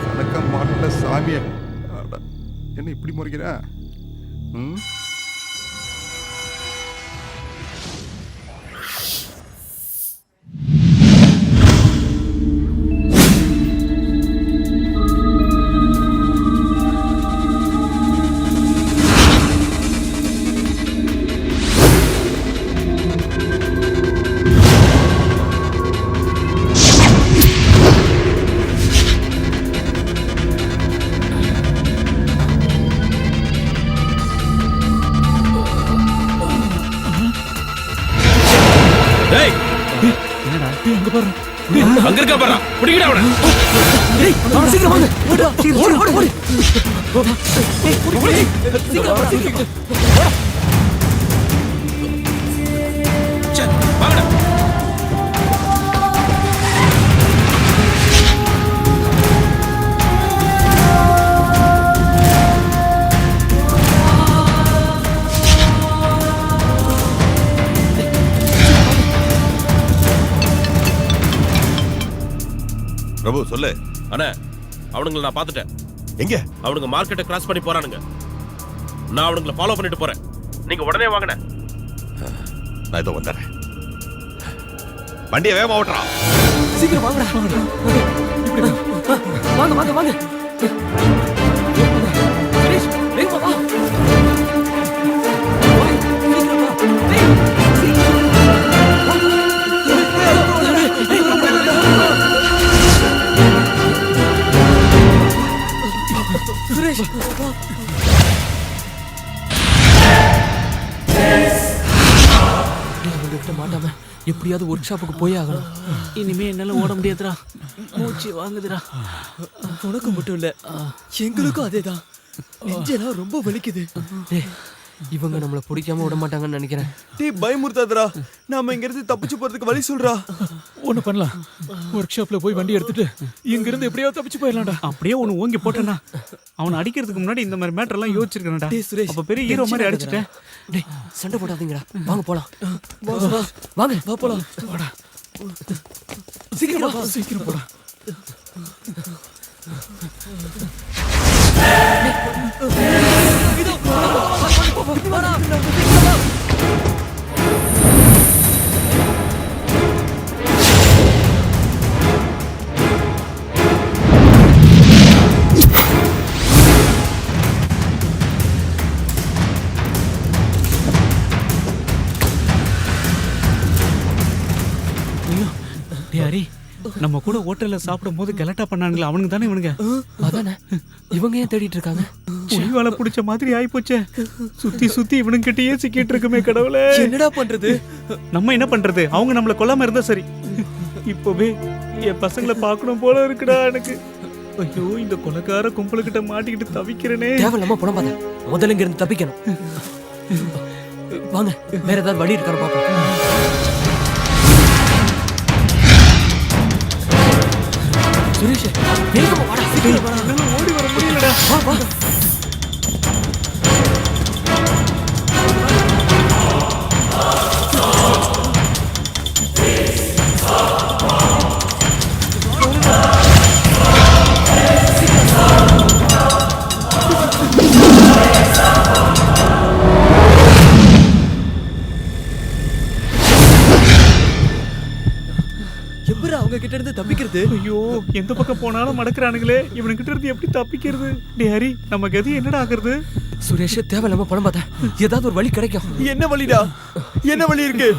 கணக்க மாட்டல சாமிய. என்ன இப்படி முறைக்கிறா? அங்க இருக்க பாரு, புடிங்கடா அவன. டேய் அவன சீக்கிரம் வாங்க. ஓடு ஓடு ஓடு. டேய் ஓடு. சீக்கிரம் சீக்கிரம். சே வாங்கடா. பிரபு சொல்லு. அண்ணே, அவனுங்களை நான் பார்த்துட்டேன். எங்க? அவனுங்க மார்க்கெட்டை கிராஸ் பண்ணி போறானுங்க. நான் அவனுங்களை ஃபாலோ பண்ணிட்டு போறேன். நீங்க உடனே வாங்கண்ணே. நான் இதோ வந்துடுறேன். வண்டியை வேகமா ஓட்டுறா. சீக்கிரம் வாங்கடா. வாங்க வாங்க வாங்க. சுரேஷ் வேகமா வா. சுரேஷ் அவங்ககிட்ட மாட்டாம எப்படியாவது ஒர்க் ஷாப்புக்கு போய் ஆகணும். இனிமே என்னால ஓட முடியாதுடா, மூச்சு வாங்குதுடா. உனக்கு மட்டும் இல்ல, எங்களுக்கும் அதேதான். நெஞ்செல்லாம் ரொம்ப வலிக்குது. இவங்க நம்மள பிடிக்காம விட மாட்டாங்கன்னு நினைக்கிறேன். டேய் பயமுறுத்தாதடா, நாம இங்க இருந்து தப்பிச்சு போறதுக்கு வழி சொல்றா. ஒண்ணு பண்ணலாம், ஒர்க் ஷாப்ல போய் வண்டி எடுத்துட்டு இங்க இருந்து எப்படியாவது தப்பிச்சு போயிடலாம்டா. அப்படியே ஒன்னு ஓங்கி போட்டேனா, அவனை அடிக்கிறதுக்கு முன்னாடி இந்த மாதிரி மேட்டர் எல்லாம் யோசிச்சிருக்கேன்டா. டேய் சுரேஷ், அப்ப பெரிய ஹீரோ மாதிரி அடிச்சிட்டேன். டேய் சண்டை போடாதீங்கடா, வாங்க போலாம். வாங்க வா போலாம். வாடா சீக்கிரம் வா, சீக்கிரம் போடா. ஹரி, நம்ம கூட ஹோட்டல்ல சாப்பிடும் போது கலட்டா பண்ணானுங்களா அவனுக்கு தானே இவனுங்க. அதானே இவங்க ஏன் தேடிட்டு இருக்காங்க? புலிவால பிடிச்ச மாதிரி ஆயிப்போச்சே. சுத்தி சுத்தி இவனுங்க கிட்டயே சிக்கிட்டு இருக்குமே கடவுளே. என்னடா பண்றது? நம்ம என்ன பண்றது? அவங்க நம்மள கொல்லாம இருந்தா சரி. இப்பவே என் பசங்களை பார்க்கணும் போல இருக்குடா எனக்கு. ஐயோ இந்த கொலைக்கார கும்பலுக்கிட்ட மாட்டிக்கிட்டு தவிக்கிறேனே. தேவையில்லாம பணம் பாத முதல்ல இங்க இருந்து தப்பிக்கணும். வாங்க வேற ஏதாவது வழி இருக்கான்னு பாப்போம். சுரேஷ் வேகமா வாடா, சீக்கிரம் வாடா. என்னால ஓடி வர முடியலடா. வா வா. எப்படா அவங்க கிட்ட இருந்து தப்பிக்கிறது? ஐயோ எந்த பக்கம் போனாலும் மடக்குறானுங்களே. இவனுக்கிட்ட இருந்து எப்படி தப்பிக்கிறது? டேய் ஹரி நம்ம கதி என்னடா ஆகுறது? சுரேஷ் தேவையில்லாம பணம் பாத ஏதாவது ஒரு வழி கிடைக்கும். என்ன வழிடா? என்ன வழி இருக்கு?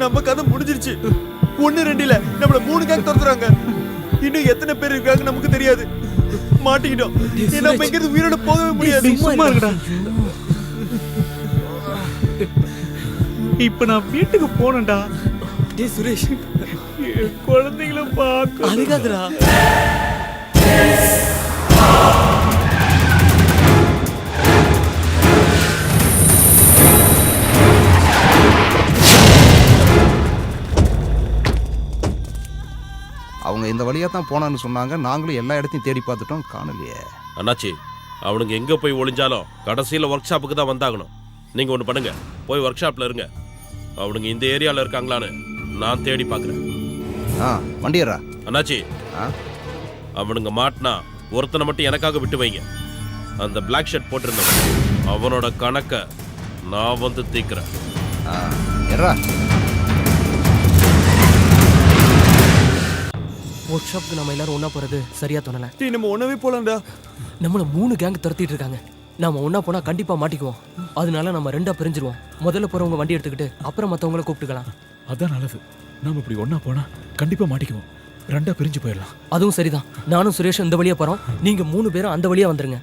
நம்ம கதை முடிஞ்சிருச்சு. 1-2 இல்ல நம்மள 3 கேங் துரத்துறாங்க. இன்னும் எத்தனை பேர் இருக்காங்க நமக்கு தெரியாது. மாட்டிக்கிட்டோம். நம்ம இங்க இருந்து உயிரோட போகவே முடியாது. சும்மா இருக்கடா. இப்ப நான் வீட்டுக்கு போனேன்டா. டேய் சுரேஷ் குழந்தைகளை பார்க்க அழுகாதடா. அவங்க இந்த வழியா தான் போனான்னு சொன்னாங்க. நாங்களும் எல்லா இடத்தையும் தேடி பார்த்துட்டோம், காணலையே. அண்ணாச்சி அவனுங்க எங்க போய் ஒளிஞ்சாலும் கடைசியில ஒர்க் ஷாப்புக்கு தான் வந்தாகணும். நீங்க ஒண்ணு பண்ணுங்க, போய் ஒர்க் ஷாப்ல இருங்க. அவனுங்க இந்த ஏரியால இருக்காங்களான்னு நான் தேடி பார்க்கறேன். வண்டியரா அண்ணாச்சி அவனுங்க மாட்டினா ஒருத்தனை மட்டும் எனக்காக விட்டு வைங்க. அந்த பிளாக் ஷர்ட் போட்டிருந்தவன் அவனோட கணக்க நான் வந்து தீக்கிறேன். ஒர்க் ஷாப்புக்கு நம்ம எல்லாரும் ஒண்ணா போறது சரியா தோணல. டேய் நம்ம ஒண்ணவே போலாம்டா. நம்மள 3 கேங் துரத்திட்டு இருக்காங்க. நாம ஒண்ணா போனா கண்டிப்பா மாட்டிக்குவோம். அதனால நம்ம 2ஆ பிரிஞ்சிருவோம். முதல்ல போறவங்க வண்டி எடுத்துக்கிட்டு அப்புறம் மத்தவங்கள கூப்பிட்டுக்கலாம். அதான் நல்லது. நாம இப்படி ஒண்ணா போனா கண்டிப்பா மாட்டிக்குவோம். 2ஆ பிரிஞ்சு போயிடலாம். அதுவும் சரிதான். நானும் சுரேஷும் இந்த வழியா போறோம். நீங்க 3 பேரும் அந்த வழியா வந்துருங்க.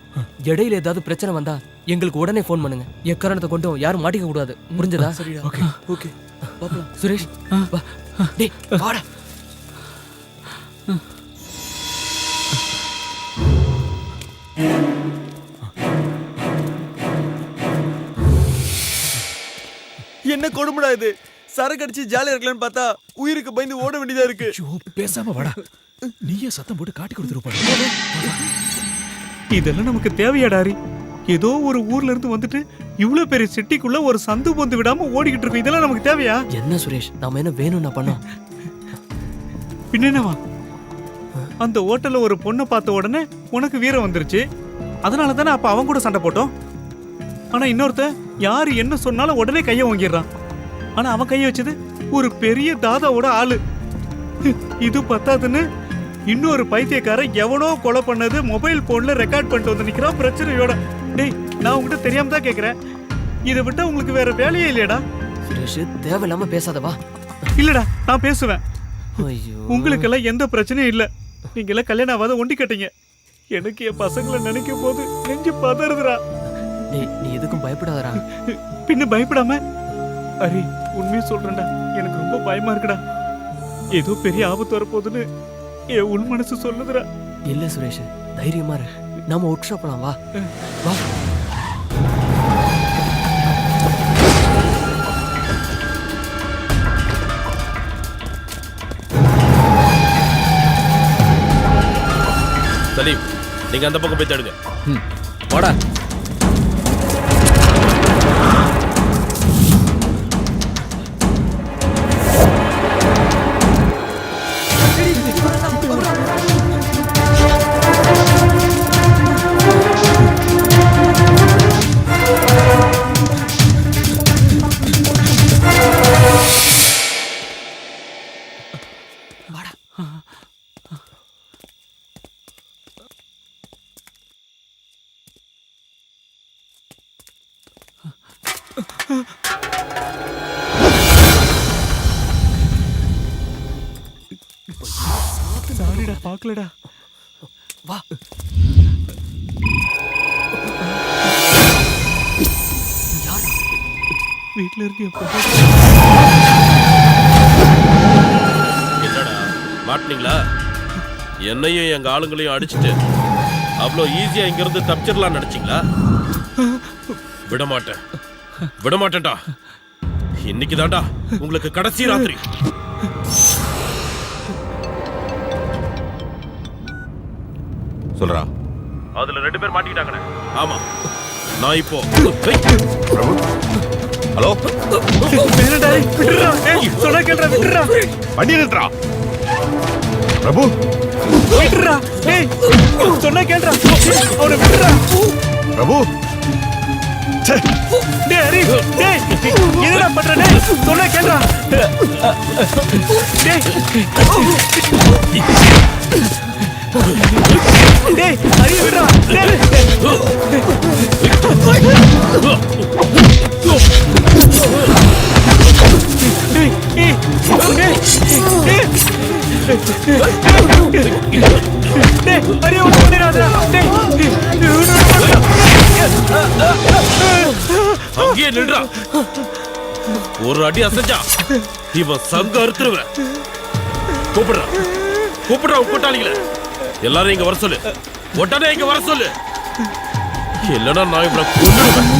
இடையில ஏதாவது பிரச்சனை வந்தா எங்களுக்கு உடனே ஃபோன் பண்ணுங்க. எக்காரணத்தை கொண்டும் யாரும் மாட்டிக்க கூடாது. புரிஞ்சதா? சரிடா. Okay okay பாப்பலாம். சுரேஷ் வா. டேய் வாடா. என்ன கொடுமைடா இது? சரக்கு அடிச்சு ஜாலியா இருக்கலாம்னு பார்த்தா உயிருக்கு பயந்து ஓட வேண்டியதா இருக்கு. பேசாம வாடா. நீயே சத்தம் போட்டு காட்டி கொடுத்துருப்பா. இதெல்லாம் நமக்கு தேவையாடாரி? ஏதோ ஒரு ஊர்ல இருந்து வந்துட்டு இவ்வளவு பெரிய சிட்டிக்குள்ள ஒரு சந்து பொந்து விடாம ஓடிக்கிட்டு இருக்கோம். இதெல்லாம் நமக்கு தேவையா? என்ன சுரேஷ் நாம என்ன வேணும்னா பண்ணோம்? பின்னவா அந்த ஹோட்டல்ல ஒரு பொண்ணை பார்த்த உடனே உனக்கு வீரம் வந்துருச்சு. அதனால தானே அப்ப அவன் கூட சண்டை போட்டோம். ஆனா இன்னொருத்த யாரு என்ன சொன்னாலும் உடனே கைய வாங்கிடுறான். ஆனா அவன் கைய வச்சது ஒரு பெரிய தாதாவோட ஆளு. இது பத்தாதுன்னு இன்னொரு பைத்தியக்காரன் எவனோ கொலை பண்ணது மொபைல் போன்ல ரெக்கார்ட் பண்ணிட்டு வந்து நிக்கிறான் பிரச்சனையோட. டேய் நான் உங்ககிட்ட தெரியாம தான் கேக்குறேன். இதை விட்டா உங்களுக்கு வேற வேலையே இல்லையடா? சுரேஷ் தேவையில்லாம பேசாதவா. இல்லடா நான் பேசுவேன். ஐயோ உங்களுக்கெல்லாம் எந்த பிரச்சனையும் இல்ல. நீங்க எல்லாம் கல்யாணம் ஆகாத ஒண்டி கட்டீங்க. எனக்கு என் பசங்களை நினைக்கும் போது நெஞ்சு பதறுதுடா. நீ எதுக்கும் பயப்படாதடா. பின்ன பயப்படாம அரி உண்மையை சொல்றேன்டா. எனக்கு ரொம்ப பயமா இருக்குடா. ஏதோ பெரிய ஆபத்து வரப்போகுதுன்னு என் உள் மனசு சொல்லுதுடா. இல்ல சுரேஷ் தைரியமா இரு. நாம ஒர்க் ஷாப் போலாம். வா வா. சலீம் நீங்க அந்த பக்கம் போய் தேடுங்க. வாடா. சாரிடா பார்க்கலடா. வா. வீட்ல இருக்கு. என்னடா மாட்டினீங்களா? என்னையும் எங்க ஆளுங்களையும் அடிச்சுட்டு அவ்வளோ ஈஸியா இங்க இருந்து தப்பிச்சிடலாம் நினைச்சீங்களா? விடமாட்டேன், விடமாட்டேன்டா. இன்னைக்கு தான்டா உங்களுக்கு கடைசி ராத்திரி. சொல்றா. அதுல 2 பேர் மாட்டிக்கிட்டாங்கண்ணே. ஆமா, நான் இப்போ ஹலோ சொன்னா கேள்றா, விட்டுறா. வண்டி நிறுத்துறா. பிரபு விட்டுறா. டேய் சொன்னா கேள்றா, அவனை விட்டுறா. பிரபு டேய் ஹரி, டேய் என்னடா பண்ற? டேய் சொன்னா கேள்றா. டேய் டேய் ஹரி விடுறா. அங்கேயே நின்றா. ஒரு அடி அசைஞ்சா இவன் சங்க அறுத்துருவேன். கூப்பிடுறான், கூப்பிடுறான் கூட்டாளிகளை. எல்லாரும் இங்க வர சொல்லு, உடனே இங்க வர சொல்லு. இல்லைன்னா நான் இவனை கொன்னுடுவேன்.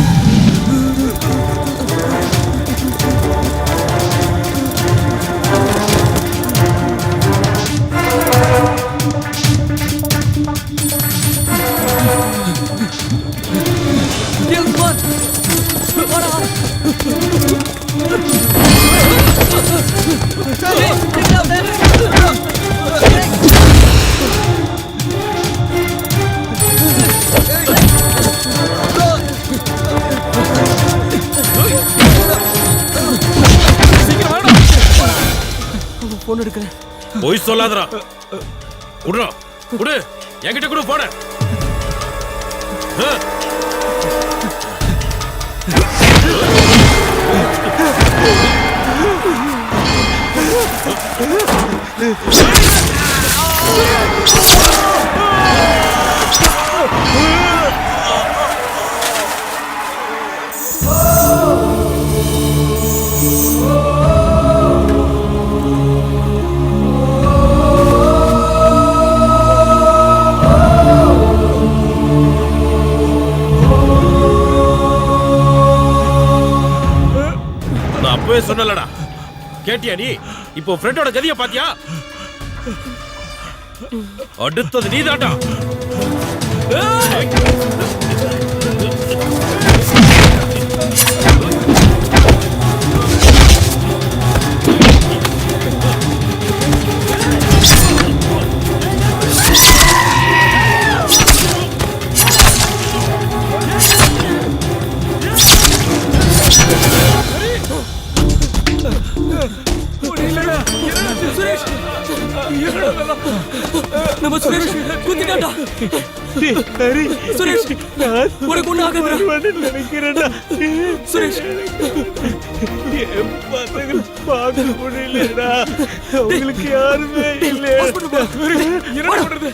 போன் எடுக்கிறேன். போய் சொல்லாதடா. குடுறா, குடு, என்கிட்ட குடு போன. சொன்னலடா, கேட்டியா நீ? இப்போ ஃப்ரெண்டோட கதிய பாத்தியா? அடுத்தது நீதாண்டா. நம்ம சுரேஷ் குத்திட்டான்டா. ஹரி சுரேஷ் உனக்கு ஒண்ணு ஆகாதுடா. நினைக்கிறேன்டா. சுரேஷ் என் பசங்களை பார்க்க முடியலடா. அவங்களுக்கு யாருமே இல்லை. என்ன பண்றது?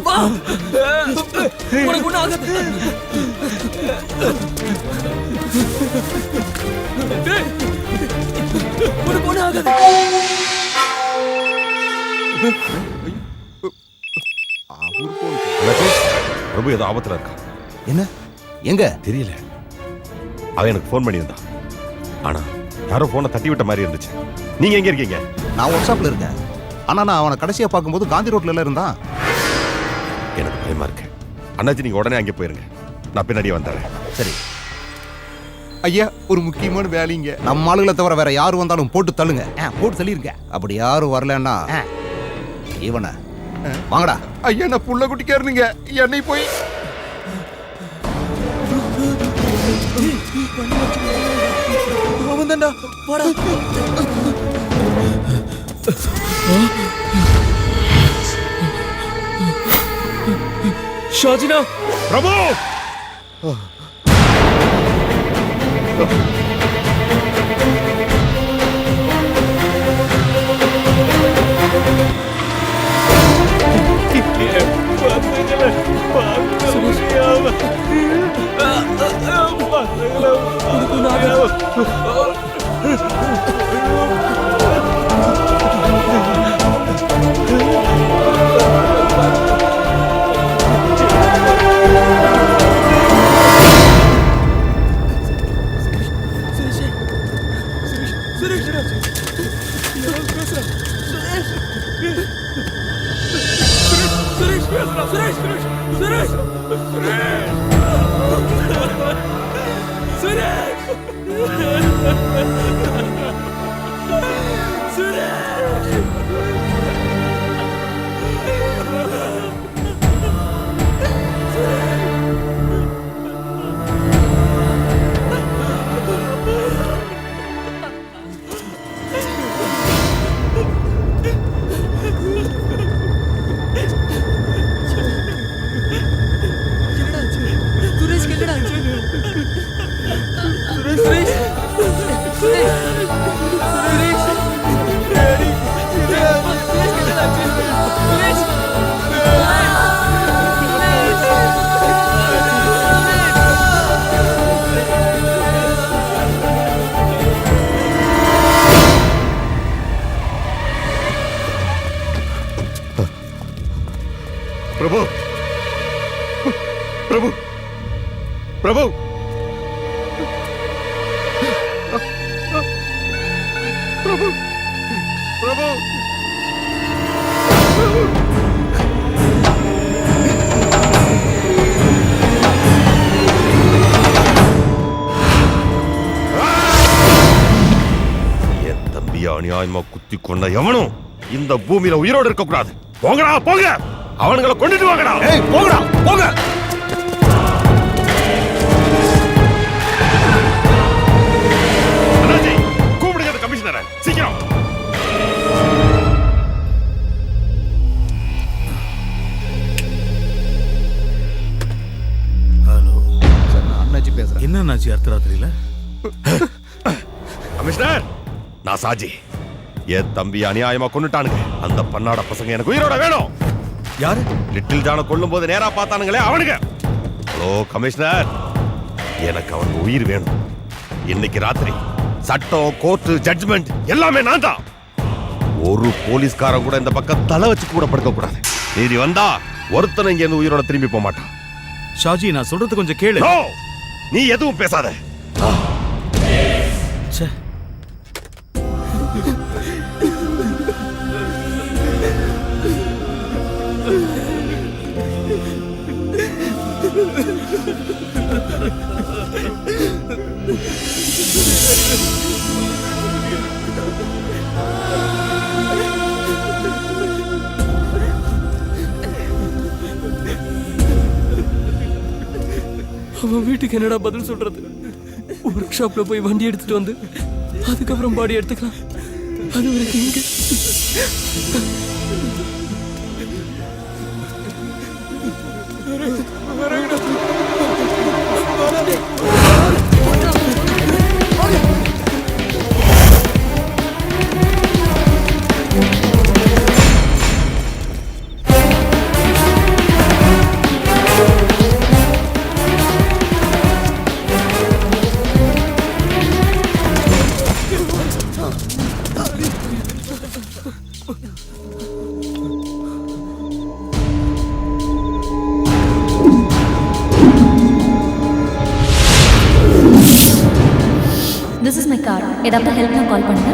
வா, உனக்கு ஒண்ணு ஆகாது. உனக்கு ஒண்ணு ஆகாது. பிரபு ஏதோ ஆபத்துல இருக்கா. என்ன? எங்க? தெரியல. அவன் எனக்கு ஃபோன் பண்ணியிருந்தான். ஆனா யாரோ போனை தட்டி விட்ட மாதிரி இருந்துச்சு. நீங்க எங்க இருக்கீங்க? நான் ஒர்க் ஷாப்ல இருக்கேன். ஆனா நான் அவனை கடைசியா பார்க்கும்போது காந்தி ரோட்ல எல்லாம் இருந்தான். எனக்கு பயமா இருக்கு. அண்ணாச்சி நீங்க உடனே அங்கே போயிருங்க, நான் பின்னாடியே வந்துடுறேன். சரி ஐயா, ஒரு முக்கியமான வேலைங்க. நம்ம ஆளுகளை தவிர வேற யாரு வந்தாலும் போட்டு தள்ளுங்க. போட்டு தள்ளிருங்க. அப்படி யாரும் வரலன்னா இவனை வாங்கடா. ஐயா, நான் புள்ள குட்டிக்காரனுங்க. என்னை போய் அவன் தான்டா. வாடா. ஷாஜினா. பிரபு பசங்களை பார்க்க முடியாம. பிரபு பிரபு பிரபு பிரபு பிரபு என் தம்பியை அநியாயமா குத்தி கொண்ட எவனும் இந்த பூமியில உயிரோடு இருக்க கூடாது. போங்கடா போங்க, அவனுங்களை கொண்டுட்டு வாங்கடா. போங்கடா போங்க. அண்ணாச்சி, கூப்பிடுங்க அந்த கமிஷனரை சீக்கிரம். ஹலோ சார், நான் அண்ணாச்சி பேசுறேன். என்ன அண்ணாச்சி அர்த்தராத்திரியில? கமிஷனர், நான் சாஜி. என் தம்பி அநியாயமா கொண்டுட்டானுங்க. அந்த பன்னாட பசங்க எனக்கு உயிரோட வேணும். யாரு? லிட்டில் ஜான கொல்லும் போது நேரா பார்த்தானுங்களே அவனுங்க. ஹலோ கமிஷனர், எனக்கு அவனுக்கு உயிர் வேணும். இன்னைக்கு ராத்திரி சட்டம், கோர்ட்டு, ஜட்ஜ்மெண்ட் எல்லாமே நான் தான். ஒரு போலீஸ்காரன் கூட இந்த பக்கம் தலை வச்சு கூட படுக்க கூடாது. நீதி வந்தா ஒருத்தனை இங்க இருந்து உயிரோட திரும்பி போக மாட்டான். ஷாஜி, நான் சொல்றது கொஞ்சம் கேளு. No! நீ எதுவும் பேசாத. அவன் வீட்டுக்கு என்னடா பதில் சொல்றது? ஒர்க் ஷாப்ல போய் வண்டி எடுத்துட்டு வந்து அதுக்கப்புறம் பாடி எடுத்துக்கலாம். அது வரைக்கும் இங்க திஸ் இஸ் மை கார். ஏதாவது ஹெல்ப்னா கால் பண்ணுங்க.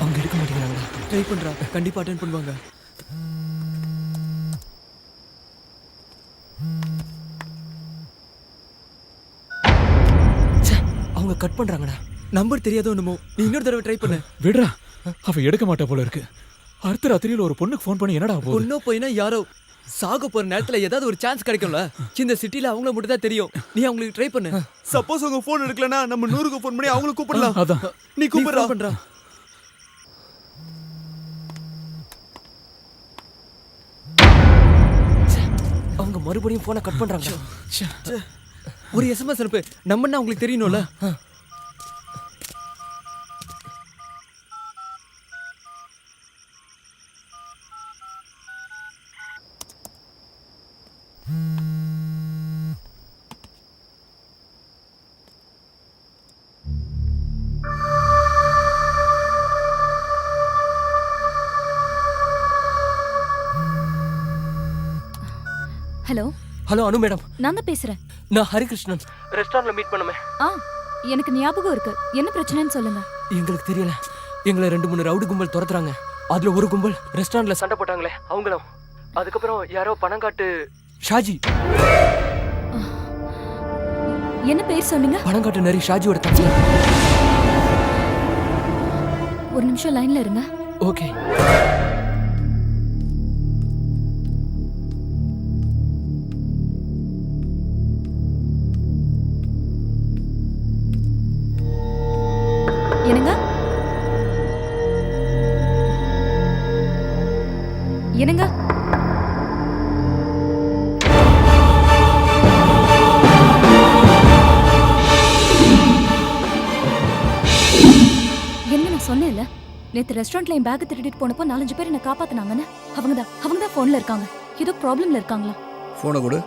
அவங்க எடுக்க மாட்டேங்கிறாங்களா? ட்ரை பண்றா, கண்டிப்பா அட்டென்ட் பண்ணுவாங்க. அவங்க கட் பண்றாங்கடா. நம்பர் தெரியாதோ என்னமோ. நீ இன்னொரு தடவை ட்ரை பண்ணு. விடுறா, அவ எடுக்க மாட்டா போல இருக்கு. அர்த்தராத்திரியில ஒரு பொண்ணுக்கு ஃபோன் பண்ணி என்னடா போகுது? பொண்ணோ போயினா யாரோ சாக போற நேரத்துல ஏதாவது ஒரு சான்ஸ் கிடைக்கும்ல. இந்த சிட்டில அவங்கள மட்டும் தான் தெரியும். நீ அவங்களுக்கு ட்ரை பண்ணு. சப்போஸ் அவங்க போன் எடுக்கலனா நம்ம 100க்கு ஃபோன் பண்ணி அவங்களுக்கு கூப்பிடலாம். அதான் நீ கூப்பிடுறா. மறுபடியும் போனை கட் பண்றாங்க. ஒரு எஸ்எம்எஸ் அனுப்பு, நம்மன்னா உங்களுக்கு தெரியணும்ல. ஹலோ ஹலோ அனு மேடம், நான் தான் பேசுறேன். நான் ஹரிகிருஷ்ணன். ரெஸ்டாரண்ட்ல மீட் பண்ணுமே. எனக்கு ஞாபகம் இருக்கு. என்ன பிரச்சனைன்னு சொல்லுங்க. எங்களுக்கு தெரியல, எங்களை 2-3 ரவுடி கும்பல் துரத்துறாங்க. அதுல ஒரு கும்பல் ரெஸ்டாரண்ட்ல சண்டை போட்டாங்களே அவங்களும், அதுக்கப்புறம் யாரோ பணங்காட்டு ஷாஜி. என்ன பேர் சொன்னீங்க? பணங்காட்டு நரி ஷாஜியோட தம்பி. ஒரு நிமிஷம் லைன்ல இருங்க. ஓகே. என்னங்க என்னங்க என்ன நான் சொன்னேன்ல, நேத்து ரெஸ்டாரண்ட்ல என் பேக் திருடிட்டு போனப்போ 4-5 பேர் என்ன காப்பாத்தினாங்கன்னு. அவங்க தான் போன்ல இருக்காங்க. ஏதோ ப்ராப்ளம்ல இருக்காங்களா? போனை கொடு.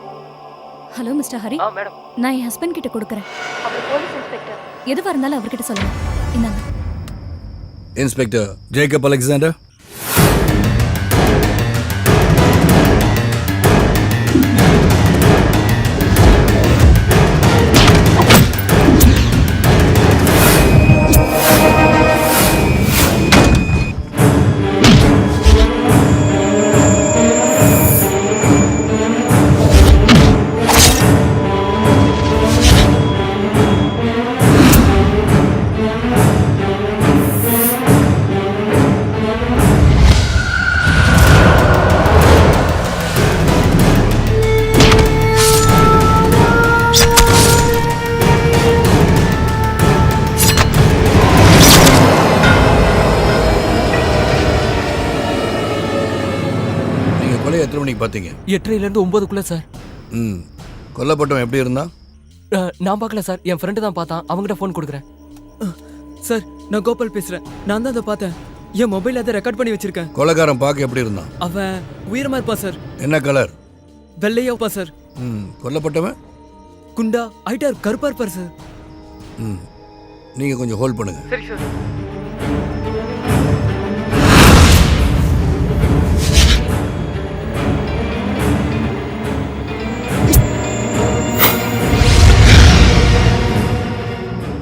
Hello mister Hari. மேடம், நான் என் ஹஸ்பண்ட் கிட்ட கொடுக்குறேன். அவர் போலீஸ் இன்ஸ்பெக்டர். எதுவா இருந்தாலும் அவர்கிட்ட சொல்லுங்க. இந்தாங்க. Inspector Jacob Alexander. எத்தனை மணிக்கு பார்த்தீங்க? 8:30 to 9 சார். கொல்லப்பட்டவன் எப்படி இருந்தான்? நான் பார்க்கல சார், என் ஃப்ரெண்டு தான் பார்த்தான். அவங்ககிட்ட ஃபோன் கொடுக்குறேன். சார், நான் கோபால் பேசுறேன். நான் தான் அதை பார்த்தேன். என் மொபைல் அதை ரெக்கார்ட் பண்ணி வச்சிருக்கேன். கொலைகாரன் பார்க்க எப்படி இருந்தான்? அவன் உயரமா இருப்பான் சார். என்ன கலர்? வெள்ளையா இருப்பான் சார். கொல்லப்பட்டவன் குண்டா ஹைட்டர் கருப்பா இருப்பார் சார். நீங்க கொஞ்சம் ஹோல்ட் பண்ணுங்க. சரி சார்.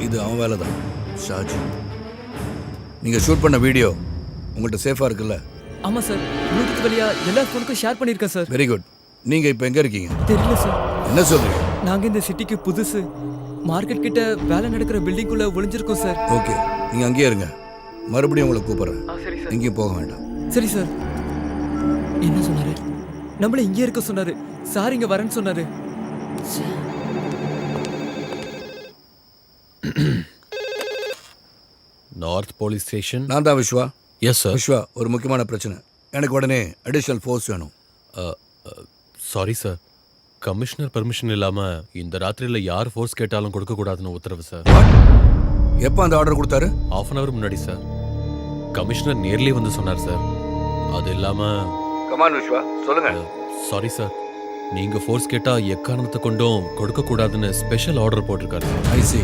இது அவன் வேலை தான் ஷாஜி. நீங்க ஷூட் பண்ண வீடியோ உங்கள்கிட்ட சேஃபா இருக்குல்ல? ஆமா சார், ப்ளூடூத் வழியா எல்லா ஃபோனுக்கும் ஷேர் பண்ணிருக்கேன் சார். Very good. நீங்க இப்போ எங்க இருக்கீங்க? தெரியல சார். என்ன சொல்றீங்க? நாங்க இந்த சிட்டிக்கு புதுசு. மார்க்கெட் கிட்ட வேலை நடக்கிற பில்டிங்குள்ள ஒளிஞ்சிருக்கோம் சார். ஓகே, நீங்க அங்கேயே இருங்க. மறுபடியும் உங்களை கூப்பிடுறேன். சரி சார். எங்கேயும் போக வேண்டாம். சரி சார். என்ன சொன்னாரு? நம்மள இங்கே இருக்க சொன்னாரு. சார் இங்க வரேன்னு சொன்னாரு. North police station. நான் தான் விஸ்வா. Yes sir. விஸ்வா, ஒரு முக்கியமான பிரச்சனை. எனக்கு உடனே அடிஷனல் ஃபோர்ஸ் வேணும். சாரி சார், கமிஷனர் பெர்மிஷன் இல்லாம இந்த ராத்திரியில யார் ஃபோர்ஸ் கேட்டாலும் கொடுக்க கூடாதுன்னு உத்தரவு சார். எப்போ அந்த ஆர்டர் கொடுத்தாரு? ½ hour முன்னாடி சார். கமிஷனர் நேர்லயே வந்து சொன்னார் சார். அது இல்லாம கமான் விஸ்வா, சொல்லுங்க. சாரி சார், நீங்க ஃபோர்ஸ் கேட்டா எக்காரணத்தை கொண்டும் கொடுக்க கூடாதுன்னு ஸ்பெஷல் ஆர்டர் போட்டிருக்காரு சார். ஐ சி.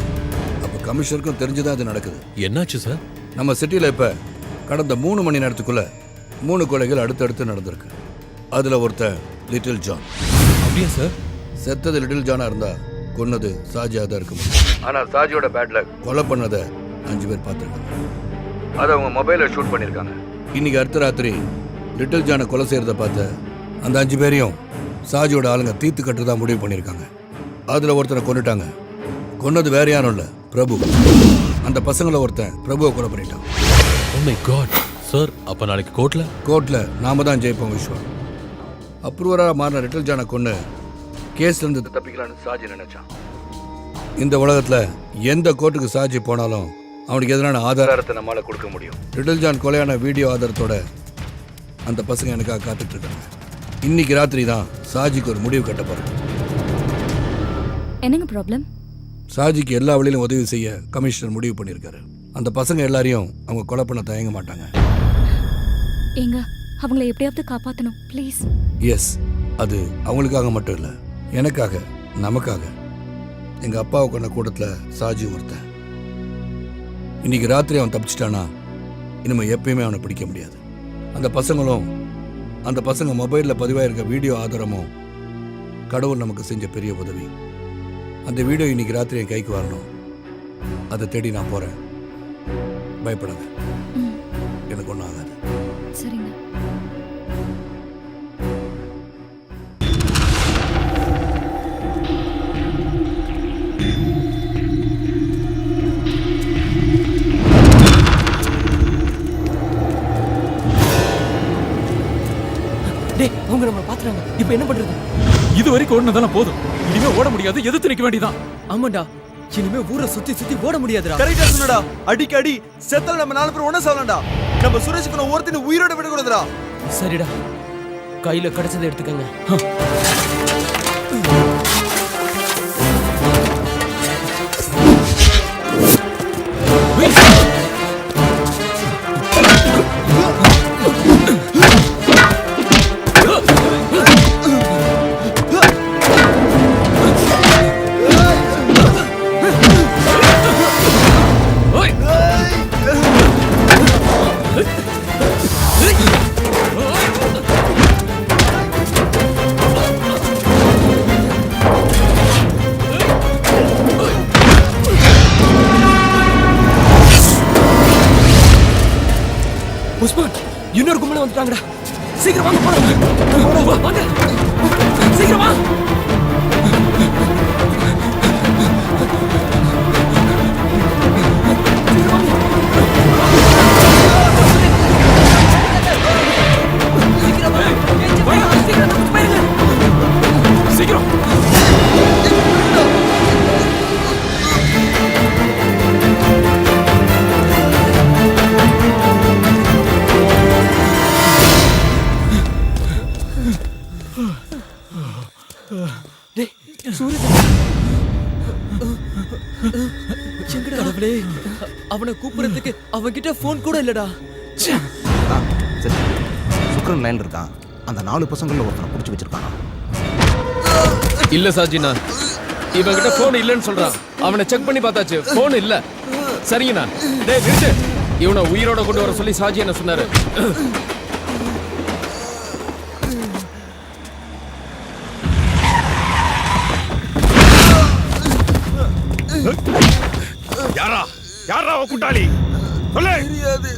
அப்போ கமிஷனருக்கும் தெரிஞ்சுதான் அது நடக்குது. என்னாச்சு சார்? நம்ம சிட்டியில் இப்போ கடந்த 3 மணி நேரத்துக்குள்ள 3 கொலைகள் அடுத்தடுத்து நடந்திருக்கு. அதில் ஒருத்தன் லிட்டில் ஜான். அப்படியா சார்? செத்தது லிட்டில் ஜானா இருந்தா கொன்னது சாஜியாக தான் இருக்க முடியும். ஆனால் சாஜியோட பேட்ல கொலை பண்ணதை 5 பேர் பார்த்துருக்காங்க. அதை அவங்க மொபைலில் ஷூட் பண்ணியிருக்காங்க. இன்னைக்கு அடுத்த ராத்திரி லிட்டில் ஜானை கொலை செய்கிறத பார்த்த அந்த 5 பேரையும் சாஜியோட ஆளுங்க தீர்த்து கட்டுறதா முடிவு பண்ணியிருக்காங்க. அதில் ஒருத்தனை கொண்டுட்டாங்க. கொன்னது வேற யாரும் இல்லை, பிரபு. அந்த பசங்களை ஒருத்தன் பிரபுவை கொலை பண்ணிட்டான். ஓ மை காட் சார், அப்போ நாளைக்கு கோர்ட்டில் நாம தான் ஜெயிப்போம் விஸ்வா. அப்ரூவராக மாறின லிட்டில் ஜானை கொண்டு கேஸ்லேருந்து தப்பிக்கலான்னு சாஜி நினைச்சான். இந்த உலகத்தில் எந்த கோர்ட்டுக்கு சாஜி போனாலும் அவனுக்கு எதிரான ஆதாரத்தை நம்மளால் கொடுக்க முடியும். லிட்டில் ஜான் கொலையான வீடியோ ஆதாரத்தோட அந்த பசங்க எனக்காக காத்துட்டு இருக்காங்க. இன்னைக்கு ராத்திரி தான் சாஜிக்கு ஒரு முடிவு கட்ட போறேன். என்னங்க ப்ராப்ளம்? சாஜிக்கு எல்லா வழியிலும் உதவி செய்ய கமிஷனர் முடிவு பண்ணியிருக்காரு. அந்த பசங்க எல்லாரையும் அவங்க கொலை பண்ண தயங்க மாட்டாங்க. ஏங்க அவங்கள எப்படியாவது காப்பாற்றணும் ப்ளீஸ். எஸ், அது அவங்களுக்காக மட்டும் இல்லை, எனக்காக, நமக்காக. எங்கள் அப்பாவை கொண்ட கூட்டத்தில் சாஜி ஒருத்தன். இன்னைக்கு ராத்திரி அவன் தப்பிச்சிட்டானா இனிமேல் எப்பயுமே அவனை பிடிக்க முடியாது. அந்த பசங்க மொபைலில் பதிவாயிருக்க வீடியோ ஆதாரமும் கடவுள் நமக்கு செஞ்ச பெரிய உதவி. அந்த வீடியோ இன்னைக்கு ராத்திரி என் கைக்கு வரணும். அதை தேடி நான் போகிறேன். பயப்படாத, எனக்கு ஒன்றும் ஆகாது. சரிங்க. டேய், அவங்க நம்ம பாத்துறாங்க. இப்போ என்ன பண்றது? இது வரைக்கும் ஓடுனதெல்லாம் போதும். இனிமே ஓட முடியாது, எதிர்த்து நிக்க வேண்டியதான். ஆமாண்டா, இனிமே ஊரை சுத்தி சுத்தி ஓட முடியாதுடா. கரெக்டா சொன்னடா. அடிக்கடி செத்தல நம்ம 4 பேர் ஒண்ணா சாவலாம்டா. நம்ம சுரேஷுக்கு நான் ஒருத்தனை உயிரோட விட கூடாதுடா. சரிடா, கையில கிடைச்சதை எடுத்துக்கங்க. உஸ்மான், இன்னொரு கும்பல வந்துட்டாங்கடா. சீக்கிரம் வாங்க போலாம். வாங்க சீக்கிரம் வா. சீக்கிரம் கடவுளே, அவனை கூப்பிடுறதுக்கு அவன்கிட்ட போன் கூட இல்லடா. சரி, சுக்ரன் லைன்ல இருக்கான். அந்த 4 பசங்கள்ல ஒருத்தனை பிடிச்சி வச்சிருக்கானா? இல்ல சாஜினா, இவன்கிட்ட போன் இல்லைன்னு சொல்றான். அவனை செக் பண்ணி பார்த்தாச்சு, போன் இல்ல. சரிங்கண்ணா. டேய் நிறுத்து. இவனை உயிரோட கொண்டு வர சொல்லி சாஜி என்ன சொன்னாரு. யாரா அவன் கூட்டாளி? சொல்லு. தெரியாது.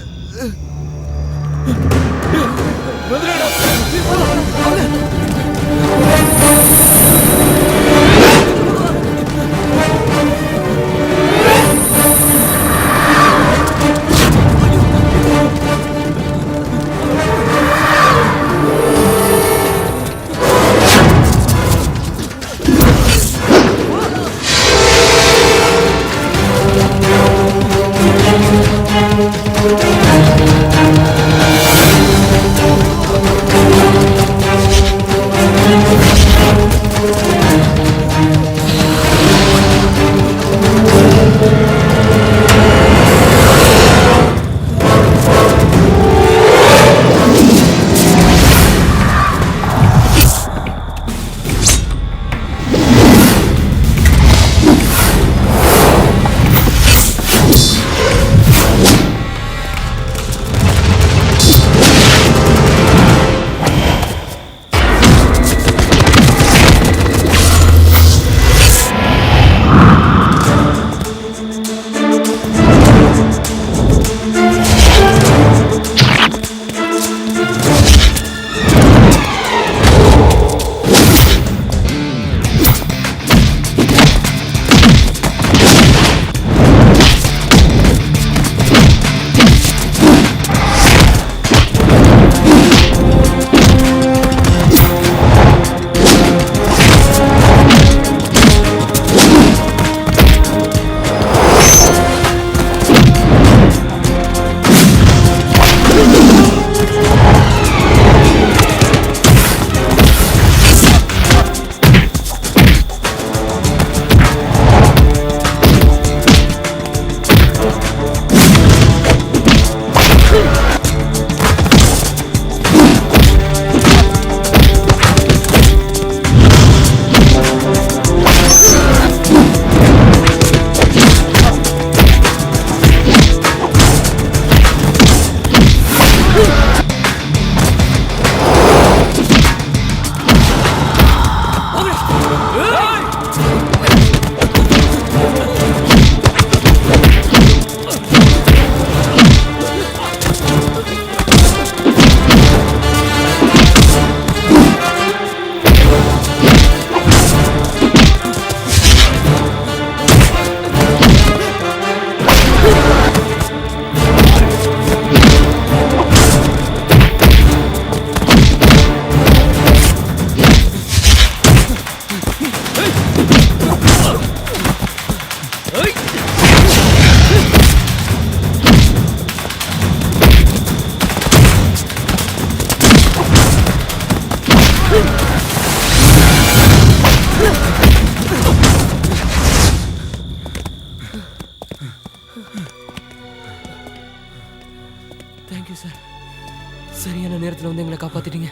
நேரத்துல வந்து எங்களை காப்பாத்திட்டீங்க.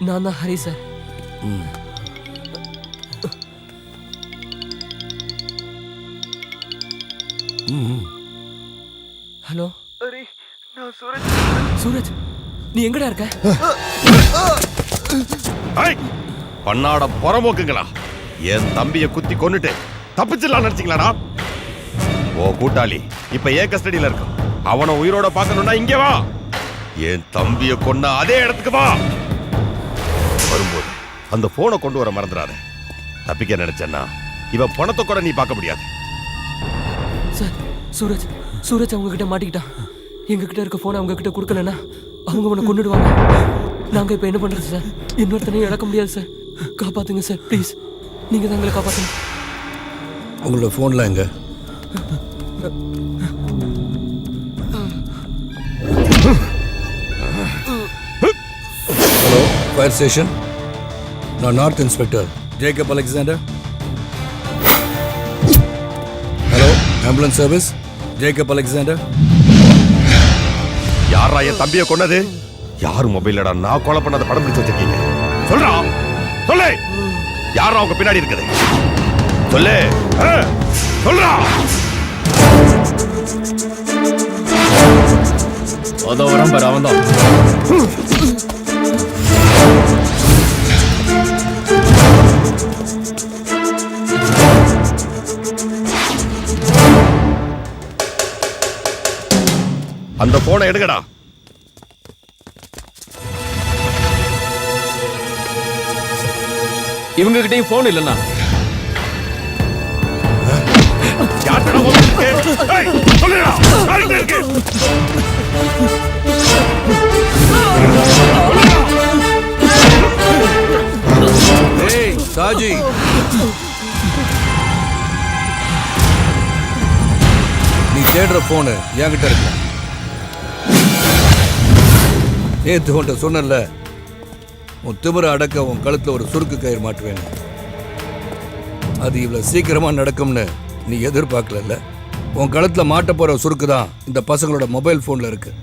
நான் தான் ஹரி சார். ஹலோ ஹரி, நான் சூரஜ். சூரஜ், நீ எங்கடா இருக்க? பண்ணாட புறம்போக்குங்களா, என் தம்பிய குத்தி கொன்னுட்டு தப்பிச்சிடலாம் நினைச்சீங்களாடா? ஓ கூட்டாளி இப்ப ஏன் கஸ்டடியில இருக்கான். அவனை உயிரோட பார்க்கணும்னா இங்கே வா. என் தம்பிய கொன்ன அதே இடத்துக்கு வா. வரும்போது அந்த போனை கொண்டு வர மறந்துடாத. தப்பிக்க நினைச்சேன்னா இவன் பணத்தை கூட நீ பார்க்க முடியாது. சார், சூரஜ் சூரஜ் அவங்க கிட்ட மாட்டிக்கிட்டான். எங்க கிட்ட இருக்க போனை அவங்க கிட்ட கொடுக்கலன்னா அவங்க உன்னை கொன்னுடுவாங்க. நாங்க இப்ப என்ன பண்றது சார்? இன்னொருத்தனையும் இழக்க முடியாது சார். காப்பாத்துங்க சார் ப்ளீஸ். நீங்க தான் எங்களை காப்பாத்துங்க. உங்களோட ஃபோன்ல எங்க? Hello, fire station. நான் north inspector Jacob Alexander. Hello, ambulance service Jacob Alexander. யாரா என் தம்பியை கொன்னது? யாரு மொபைல்லடா நான் கொலை பண்ணாத படம் பிடிச்சு வச்சிருக்கீங்க? சொல்றா, சொல்லு. யாரா அவங்க பின்னாடி இருக்குது? சொல்லு, சொல்றா. அதோ வரான் பாரு, அவன் தான். அந்த போனை எடுங்கடா. இவங்க கிட்டயும் போன் இல்லைன்னா சாஜி, நீ தேடுற போனு என்கிட்ட இருக்கு. நேத்து உன்ட்ட சொன்னல, உன் திமிர அடக்க உன் கழுத்துல ஒரு சுருக்கு கயிறு மாட்டுவேன். அது இவ்வளவு சீக்கிரமா நடக்கும்னு நீ எதிர்பார்க்கல. உன் கழுத்துல மாட்ட போற சுருக்கு தான் இந்த பசங்களோட மொபைல் போன்ல இருக்கு.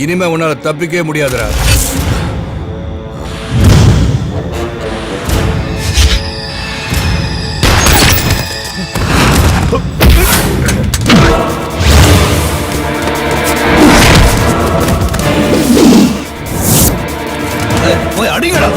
இனிமே உன்னால தப்பிக்கவே முடியாதுடா. போய் அடிங்கடா.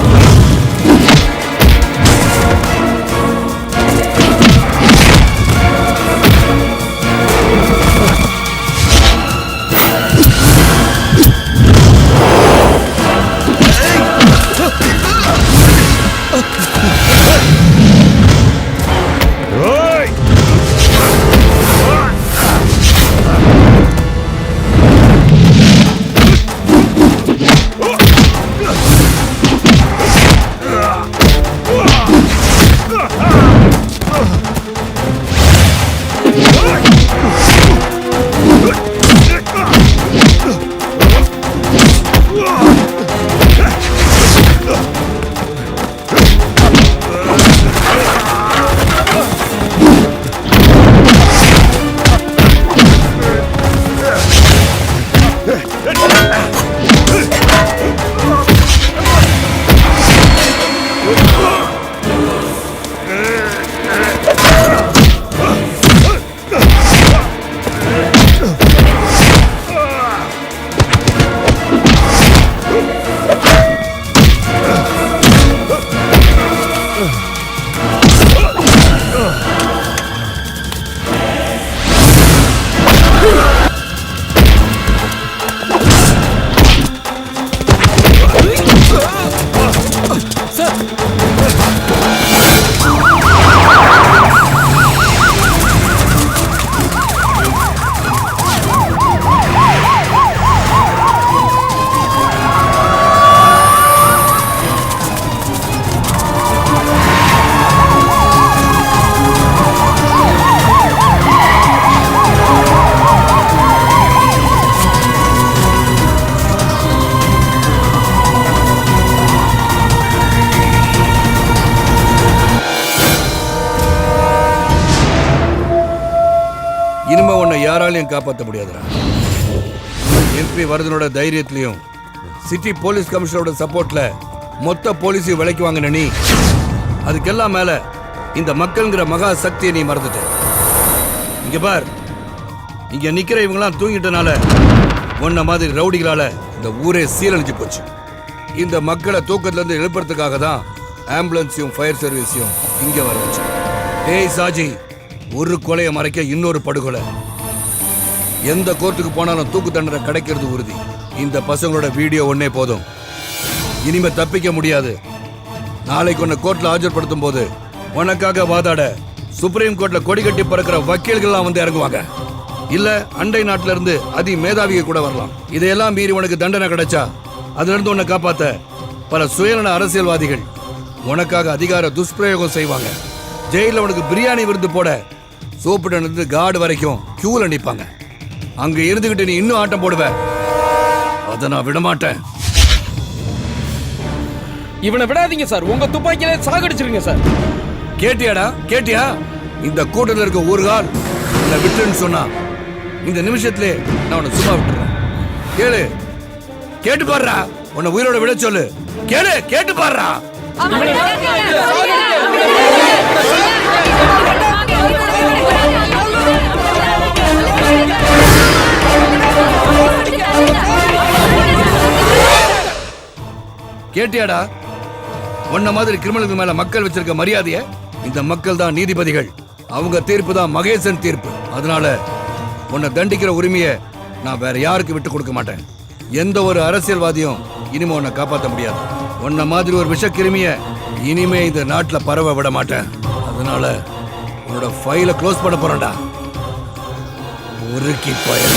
இனிமே உன்னை யாராலையும் காப்பாற்ற முடியாதுடா. எம்பி வரதனோட தைரியத்திலையும் சிட்டி போலீஸ் கமிஷனரோட சப்போர்ட்ல மொத்த போலீஸையும் விலைக்கு வாங்கின நீ அதுக்கெல்லாம் மேல இந்த மக்கள்ங்கிற மகா சக்தியை நீ மறந்துட்ட. இங்க பார், இங்க நிக்கிற இவங்கெல்லாம் தூங்கிட்டனால உன்ன மாதிரி ரவுடிகளால இந்த ஊரே சீரழிஞ்சு போச்சு. இந்த மக்களை தூக்கத்துல இருந்து எழுப்புறதுக்காக தான் ஆம்புலன்ஸையும் ஃபயர் சர்வீஸையும் இங்க வர வச்சு. ஏய் சாஜி, ஒரு கொலையை மறைக்க இன்னொரு படுகொலை. எந்த கோர்ட்டுக்கு போனாலும் தூக்கு தண்டனை கிடைக்கிறது உறுதி. இந்த பசங்களோட வீடியோ ஒன்னே போதும். இனிமே தப்பிக்க முடியாது. நாளைக்கு உன்னை கோர்ட்ல ஆஜர்படுத்தும் போது உனக்காக வாதாட சுப்ரீம் கோர்ட்ல கொடி கட்டி பறக்கிற வக்கீல்கள்லாம் வந்து இறங்குவாங்க. இல்ல அண்டை நாட்டில இருந்து அதி மேதாவிக கூட வரலாம். இதையெல்லாம் மீறி உனக்கு தண்டனை கிடைச்சா அதுல இருந்து உன்னை காப்பாத்த பல சுயநல அரசியல்வாதிகள் உனக்காக அதிகார துஷ்பிரயோகம் செய்வாங்க. ஜெயில உனக்கு பிரியாணி விருந்து போட சூப்பர்டன் இருந்து கார்டு வரைக்கும் கியூல நிப்பாங்க. அங்க இருந்துகிட்டு நீ இன்னும் ஆட்டம் போடுவ. அதை நான் விடமாட்டேன். இவனை விடாதீங்க சார், உங்க துப்பாக்கியில சாகடிச்சிருங்க சார். கேட்டியாடா, கேட்டியா? இந்த கூட்டத்தில் இருக்க ஒரு கால் உன்னை விட்டுன்னு சொன்னா இந்த நிமிஷத்திலே நான் உன்னை சும்மா விட்டுறேன். கேளு, கேட்டு பாடுறா. உன்னை உயிரோட விட சொல்லு. கேளு, கேட்டு பாடுறா. கேட்டியாடா? உன்ன மாதிரி கிரிமினலுக்கு மேல மக்கள் வச்சிருக்க மரியாதைய இந்த மக்கள் தான் நீதிபதிகள். அவங்க தீர்ப்பு தான் மகேசன் தீர்ப்பு. அதனால உன்னை தண்டிக்கிற உரிமையை நான் வேற யாருக்கு விட்டு கொடுக்க மாட்டேன். எந்த ஒரு அரசியல்வாதியும் இனிமே உன்னை காப்பாற்ற முடியாது. உன்ன மாதிரி ஒரு விஷக்கிருமிய இனிமே இந்த நாட்டுல பரவ விட மாட்டேன். அதனால உன்னோட ஃபைலை க்ளோஸ் பண்ண போறேன்டா. ஒரு கி பயல